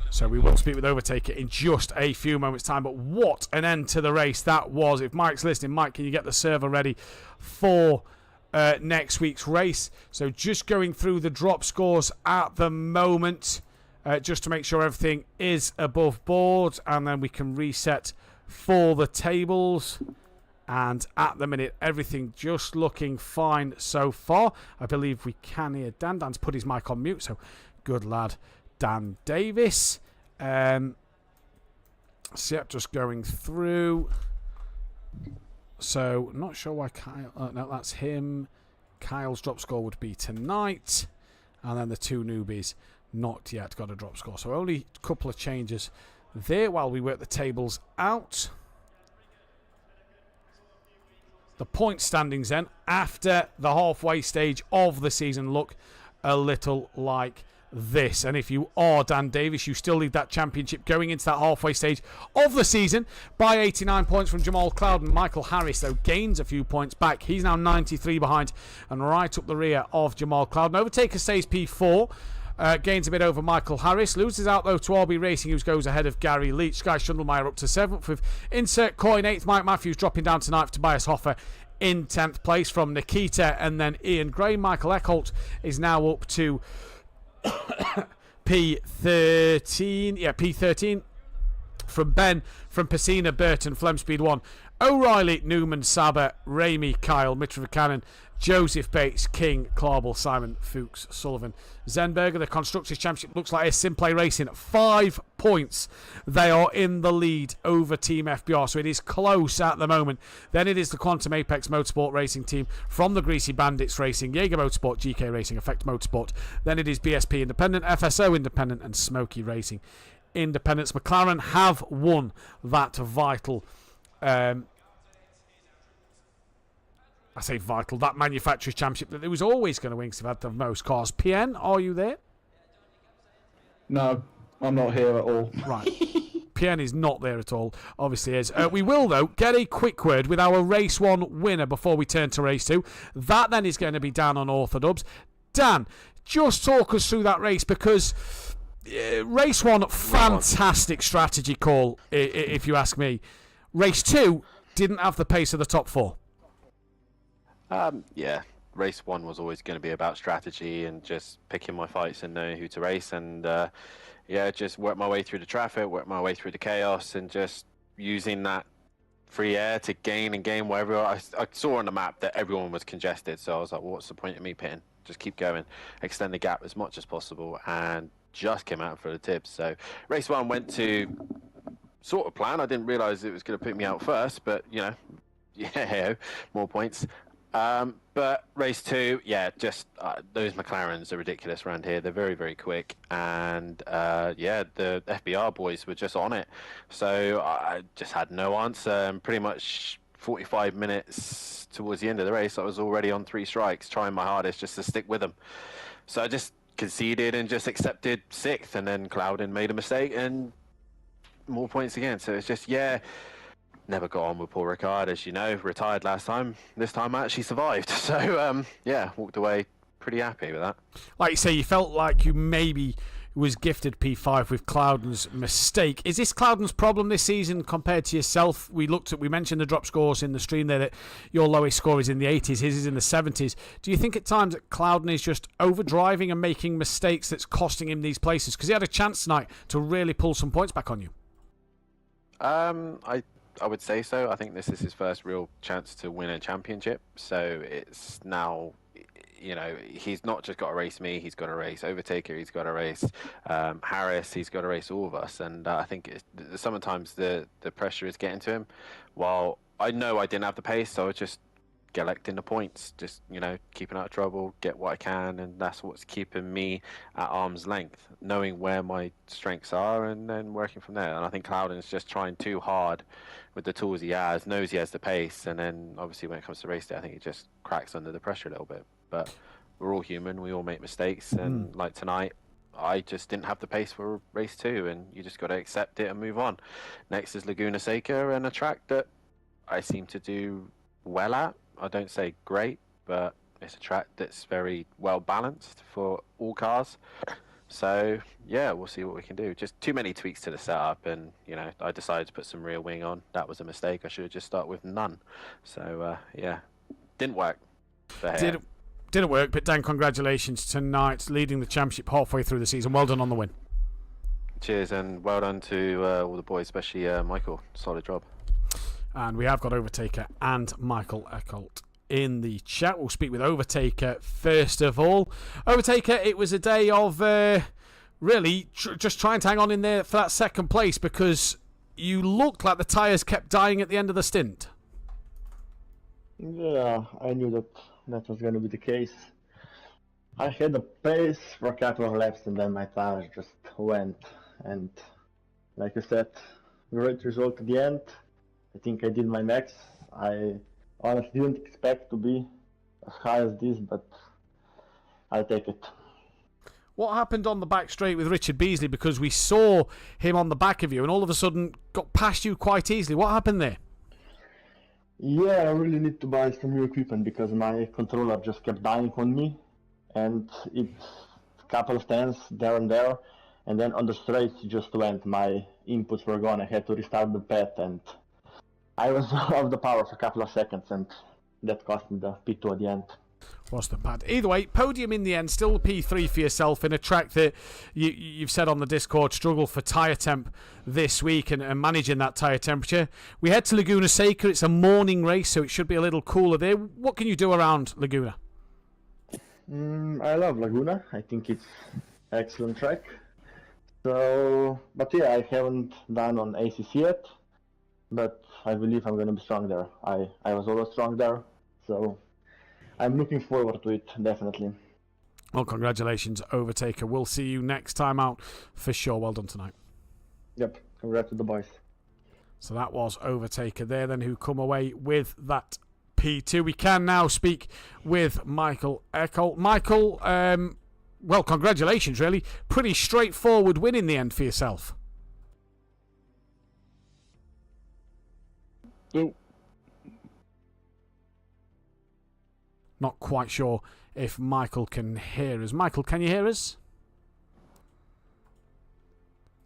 So we will speak with Overtaker in just a few moments' time. But what an end to the race that was. If Mike's listening, Mike, can you get the server ready for next week's race? So just going through the drop scores at the moment, just to make sure everything is above board, and then we can reset for the tables. And at the minute, everything just looking fine so far. I believe we can hear Dan. Dan's put his mic on mute, so good lad, Dan Davis. So yeah, just going through. So not sure why Kyle. No, that's him. Kyle's drop score would be tonight, and then the two newbies not yet got a drop score. So only a couple of changes there while we work the tables out. The point standings then after the halfway stage of the season look a little like this. And if you are Dan Davis, you still lead that championship going into that halfway stage of the season by 89 points from Jamal Cloud. And Michael Harris, though, gains a few points back. He's now 93 behind and right up the rear of Jamal Cloud. And Overtaker stays P4. Gains a bit over Michael Harris. Loses out, though, to RB Racing, who goes ahead of Gary Leach. Sky Schundelmeyer up to 7th with Insert Coin 8th. Mike Matthews dropping down to 9th. Tobias Hoffer in 10th place from Nikita and then Ian Gray. Michael Eckholt is now up to P13. Yeah, P13 from Ben, from Pacina, Burton, Flemspeed 1. O'Reilly, Newman, Saber, Ramey, Kyle, Mitra Cannon, Joseph Bates, King, Clarbel, Simon, Fuchs, Sullivan, Zenberger. The Constructors' Championship looks like a SimPlay Racing. 5 points. They are in the lead over Team FBR, so it is close at the moment. Then it is the Quantum Apex Motorsport Racing team from the Greasy Bandits Racing, Jaeger Motorsport, GK Racing, Effect Motorsport. Then it is BSP Independent, FSO Independent, and Smoky Racing Independents. McLaren have won that vital I say vital, that manufacturers' championship that it was always going to win because they've had the most cars. PN, are you there? No, I'm not here at all. Right. PN is not there at all, obviously is. We will, though, get a quick word with our Race 1 winner before we turn to Race 2. That then is going to be Dan on Orthodubs. Dan, just talk us through that race, because Race 1, fantastic strategy call, if you ask me. Race 2 didn't have the pace of the top 4. Yeah, race 1 was always going to be about strategy and just picking my fights and knowing who to race, and yeah, just work my way through the traffic, work my way through the chaos, and just using that free air to gain wherever. I saw on the map that everyone was congested, so I was like, well, what's the point of me pitting? Just keep going, extend the gap as much as possible, and just came out for the tips. So race 1 went to sort of plan. I didn't realise it was going to put me out first, but you know, yeah, more points. But race 2, yeah, just those McLarens are ridiculous around here. They're very, very quick, and yeah, the FBR boys were just on it. So I just had no answer, and pretty much 45 minutes towards the end of the race, I was already on 3 strikes, trying my hardest just to stick with them. So I just conceded and just accepted 6th, and then Clouden made a mistake and more points again. So it's just, yeah, never got on with poor Ricard, as you know, retired last time. This time I actually survived. So, yeah, walked away pretty happy with that. Like you say, you felt like you maybe was gifted P5 with Clouden's mistake. Is this Clouden's problem this season compared to yourself? We mentioned the drop scores in the stream there, that your lowest score is in the 80s, his is in the 70s. Do you think at times that Clouden is just overdriving and making mistakes that's costing him these places? Because he had a chance tonight to really pull some points back on you. I would say so. I think this is his first real chance to win a championship. So it's now, you know, he's not just got to race me, he's got to race Overtaker, he's got to race Harris, he's got to race all of us. And I think sometimes the pressure is getting to him. While I know I didn't have the pace, so I was just collecting the points, just, you know, keeping out of trouble, get what I can, and that's what's keeping me at arm's length, knowing where my strengths are and then working from there. And I think Clouden's just trying too hard with the tools he has, knows he has the pace, and then obviously when it comes to race day, I think he just cracks under the pressure a little bit. But we're all human, we all make mistakes, and like tonight, I just didn't have the pace for race 2, and you just got to accept it and move on. Next is Laguna Seca, and a track that I seem to do well at. I don't say great, but it's a track that's very well balanced for all cars. So yeah, we'll see what we can do. Just too many tweaks to the setup, and I decided to put some rear wing on. That was a mistake. I should have just started with none. So yeah, didn't work. Didn't work, but Dan, congratulations tonight, leading the championship halfway through the season. Well done on the win. Cheers, and well done to all the boys, especially Michael. Solid job. And we have got Overtaker and Michael Eckholt in the chat. We'll speak with Overtaker first of all. Overtaker, it was a day of really just trying to hang on in there for that second place, because you looked like the tyres kept dying at the end of the stint. Yeah, I knew that was going to be the case. I had a pace for a couple of laps and then my tires just went. And like you said, great result at the end. I think I did my max. I honestly didn't expect to be as high as this, but I'll take it. What happened on the back straight with Richard Beasley? Because we saw him on the back of you and all of a sudden got past you quite easily. What happened there? Yeah, I really need to buy some new equipment because my controller just kept dying on me. And it's a couple of times there and there. And then on the straight it just went. My inputs were gone. I had to restart the pad and I was off the power for a couple of seconds, and that cost me the P2 at the end. Was the pad. Either way, podium in the end, still a P3 for yourself in a track that you've said on the Discord struggled for tyre temp this week and managing that tyre temperature. We head to Laguna Seca. It's a morning race, so it should be a little cooler there. What can you do around Laguna? I love Laguna. I think it's an excellent track. So, but yeah, I haven't done on ACC yet, but I believe I'm going to be strong there. I was always strong there, so I'm looking forward to it, definitely. Well, congratulations, Overtaker. We'll see you next time out for sure. Well done tonight. Yep, congrats to the boys. So that was Overtaker there then, who come away with that P2. We can now speak with Michael Eckholt. Michael, well, congratulations, really. Pretty straightforward win in the end for yourself. Not quite sure if Michael can hear us. Michael, can you hear us?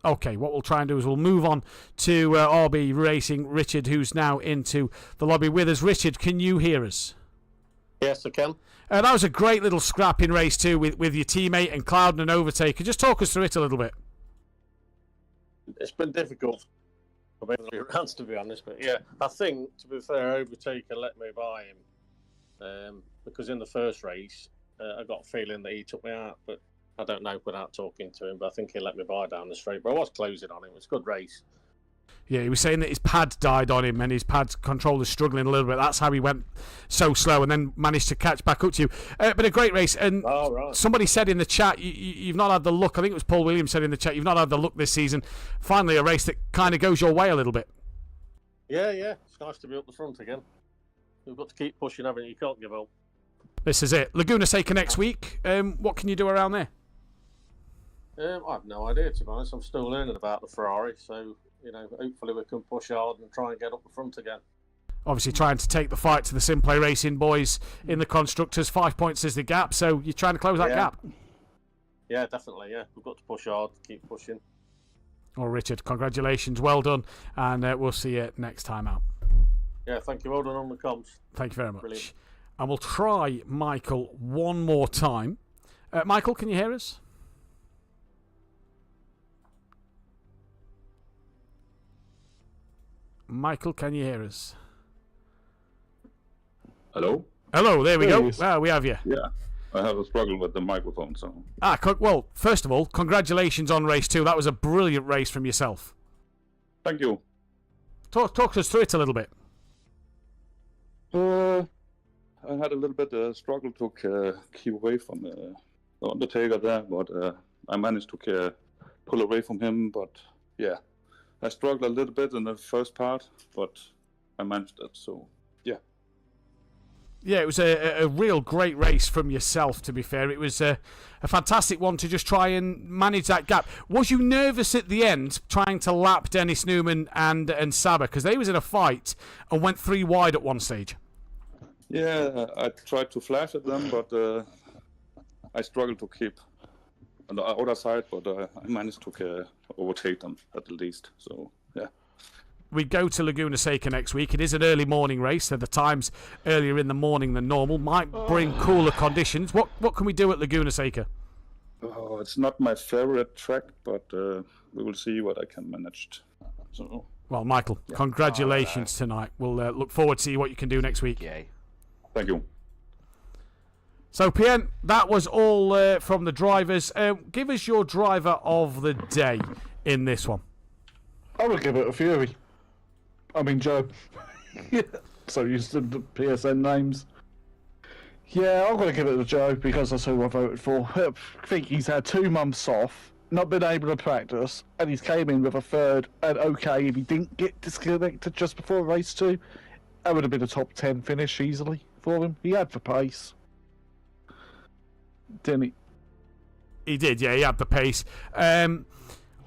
Okay, what we'll try and do is we'll move on to RB Racing. Richard, who's now into the lobby with us. Richard, can you hear us? Yes, I can. That was a great little scrap in race 2 with your teammate and Clouden and Overtaker. Just talk us through it a little bit. It's been difficult for both rounds, to be honest. But yeah, I think, to be fair, Overtaker let me by him. Because in the first race, I got a feeling that he took me out. But I don't know without talking to him. But I think he let me by down the straight. But I was closing on him. It was a good race. Yeah, he was saying that his pad died on him and his pad controller's struggling a little bit. That's how he went so slow and then managed to catch back up to you. But a great race. And somebody said in the chat, you've not had the luck. I think it was Paul Williams said in the chat, you've not had the luck this season. Finally, a race that kind of goes your way a little bit. Yeah. It's nice to be up the front again. We've got to keep pushing, haven't you? You can't give up. This is it. Laguna Seca next week. What can you do around there? I have no idea, to be honest. I'm still learning about the Ferrari, so hopefully we can push hard and try and get up the front again. Obviously trying to take the fight to the SimPlay Racing boys in the Constructors. 5 points is the gap, so you're trying to close that gap. Yeah, definitely, yeah. We've got to push hard, keep pushing. Well, Richard, congratulations. Well done, and we'll see you next time out. Yeah, thank you. Well done on the comms. Thank you very much. Brilliant. And we'll try Michael one more time. Michael, can you hear us? Michael, can you hear us? Hello? Hello, there we go. We have you. Yeah, I have a struggle with the microphone, so... Well, first of all, congratulations on race 2. That was a brilliant race from yourself. Thank you. Talk us through it a little bit. I had a little bit of struggle to keep away from the Undertaker there, but I managed to pull away from him, but yeah. I struggled a little bit in the first part, but I managed it, so yeah. Yeah, it was a real great race from yourself, to be fair. It was a fantastic one to just try and manage that gap. Was you nervous at the end trying to lap Dennis Newman and Saba? Because they was in a fight and went 3 wide at one stage. Yeah, I tried to flash at them, but I struggled to keep on the other side, but I managed to overtake them at least. So, yeah. We go to Laguna Seca next week. It is an early morning race, so the time's earlier in the morning than normal. Might bring cooler conditions. What can we do at Laguna Seca? Oh, it's not my favorite track, but we will see what I can manage. So. Well, Michael, congratulations tonight. We'll look forward to see what you can do next week. Yay. Thank you. So, PN, that was all from the drivers. Give us your driver of the day in this one. I would give it a Fury. I mean, Joe. So used to the PSN names. Yeah, I'm going to give it to Joe because that's who I voted for. I think he's had 2 months off, not been able to practice, and he's came in with a third. And okay, if he didn't get disconnected just before race 2, that would have been a top 10 finish easily for him. He had the pace. Didn't he? He did, yeah, he had the pace.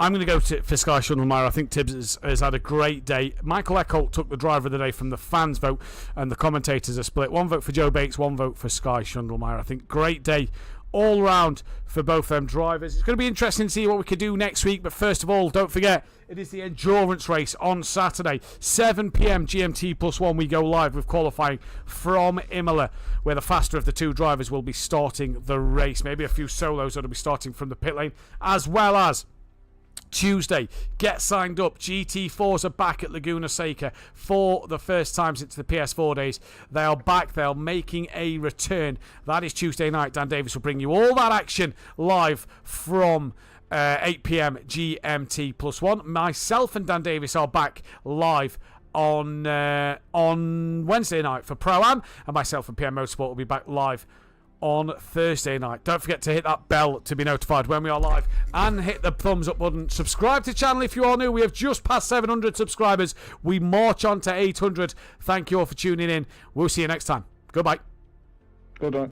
I'm going to go for Sky Schundelmeyer. I think Tibbs has had a great day. Michael Eckholt took the driver of the day from the fans' vote, and the commentators are split. 1 vote for Joe Bates, 1 vote for Sky Schundelmeyer. I think great day all round for both them drivers. It's going to be interesting to see what we can do next week, but first of all, don't forget, it is the endurance race on Saturday, 7 p.m. GMT +1. We go live with qualifying from Imola, where the faster of the 2 drivers will be starting the race. Maybe a few solos that will be starting from the pit lane, as well as Tuesday, get signed up. GT4s are back at Laguna Seca for the first time since the PS4 days. They are back. They are making a return. That is Tuesday night. Dan Davis will bring you all that action live from 8 p.m. GMT +1. Myself and Dan Davis are back live on Wednesday night for Pro-Am, and myself and PM Motorsport will be back live on Thursday night. Don't forget to hit that bell to be notified when we are live, and hit the thumbs up button. Subscribe to the channel if you are new. We have just passed 700 subscribers. We march on to 800. Thank you all for tuning in. We'll see you next time. Goodbye. Good night.